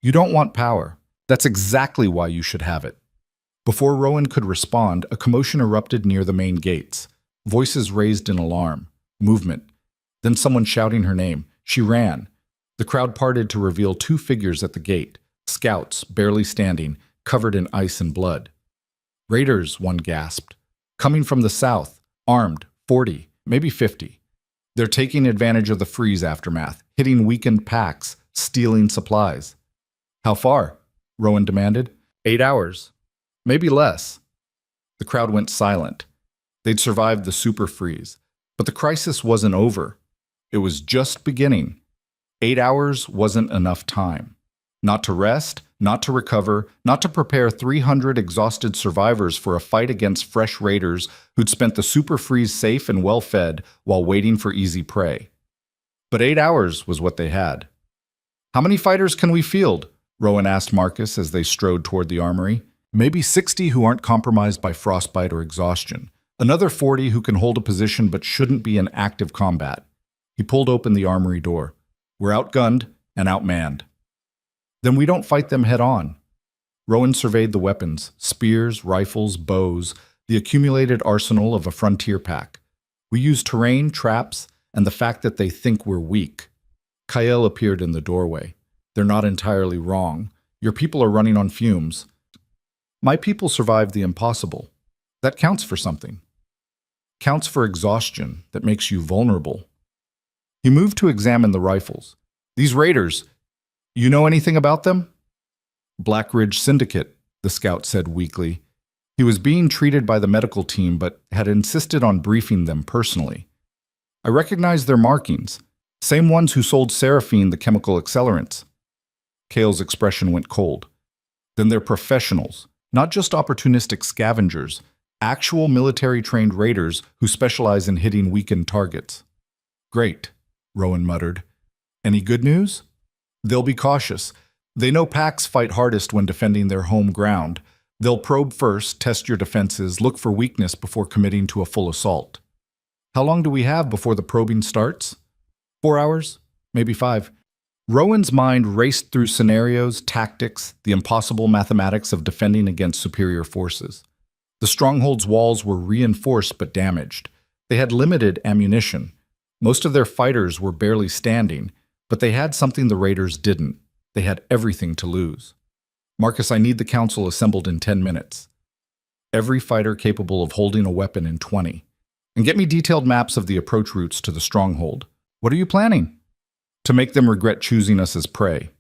You don't want power. That's exactly why you should have it. Before Rowan could respond, a commotion erupted near the main gates. Voices raised in alarm. Movement. Then someone shouting her name. She ran. The crowd parted to reveal 2 figures at the gate. Scouts, barely standing, covered in ice and blood. Raiders, one gasped. Coming from the south, armed, 40, maybe 50. They're taking advantage of the freeze aftermath, hitting weakened packs, stealing supplies. How far? Rowan demanded. 8 hours. Maybe less. The crowd went silent. They'd survived the super freeze, but the crisis wasn't over. It was just beginning. 8 hours wasn't enough time. Not to rest, not to recover, not to prepare 300 exhausted survivors for a fight against fresh raiders who'd spent the super freeze safe and well fed while waiting for easy prey. But 8 hours was what they had. How many fighters can we field? Rowan asked Marcus as they strode toward the armory. Maybe 60 who aren't compromised by frostbite or exhaustion. Another 40 who can hold a position but shouldn't be in active combat. He pulled open the armory door. We're outgunned and outmanned. Then we don't fight them head on. Rowan surveyed the weapons, spears, rifles, bows, the accumulated arsenal of a frontier pack. We use terrain, traps, and the fact that they think we're weak. Kael appeared in the doorway. They're not entirely wrong. Your people are running on fumes. My people survived the impossible. That counts for something. Counts for exhaustion that makes you vulnerable. He moved to examine the rifles. These raiders, you know anything about them? Black Ridge Syndicate, the scout said weakly. He was being treated by the medical team but had insisted on briefing them personally. I recognized their markings. Same ones who sold Seraphine the chemical accelerants. Kael's expression went cold. Then they're professionals, not just opportunistic scavengers, actual military-trained raiders who specialize in hitting weakened targets. Great, Rowan muttered. Any good news? They'll be cautious. They know packs fight hardest when defending their home ground. They'll probe first, test your defenses, look for weakness before committing to a full assault. How long do we have before the probing starts? 4 hours? Maybe 5. Rowan's mind raced through scenarios, tactics, the impossible mathematics of defending against superior forces. The stronghold's walls were reinforced but damaged. They had limited ammunition. Most of their fighters were barely standing, but they had something the raiders didn't. They had everything to lose. Marcus, I need the council assembled in 10 minutes. Every fighter capable of holding a weapon in 20. And get me detailed maps of the approach routes to the stronghold. What are you planning? To make them regret choosing us as prey.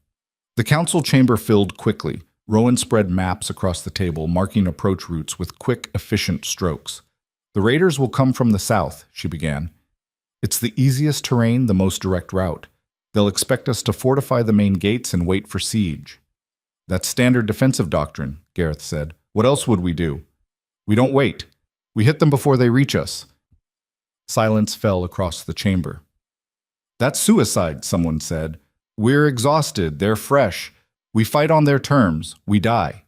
The council chamber filled quickly. Rowan spread maps across the table, marking approach routes with quick, efficient strokes. The raiders will come from the south, she began. It's the easiest terrain, the most direct route. They'll expect us to fortify the main gates and wait for siege. That's standard defensive doctrine, Gareth said. What else would we do? We don't wait. We hit them before they reach us. Silence fell across the chamber. That's suicide, someone said. We're exhausted, they're fresh. We fight on their terms, we die.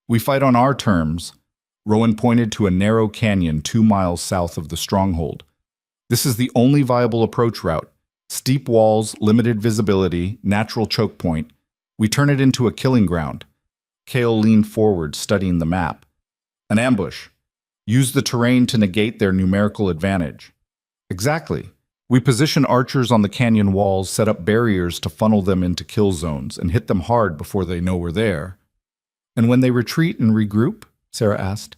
We fight on our terms. Rowan pointed to a narrow canyon 2 miles south of the stronghold. This is the only viable approach route. Steep walls, limited visibility, natural choke point. We turn it into a killing ground. Kael leaned forward, studying the map. An ambush. Use the terrain to negate their numerical advantage. Exactly. We position archers on the canyon walls, set up barriers to funnel them into kill zones, and hit them hard before they know we're there. And when they retreat and regroup? Sarah asked.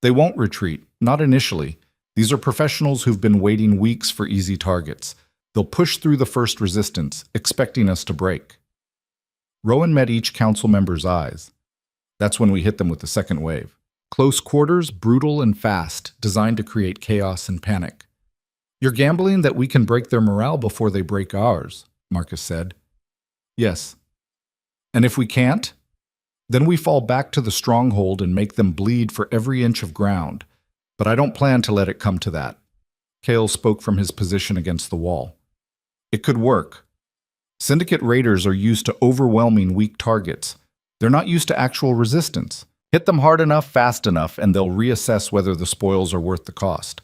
They won't retreat, not initially. These are professionals who've been waiting weeks for easy targets. They'll push through the first resistance, expecting us to break. Rowan met each council member's eyes. That's when we hit them with the second wave. Close quarters, brutal and fast, designed to create chaos and panic. You're gambling that we can break their morale before they break ours, Marcus said. Yes. And if we can't? Then we fall back to the stronghold and make them bleed for every inch of ground. But I don't plan to let it come to that. Kael spoke from his position against the wall. It could work. Syndicate raiders are used to overwhelming weak targets. They're not used to actual resistance. Hit them hard enough, fast enough, and they'll reassess whether the spoils are worth the cost.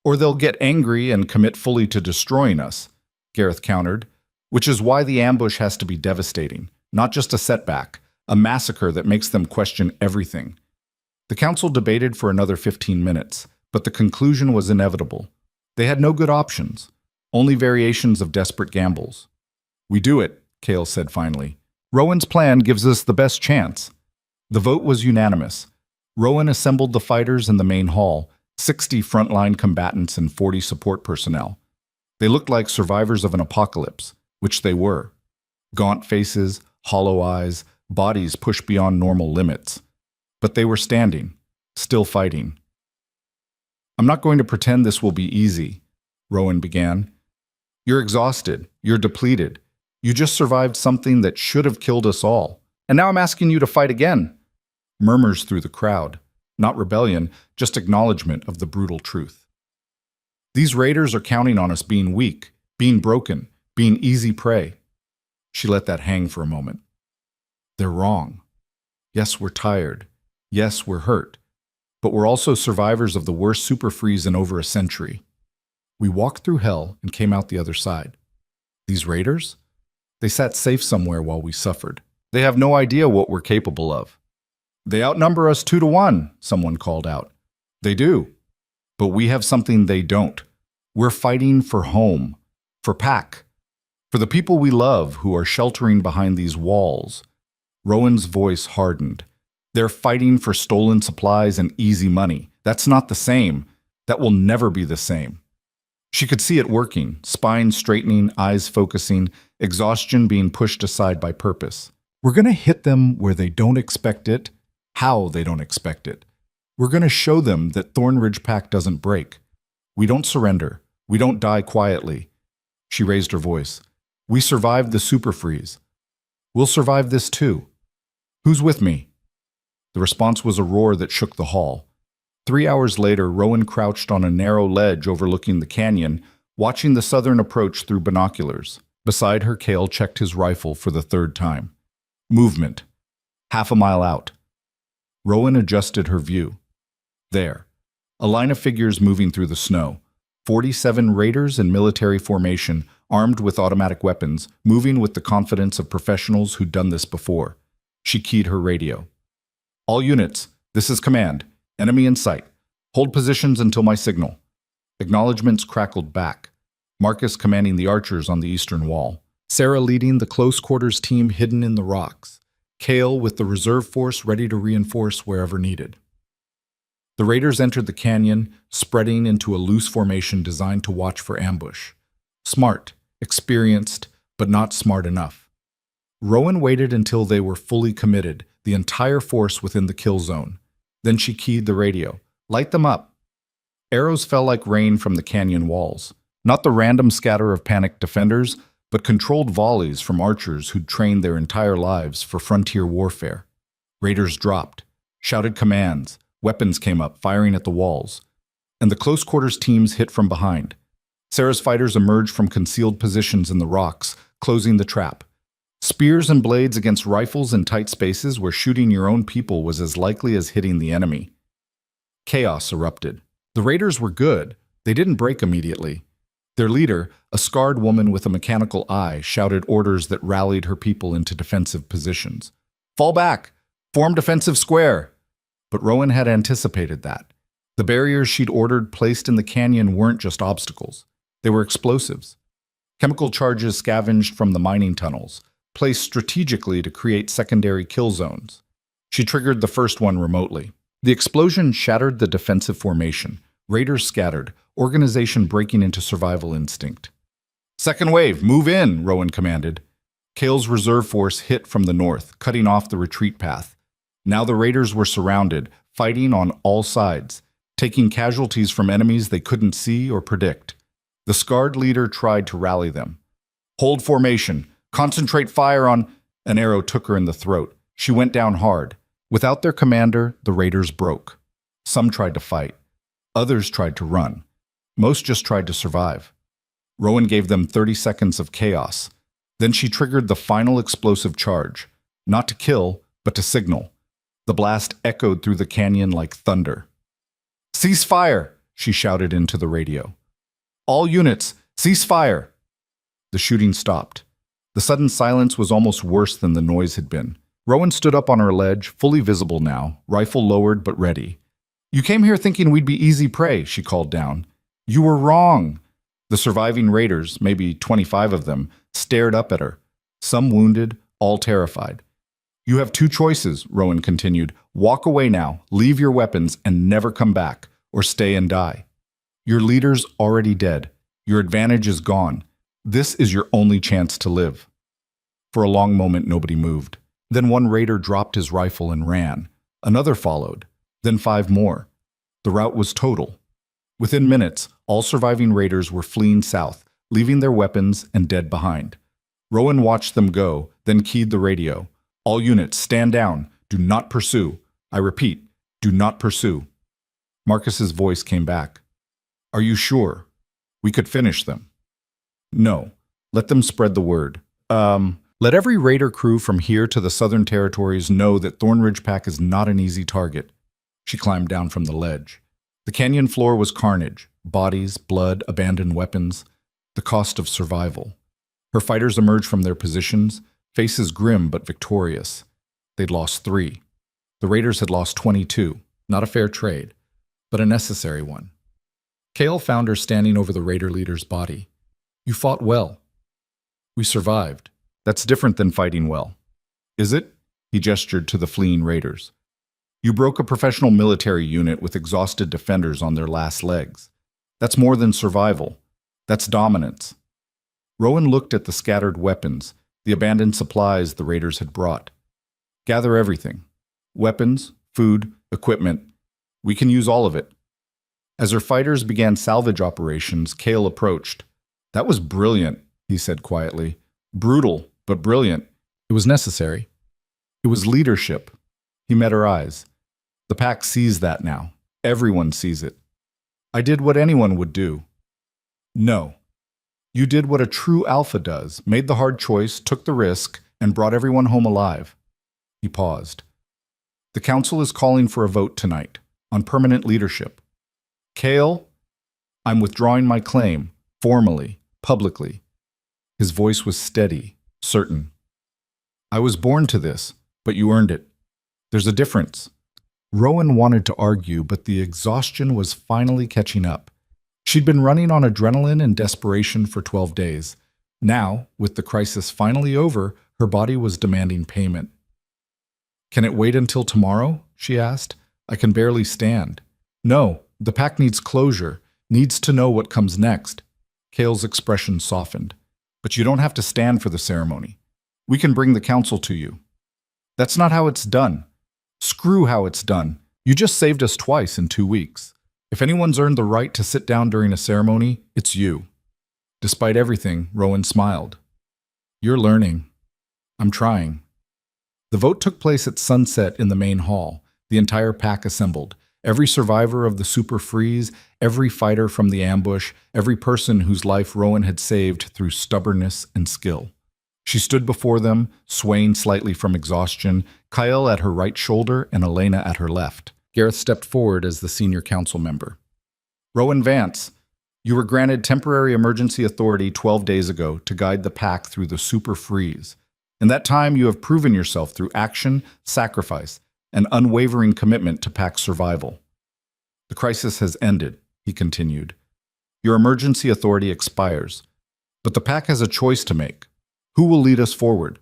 Or they'll get angry and commit fully to destroying us, Gareth countered, which is why the ambush has to be devastating, not just a setback, a massacre that makes them question everything. The council debated for another 15 minutes, but the conclusion was inevitable. They had no good options, only variations of desperate gambles. We do it, Kael said finally. Rowan's plan gives us the best chance. The vote was unanimous. Rowan assembled the fighters in the main hall, 60 frontline combatants and 40 support personnel. They looked like survivors of an apocalypse, which they were. Gaunt faces, hollow eyes, bodies pushed beyond normal limits. But they were standing, still fighting. I'm not going to pretend this will be easy, Rowan began. You're exhausted, you're depleted. You just survived something that should have killed us all. And now I'm asking you to fight again. Murmurs through the crowd. Not rebellion, just acknowledgement of the brutal truth. These raiders are counting on us being weak, being broken, being easy prey. She let that hang for a moment. They're wrong. Yes, we're tired. Yes, we're hurt. But we're also survivors of the worst super freeze in over a century. We walked through hell and came out the other side. These raiders? They sat safe somewhere while we suffered. They have no idea what we're capable of. They outnumber us 2-1, someone called out. They do. But we have something they don't. We're fighting for home, for pack, for the people we love who are sheltering behind these walls. Rowan's voice hardened. They're fighting for stolen supplies and easy money. That's not the same. That will never be the same. She could see it working, spine straightening, eyes focusing, exhaustion being pushed aside by purpose. We're going to hit them where they don't expect it, how they don't expect it. We're going to show them that Thornridge Pack doesn't break. We don't surrender. We don't die quietly. She raised her voice. We survived the super freeze. We'll survive this too. Who's with me? The response was a roar that shook the hall. 3 hours later, Rowan crouched on a narrow ledge overlooking the canyon, watching the southern approach through binoculars. Beside her, Cale checked his rifle for the third time. Movement. Half a mile out. Rowan adjusted her view. There. A line of figures moving through the snow. 47 raiders in military formation, armed with automatic weapons, moving with the confidence of professionals who'd done this before. She keyed her radio. All units, this is command. Enemy in sight. Hold positions until my signal. Acknowledgements crackled back. Marcus commanding the archers on the eastern wall. Sarah leading the close quarters team hidden in the rocks. Cale with the reserve force ready to reinforce wherever needed. The raiders entered the canyon, spreading into a loose formation designed to watch for ambush. Smart, experienced, but not smart enough. Rowan waited until they were fully committed, the entire force within the kill zone. Then she keyed the radio. Light them up. Arrows fell like rain from the canyon walls. Not the random scatter of panicked defenders, but controlled volleys from archers who'd trained their entire lives for frontier warfare. Raiders dropped, shouted commands, weapons came up, firing at the walls. And the close quarters teams hit from behind. Sarah's fighters emerged from concealed positions in the rocks, closing the trap. Spears and blades against rifles in tight spaces where shooting your own people was as likely as hitting the enemy. Chaos erupted. The raiders were good. They didn't break immediately. Their leader, a scarred woman with a mechanical eye, shouted orders that rallied her people into defensive positions. Fall back! Form defensive square! But Rowan had anticipated that. The barriers she'd ordered placed in the canyon weren't just obstacles. They were explosives. Chemical charges scavenged from the mining tunnels, placed strategically to create secondary kill zones. She triggered the first one remotely. The explosion shattered the defensive formation. Raiders scattered, organization breaking into survival instinct. Second wave, move in, Rowan commanded. Cale's reserve force hit from the north, cutting off the retreat path. Now the raiders were surrounded, fighting on all sides, taking casualties from enemies they couldn't see or predict. The scarred leader tried to rally them. Hold formation. Concentrate fire on... An arrow took her in the throat. She went down hard. Without their commander, the raiders broke. Some tried to fight. Others tried to run. Most just tried to survive. Rowan gave them 30 seconds of chaos. Then she triggered the final explosive charge. Not to kill, but to signal. The blast echoed through the canyon like thunder. Cease fire, she shouted into the radio. All units, cease fire. The shooting stopped. The sudden silence was almost worse than the noise had been. Rowan stood up on her ledge, fully visible now, rifle lowered but ready. You came here thinking we'd be easy prey, she called down. You were wrong. The surviving raiders, maybe 25 of them, stared up at her. Some wounded, all terrified. You have two choices, Rowan continued. Walk away now, leave your weapons, and never come back, or stay and die. Your leader's already dead. Your advantage is gone. This is your only chance to live. For a long moment, nobody moved. Then one raider dropped his rifle and ran. Another followed. Then 5 more. The rout was total. Within minutes, all surviving raiders were fleeing south, leaving their weapons and dead behind. Rowan watched them go, then keyed the radio. All units, stand down. Do not pursue. I repeat, do not pursue. Marcus's voice came back. Are you sure? We could finish them. No. Let them spread the word. Let every raider crew from here to the Southern Territories know that Thornridge Pack is not an easy target. She climbed down from the ledge. The canyon floor was carnage. Bodies, blood, abandoned weapons. The cost of survival. Her fighters emerged from their positions, faces grim but victorious. They'd lost 3. The raiders had lost 22. Not a fair trade, but a necessary one. Kale found her standing over the raider leader's body. You fought well. We survived. That's different than fighting well. Is it? He gestured to the fleeing raiders. You broke a professional military unit with exhausted defenders on their last legs. That's more than survival. That's dominance. Rowan looked at the scattered weapons, the abandoned supplies the raiders had brought. Gather everything. Weapons, food, equipment. We can use all of it. As her fighters began salvage operations, Kale approached. That was brilliant, he said quietly. Brutal, but brilliant. It was necessary. It was leadership. He met her eyes. The pack sees that now. Everyone sees it. I did what anyone would do. No. You did what a true alpha does, made the hard choice, took the risk, and brought everyone home alive. He paused. The council is calling for a vote tonight, on permanent leadership. Kale, I'm withdrawing my claim, formally, publicly. His voice was steady, certain. I was born to this, but you earned it. There's a difference. Rowan wanted to argue, but the exhaustion was finally catching up. She'd been running on adrenaline and desperation for 12 days. Now, with the crisis finally over, her body was demanding payment. Can it wait until tomorrow? She asked. I can barely stand. No, the pack needs closure, needs to know what comes next. Kale's expression softened. But you don't have to stand for the ceremony. We can bring the council to you. That's not how it's done. Screw how it's done. You just saved us twice in 2 weeks. If anyone's earned the right to sit down during a ceremony, it's you. Despite everything, Rowan smiled. You're learning. I'm trying. The vote took place at sunset in the main hall. The entire pack assembled. Every survivor of the super freeze, every fighter from the ambush, every person whose life Rowan had saved through stubbornness and skill. She stood before them, swaying slightly from exhaustion, Kyle at her right shoulder and Elena at her left. Gareth stepped forward as the senior council member. Rowan Vance, you were granted temporary emergency authority 12 days ago to guide the pack through the super freeze. In that time, you have proven yourself through action, sacrifice, and unwavering commitment to pack survival. The crisis has ended, he continued. Your emergency authority expires, but the pack has a choice to make. Who will lead us forward?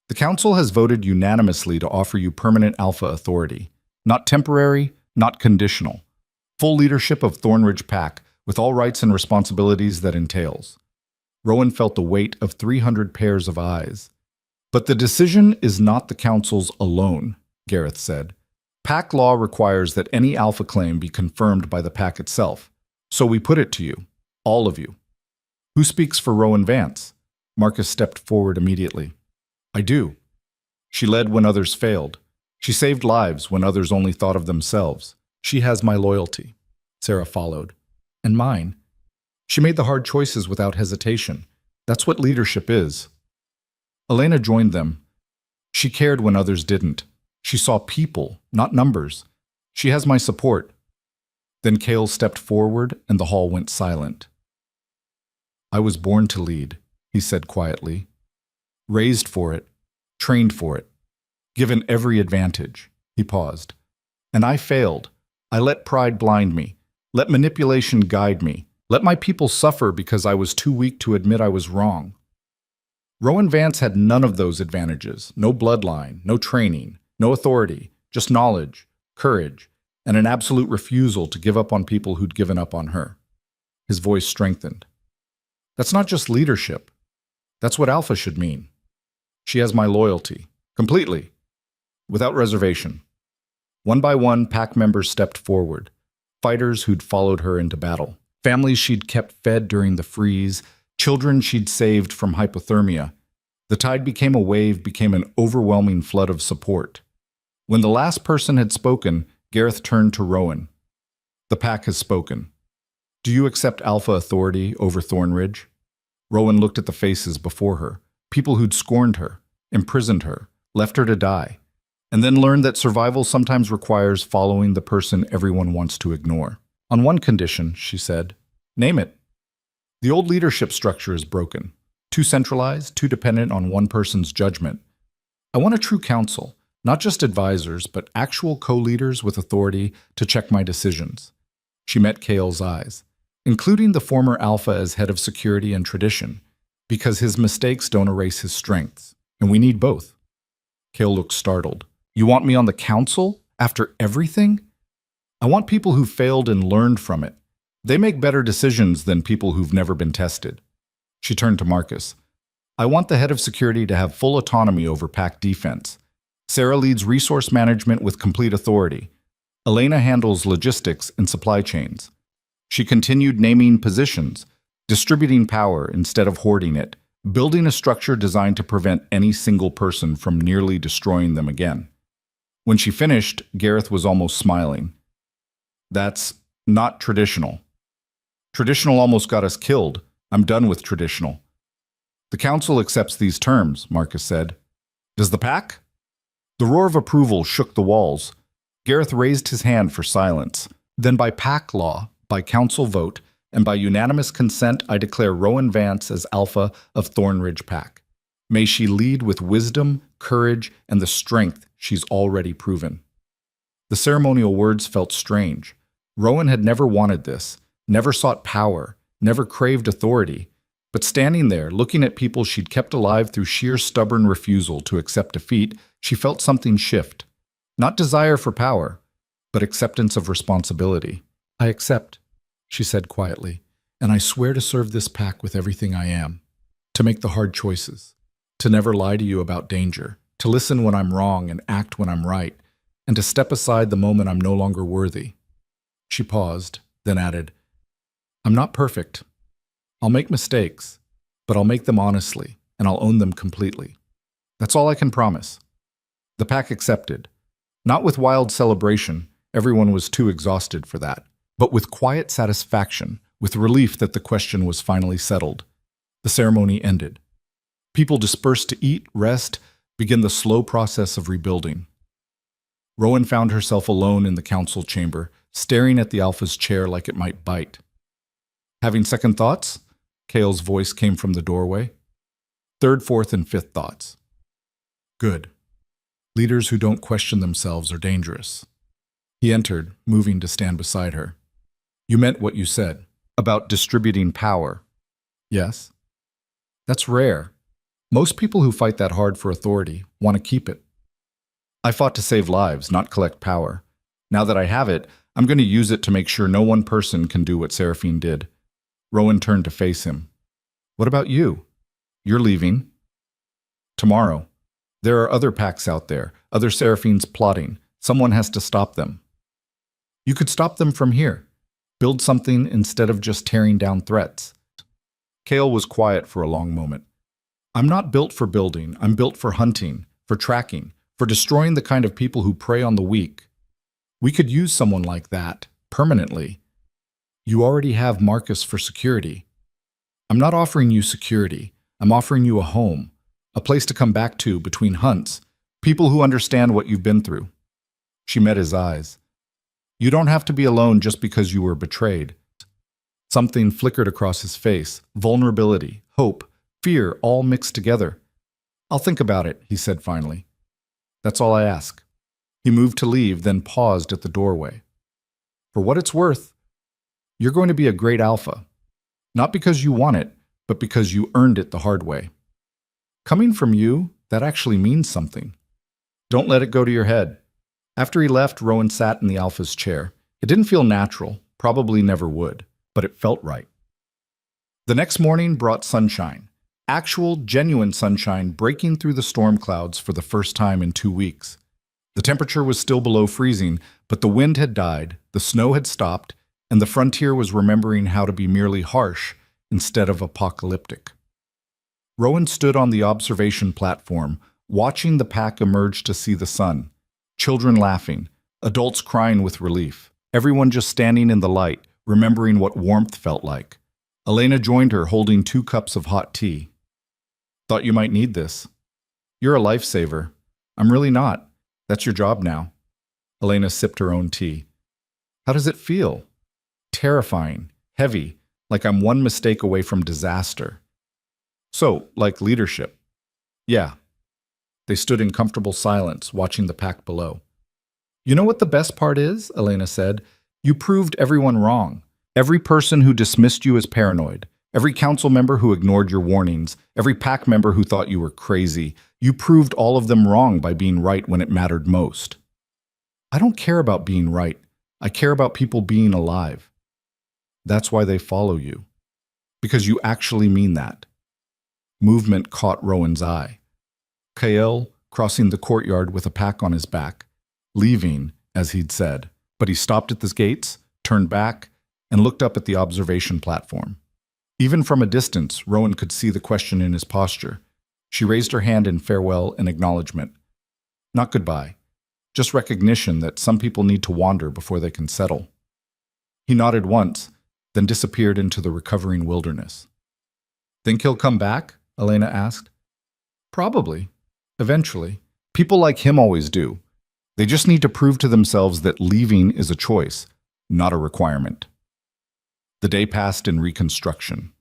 The council has voted unanimously to offer you permanent alpha authority. Not temporary, not conditional. Full leadership of Thornridge Pack, with all rights and responsibilities that entails. Rowan felt the weight of 300 pairs of eyes. But the decision is not the council's alone, Gareth said. Pack law requires that any alpha claim be confirmed by the pack itself. So we put it to you, all of you. Who speaks for Rowan Vance? Marcus stepped forward immediately. I do. She led when others failed. She saved lives when others only thought of themselves. She has my loyalty. Sarah followed. And mine. She made the hard choices without hesitation. That's what leadership is. Elena joined them. She cared when others didn't. She saw people, not numbers. She has my support. Then Kale stepped forward and the hall went silent. I was born to lead, he said quietly. Raised for it, trained for it, given every advantage. He paused. And I failed. I let pride blind me, let manipulation guide me, let my people suffer because I was too weak to admit I was wrong. Rowan Vance had none of those advantages, no bloodline, no training, no authority, just knowledge, courage, and an absolute refusal to give up on people who'd given up on her. His voice strengthened. That's not just leadership. That's what Alpha should mean. She has my loyalty, completely, without reservation. One by one, pack members stepped forward, fighters who'd followed her into battle, families she'd kept fed during the freeze, children she'd saved from hypothermia, The tide became a wave, became an overwhelming flood of support. When the last person had spoken, Gareth turned to Rowan. The pack has spoken. Do you accept Alpha authority over Thornridge? Rowan looked at the faces before her, people who'd scorned her, imprisoned her, left her to die, and then learned that survival sometimes requires following the person everyone wants to ignore. On one condition, she said. Name it. The old leadership structure is broken. Too centralized, too dependent on one person's judgment. I want a true council, not just advisors, but actual co-leaders with authority to check my decisions. She met Kale's eyes, including the former Alpha as head of security and tradition, because his mistakes don't erase his strengths, and we need both. Kale looked startled. You want me on the council? After everything? I want people who failed and learned from it. They make better decisions than people who've never been tested. She turned to Marcus. I want the head of security to have full autonomy over pack defense. Sarah leads resource management with complete authority. Elena handles logistics and supply chains. She continued naming positions, distributing power instead of hoarding it, building a structure designed to prevent any single person from nearly destroying them again. When she finished, Gareth was almost smiling. That's not traditional. Traditional almost got us killed. I'm done with traditional. The council accepts these terms, Marcus said. Does the pack? The roar of approval shook the walls. Gareth raised his hand for silence. Then by pack law, by council vote, and by unanimous consent, I declare Rowan Vance as Alpha of Thornridge Pack. May she lead with wisdom, courage, and the strength she's already proven. The ceremonial words felt strange. Rowan had never wanted this, never sought power, never craved authority. But standing there, looking at people she'd kept alive through sheer stubborn refusal to accept defeat, she felt something shift. Not desire for power, but acceptance of responsibility. I accept, she said quietly, and I swear to serve this pack with everything I am. To make the hard choices. To never lie to you about danger. To listen when I'm wrong and act when I'm right. And to step aside the moment I'm no longer worthy. She paused, then added, I'm not perfect. I'll make mistakes, but I'll make them honestly, and I'll own them completely. That's all I can promise. The pack accepted. Not with wild celebration, everyone was too exhausted for that, but with quiet satisfaction, with relief that the question was finally settled. The ceremony ended. People dispersed to eat, rest, begin the slow process of rebuilding. Rowan found herself alone in the council chamber, staring at the Alpha's chair like it might bite. Having second thoughts? Kale's voice came from the doorway. Third, fourth, and fifth thoughts. Good. Leaders who don't question themselves are dangerous. He entered, moving to stand beside her. You meant what you said, about distributing power. Yes. That's rare. Most people who fight that hard for authority want to keep it. I fought to save lives, not collect power. Now that I have it, I'm going to use it to make sure no one person can do what Seraphine did. Rowan turned to face him. What about you? You're leaving. Tomorrow. There are other packs out there, other Seraphines plotting. Someone has to stop them. You could stop them from here. Build something instead of just tearing down threats. Kale was quiet for a long moment. I'm not built for building. I'm built for hunting, for tracking, for destroying the kind of people who prey on the weak. We could use someone like that, permanently. You already have Marcus for security. I'm not offering you security. I'm offering you a home, a place to come back to between hunts, people who understand what you've been through. She met his eyes. You don't have to be alone just because you were betrayed. Something flickered across his face, vulnerability, hope, fear, all mixed together. I'll think about it, he said finally. That's all I ask. He moved to leave, then paused at the doorway. For what it's worth, you're going to be a great Alpha. Not because you want it, but because you earned it the hard way. Coming from you, that actually means something. Don't let it go to your head. After he left, Rowan sat in the Alpha's chair. It didn't feel natural, probably never would, but it felt right. The next morning brought sunshine. Actual, genuine sunshine breaking through the storm clouds for the first time in 2 weeks. The temperature was still below freezing, but the wind had died, the snow had stopped, and the frontier was remembering how to be merely harsh instead of apocalyptic. Rowan stood on the observation platform, watching the pack emerge to see the sun. Children laughing, adults crying with relief. Everyone just standing in the light, remembering what warmth felt like. Elena joined her, holding 2 cups of hot tea. Thought you might need this. You're a lifesaver. I'm really not. That's your job now. Elena sipped her own tea. How does it feel? Terrifying, heavy, like I'm one mistake away from disaster. So, like leadership. Yeah. They stood in comfortable silence, watching the pack below. You know what the best part is? Elena said. You proved everyone wrong. Every person who dismissed you as paranoid, every council member who ignored your warnings, every pack member who thought you were crazy, you proved all of them wrong by being right when it mattered most. I don't care about being right. I care about people being alive. That's why they follow you. Because you actually mean that. Movement caught Rowan's eye. Kael crossing the courtyard with a pack on his back, leaving, as he'd said. But he stopped at the gates, turned back, and looked up at the observation platform. Even from a distance, Rowan could see the question in his posture. She raised her hand in farewell and acknowledgement. Not goodbye, just recognition that some people need to wander before they can settle. He nodded once, then disappeared into the recovering wilderness. Think he'll come back? Elena asked. Probably. Eventually. People like him always do. They just need to prove to themselves that leaving is a choice, not a requirement. The day passed in reconstruction.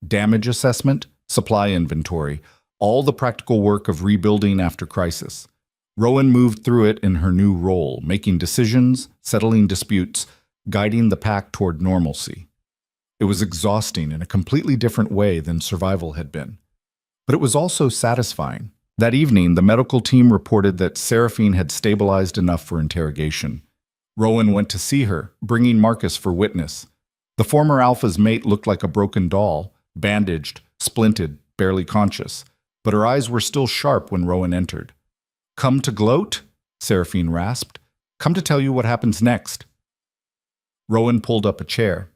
Damage assessment, supply inventory, all the practical work of rebuilding after crisis. Rowan moved through it in her new role, making decisions, settling disputes, guiding the pack toward normalcy. It was exhausting in a completely different way than survival had been. But it was also satisfying. That evening, the medical team reported that Seraphine had stabilized enough for interrogation. Rowan went to see her, bringing Marcus for witness. The former Alpha's mate looked like a broken doll, bandaged, splinted, barely conscious, but her eyes were still sharp when Rowan entered. Come to gloat? Seraphine rasped. Come to tell you what happens next. Rowan pulled up a chair.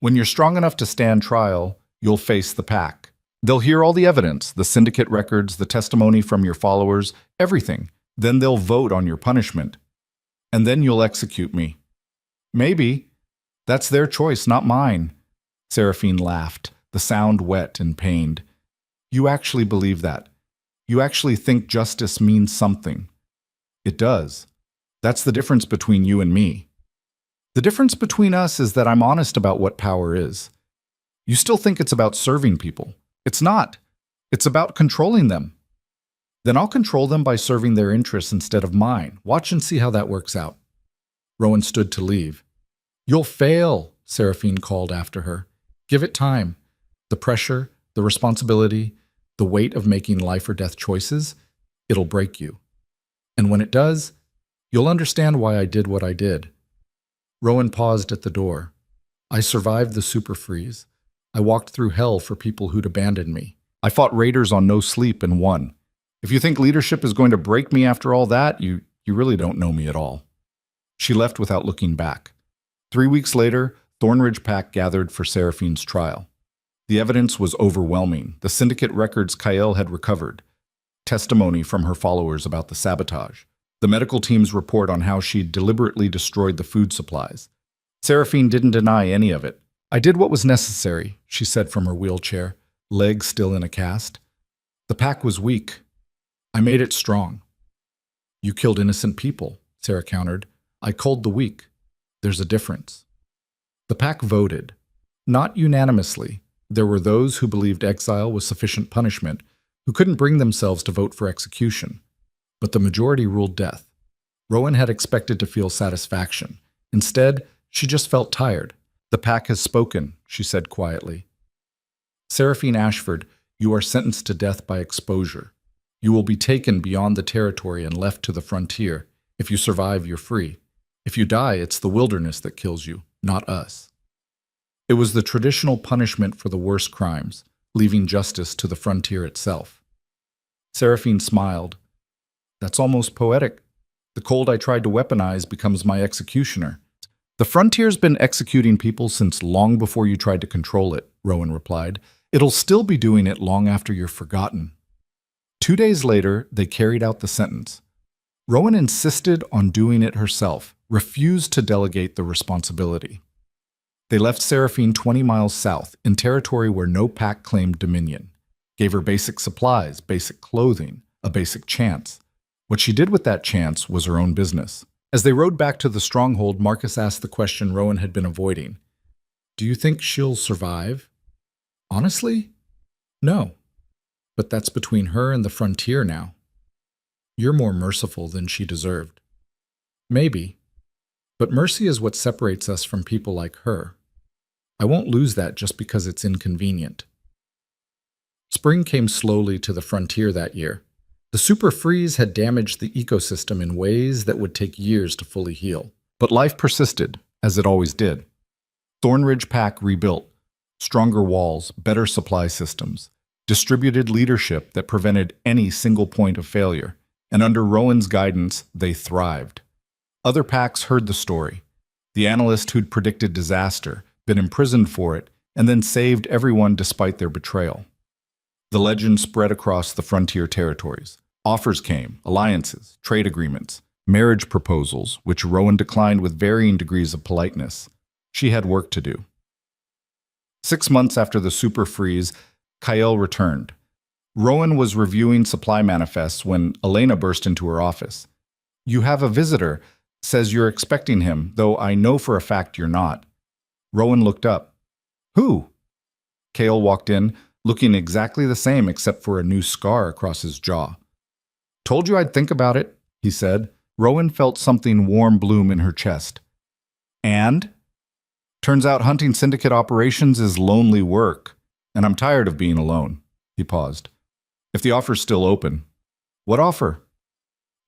When you're strong enough to stand trial, you'll face the pack. They'll hear all the evidence, the syndicate records, the testimony from your followers, everything. Then they'll vote on your punishment. And then you'll execute me. Maybe. That's their choice, not mine. Seraphine laughed, the sound wet and pained. You actually believe that. You actually think justice means something. It does. That's the difference between you and me. The difference between us is that I'm honest about what power is. You still think it's about serving people. It's not. It's about controlling them. Then I'll control them by serving their interests instead of mine. Watch and see how that works out. Rowan stood to leave. You'll fail, Seraphine called after her. Give it time. The pressure, the responsibility, the weight of making life or death choices, it'll break you. And when it does, you'll understand why I did what I did. Rowan paused at the door. I survived the super freeze. I walked through hell for people who'd abandoned me. I fought raiders on no sleep and won. If you think leadership is going to break me after all that, you really don't know me at all. She left without looking back. 3 weeks later, Thornridge Pack gathered for Seraphine's trial. The evidence was overwhelming. The syndicate records Kael had recovered. Testimony from her followers about the sabotage. The medical team's report on how she'd deliberately destroyed the food supplies. Seraphine didn't deny any of it. I did what was necessary, she said from her wheelchair, legs still in a cast. The pack was weak. I made it strong. You killed innocent people, Sarah countered. I culled the weak. There's a difference. The pack voted. Not unanimously. There were those who believed exile was sufficient punishment, who couldn't bring themselves to vote for execution. But the majority ruled death. Rowan had expected to feel satisfaction. Instead, she just felt tired. The pack has spoken, she said quietly. Seraphine Ashford, you are sentenced to death by exposure. You will be taken beyond the territory and left to the frontier. If you survive, you're free. If you die, it's the wilderness that kills you, not us. It was the traditional punishment for the worst crimes, leaving justice to the frontier itself. Seraphine smiled. That's almost poetic. The cold I tried to weaponize becomes my executioner. The frontier's been executing people since long before you tried to control it, Rowan replied. It'll still be doing it long after you're forgotten. 2 days later, they carried out the sentence. Rowan insisted on doing it herself, refused to delegate the responsibility. They left Seraphine 20 miles south, in territory where no pack claimed dominion. Gave her basic supplies, basic clothing, a basic chance. What she did with that chance was her own business. As they rode back to the stronghold, Marcus asked the question Rowan had been avoiding. Do you think she'll survive? Honestly? No. But that's between her and the frontier now. You're more merciful than she deserved. Maybe. But mercy is what separates us from people like her. I won't lose that just because it's inconvenient. Spring came slowly to the frontier that year. The super freeze had damaged the ecosystem in ways that would take years to fully heal. But life persisted, as it always did. Thornridge Pack rebuilt. Stronger walls, better supply systems, distributed leadership that prevented any single point of failure. And under Rowan's guidance, they thrived. Other packs heard the story. The analyst who'd predicted disaster, been imprisoned for it, and then saved everyone despite their betrayal. The legend spread across the frontier territories. Offers came, alliances, trade agreements, marriage proposals, which Rowan declined with varying degrees of politeness. She had work to do. 6 months after the super freeze, Kyle returned. Rowan was reviewing supply manifests when Elena burst into her office. You have a visitor, says you're expecting him, though I know for a fact you're not. Rowan looked up. Who? Kale walked in, looking exactly the same except for a new scar across his jaw. Told you I'd think about it, he said. Rowan felt something warm bloom in her chest. And? Turns out hunting syndicate operations is lonely work, and I'm tired of being alone. He paused. If the offer's still open. What offer?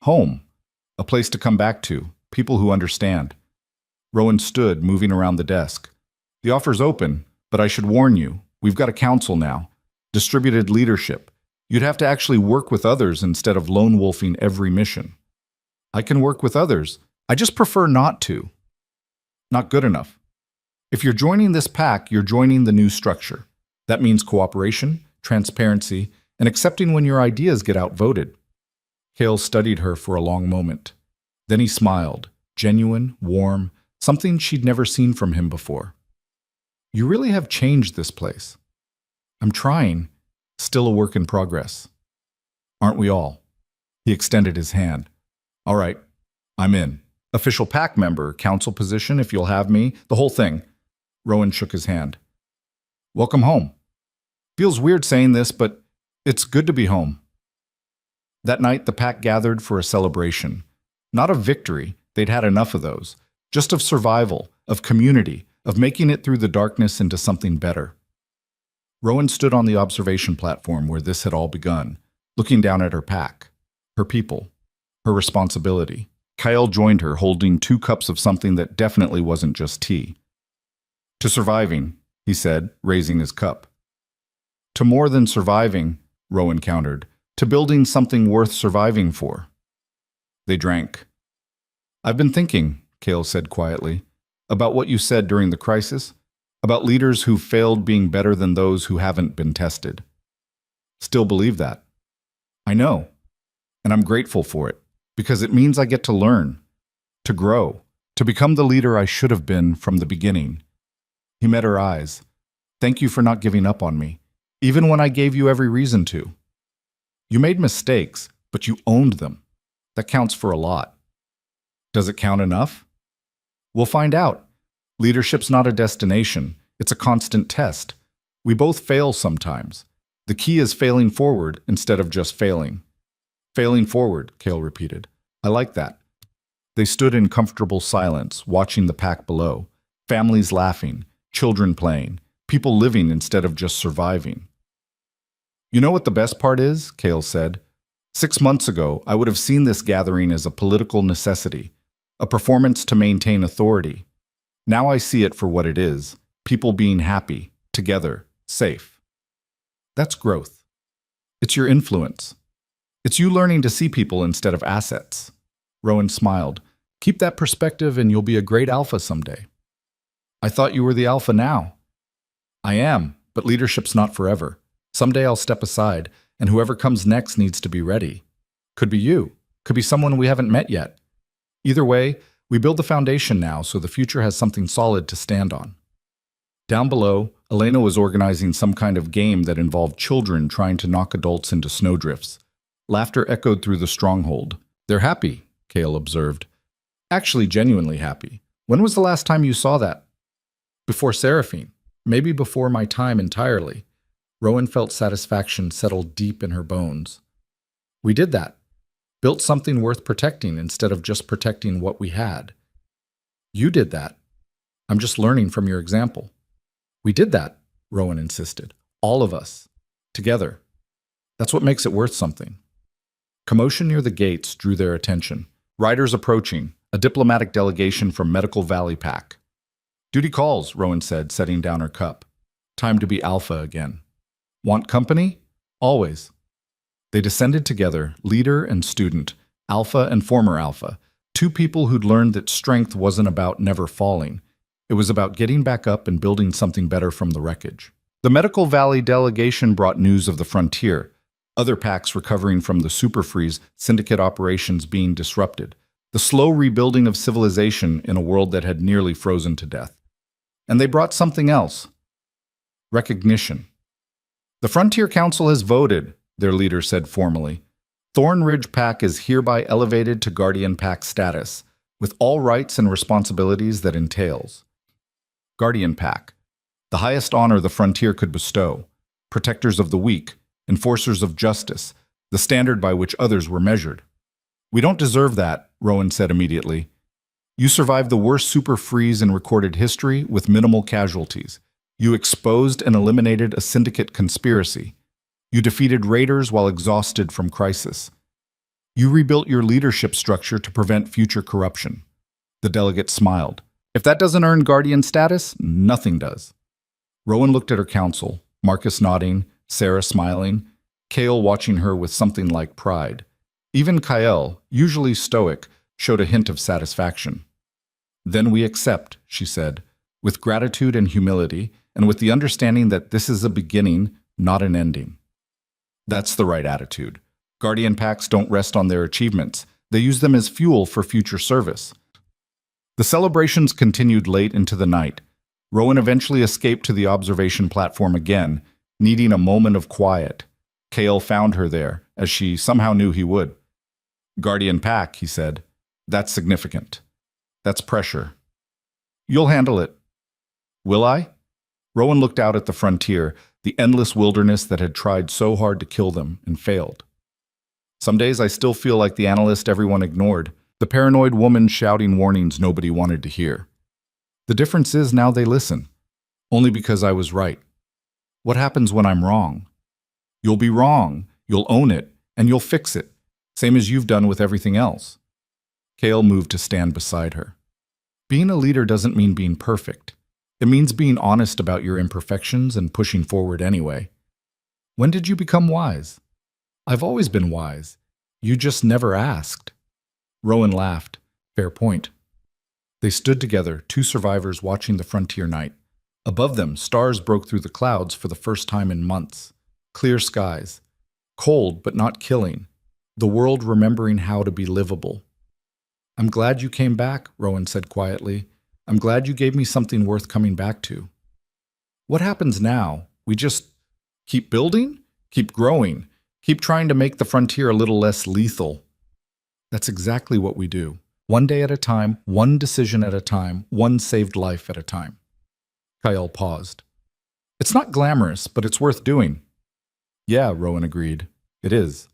Home. A place to come back to. People who understand. Rowan stood, moving around the desk. The offer's open, but I should warn you, we've got a council now. Distributed leadership. You'd have to actually work with others instead of lone wolfing every mission. I can work with others. I just prefer not to. Not good enough. If you're joining this pack, you're joining the new structure. That means cooperation, transparency, and accepting when your ideas get outvoted. Kale studied her for a long moment. Then he smiled, genuine, warm, something she'd never seen from him before. You really have changed this place. I'm trying, still a work in progress. Aren't we all? He extended his hand. All right, I'm in. Official pack member, council position if you'll have me, the whole thing. Rowan shook his hand. Welcome home. Feels weird saying this, but it's good to be home. That night, the pack gathered for a celebration. Not of victory, they'd had enough of those. Just of survival, of community, of making it through the darkness into something better. Rowan stood on the observation platform where this had all begun, looking down at her pack, her people, her responsibility. Kyle joined her, holding 2 cups of something that definitely wasn't just tea. To surviving, he said, raising his cup. To more than surviving, Rowan countered, to building something worth surviving for. They drank. I've been thinking, Kale said quietly, about what you said during the crisis, about leaders who've failed being better than those who haven't been tested. Still believe that. I know, and I'm grateful for it, because it means I get to learn, to grow, to become the leader I should have been from the beginning. He met her eyes. Thank you for not giving up on me, even when I gave you every reason to. You made mistakes, but you owned them. That counts for a lot. Does it count enough? We'll find out. Leadership's not a destination. It's a constant test. We both fail sometimes. The key is failing forward instead of just failing. Failing forward, Kale repeated. I like that. They stood in comfortable silence, watching the pack below. Families laughing, children playing, people living instead of just surviving. You know what the best part is? Kale said. 6 months ago, I would have seen this gathering as a political necessity, a performance to maintain authority. Now I see it for what it is, people being happy, together, safe. That's growth. It's your influence. It's you learning to see people instead of assets. Rowan smiled. Keep that perspective and you'll be a great alpha someday. I thought you were the alpha now. I am, But leadership's not forever. Someday I'll step aside, and whoever comes next needs to be ready. Could be you. Could be someone we haven't met yet. Either way, we build the foundation now so the future has something solid to stand on. Down below, Elena was organizing some kind of game that involved children trying to knock adults into snowdrifts. Laughter echoed through the stronghold. They're happy, Kale observed. Actually, genuinely happy. When was the last time you saw that? Before Seraphine. Maybe before my time entirely. Rowan felt satisfaction settle deep in her bones. We did that. Built something worth protecting instead of just protecting what we had. You did that. I'm just learning from your example. We did that, Rowan insisted. All of us. Together. That's what makes it worth something. Commotion near the gates drew their attention. Riders approaching, a diplomatic delegation from Medical Valley Pack. Duty calls, Rowan said, setting down her cup. Time to be alpha again. Want company? Always. They descended together, leader and student, alpha and former alpha, two people who'd learned that strength wasn't about never falling. It was about getting back up and building something better from the wreckage. The Medical Valley delegation brought news of the frontier, other packs recovering from the superfreeze, syndicate operations being disrupted, the slow rebuilding of civilization in a world that had nearly frozen to death. And they brought something else. Recognition. The Frontier Council has voted, their leader said formally. Thorn Ridge Pack is hereby elevated to Guardian Pack status, with all rights and responsibilities that entails. Guardian Pack, the highest honor the Frontier could bestow, protectors of the weak, enforcers of justice, the standard by which others were measured. We don't deserve that, Rowan said immediately. You survived the worst super freeze in recorded history with minimal casualties. You exposed and eliminated a syndicate conspiracy. You defeated raiders while exhausted from crisis. You rebuilt your leadership structure to prevent future corruption. The delegate smiled. If that doesn't earn Guardian status, nothing does. Rowan looked at her council, Marcus nodding, Sarah smiling, Kale watching her with something like pride. Even Kyle, usually stoic, showed a hint of satisfaction. Then we accept, she said, with gratitude and humility, and with the understanding that this is a beginning, not an ending. That's the right attitude. Guardian Packs don't rest on their achievements. They use them as fuel for future service. The celebrations continued late into the night. Rowan eventually escaped to the observation platform again, needing a moment of quiet. Kale found her there, as she somehow knew he would. Guardian Pack, he said. That's significant. That's pressure. You'll handle it. Will I? Rowan looked out at the frontier, the endless wilderness that had tried so hard to kill them and failed. Some days I still feel like the analyst everyone ignored, the paranoid woman shouting warnings nobody wanted to hear. The difference is now they listen, only because I was right. What happens when I'm wrong? You'll be wrong, you'll own it, and you'll fix it, same as you've done with everything else. Kale moved to stand beside her. Being a leader doesn't mean being perfect. It means being honest about your imperfections and pushing forward anyway. When did you become wise? I've always been wise. You just never asked. Rowan laughed. Fair point. They stood together, two survivors watching the frontier night. Above them, stars broke through the clouds for the first time in months. Clear skies. Cold, but not killing. The world remembering how to be livable. I'm glad you came back, Rowan said quietly. I'm glad you gave me something worth coming back to. What happens now? We just keep building? Keep growing? Keep trying to make the frontier a little less lethal? That's exactly what we do. One day at a time, one decision at a time, one saved life at a time. Kyle paused. It's not glamorous, but it's worth doing. Yeah, Rowan agreed. It is.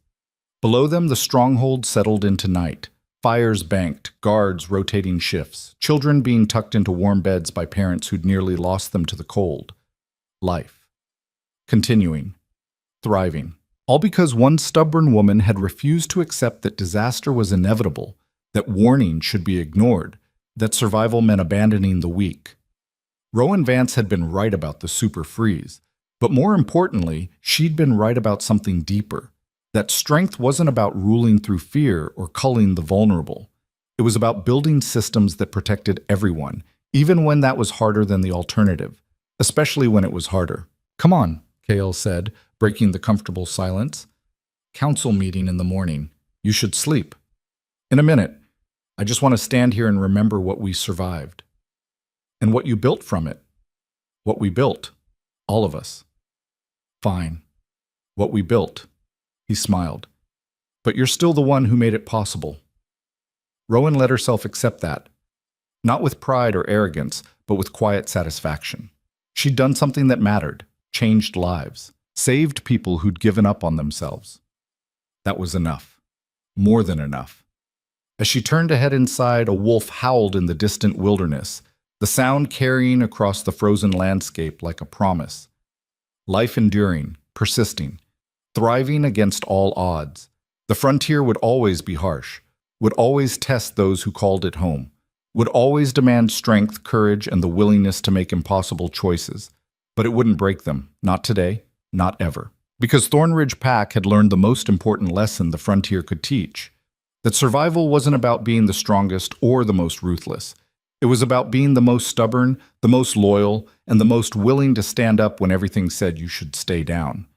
Below them, the stronghold settled into night. Fires banked, guards rotating shifts, children being tucked into warm beds by parents who'd nearly lost them to the cold. Life. Continuing. Thriving. All because one stubborn woman had refused to accept that disaster was inevitable, that warning should be ignored, that survival meant abandoning the weak. Rowan Vance had been right about the super freeze, but more importantly, she'd been right about something deeper. That strength wasn't about ruling through fear or culling the vulnerable. It was about building systems that protected everyone, even when that was harder than the alternative, especially when it was harder. Come on, Kale said, breaking the comfortable silence. Council meeting in the morning. You should sleep. In a minute. I just want to stand here and remember what we survived. And what you built from it. What we built. All of us. Fine. What we built. He smiled. But you're still the one who made it possible. Rowan let herself accept that. Not with pride or arrogance, but with quiet satisfaction. She'd done something that mattered, changed lives, saved people who'd given up on themselves. That was enough. More than enough. As she turned to head inside, a wolf howled in the distant wilderness, the sound carrying across the frozen landscape like a promise. Life enduring, persisting, thriving against all odds. The frontier would always be harsh, would always test those who called it home, would always demand strength, courage, and the willingness to make impossible choices. But it wouldn't break them, not today, not ever. Because Thornridge Pack had learned the most important lesson the frontier could teach, that survival wasn't about being the strongest or the most ruthless. It was about being the most stubborn, the most loyal, and the most willing to stand up when everything said you should stay down.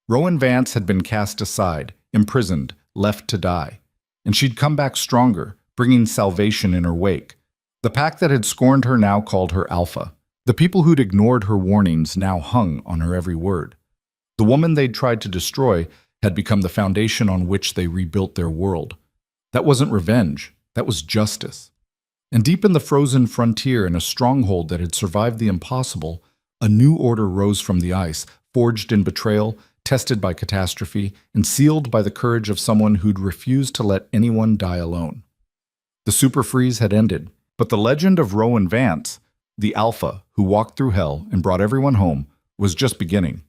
Rowan Vance had been cast aside, imprisoned, left to die. And she'd come back stronger, bringing salvation in her wake. The pack that had scorned her now called her Alpha. The people who'd ignored her warnings now hung on her every word. The woman they'd tried to destroy had become the foundation on which they rebuilt their world. That wasn't revenge, that was justice. And deep in the frozen frontier, in a stronghold that had survived the impossible, a new order rose from the ice, forged in betrayal, tested by catastrophe, and sealed by the courage of someone who'd refused to let anyone die alone. The super freeze had ended, but the legend of Rowan Vance, the Alpha who walked through hell and brought everyone home, was just beginning.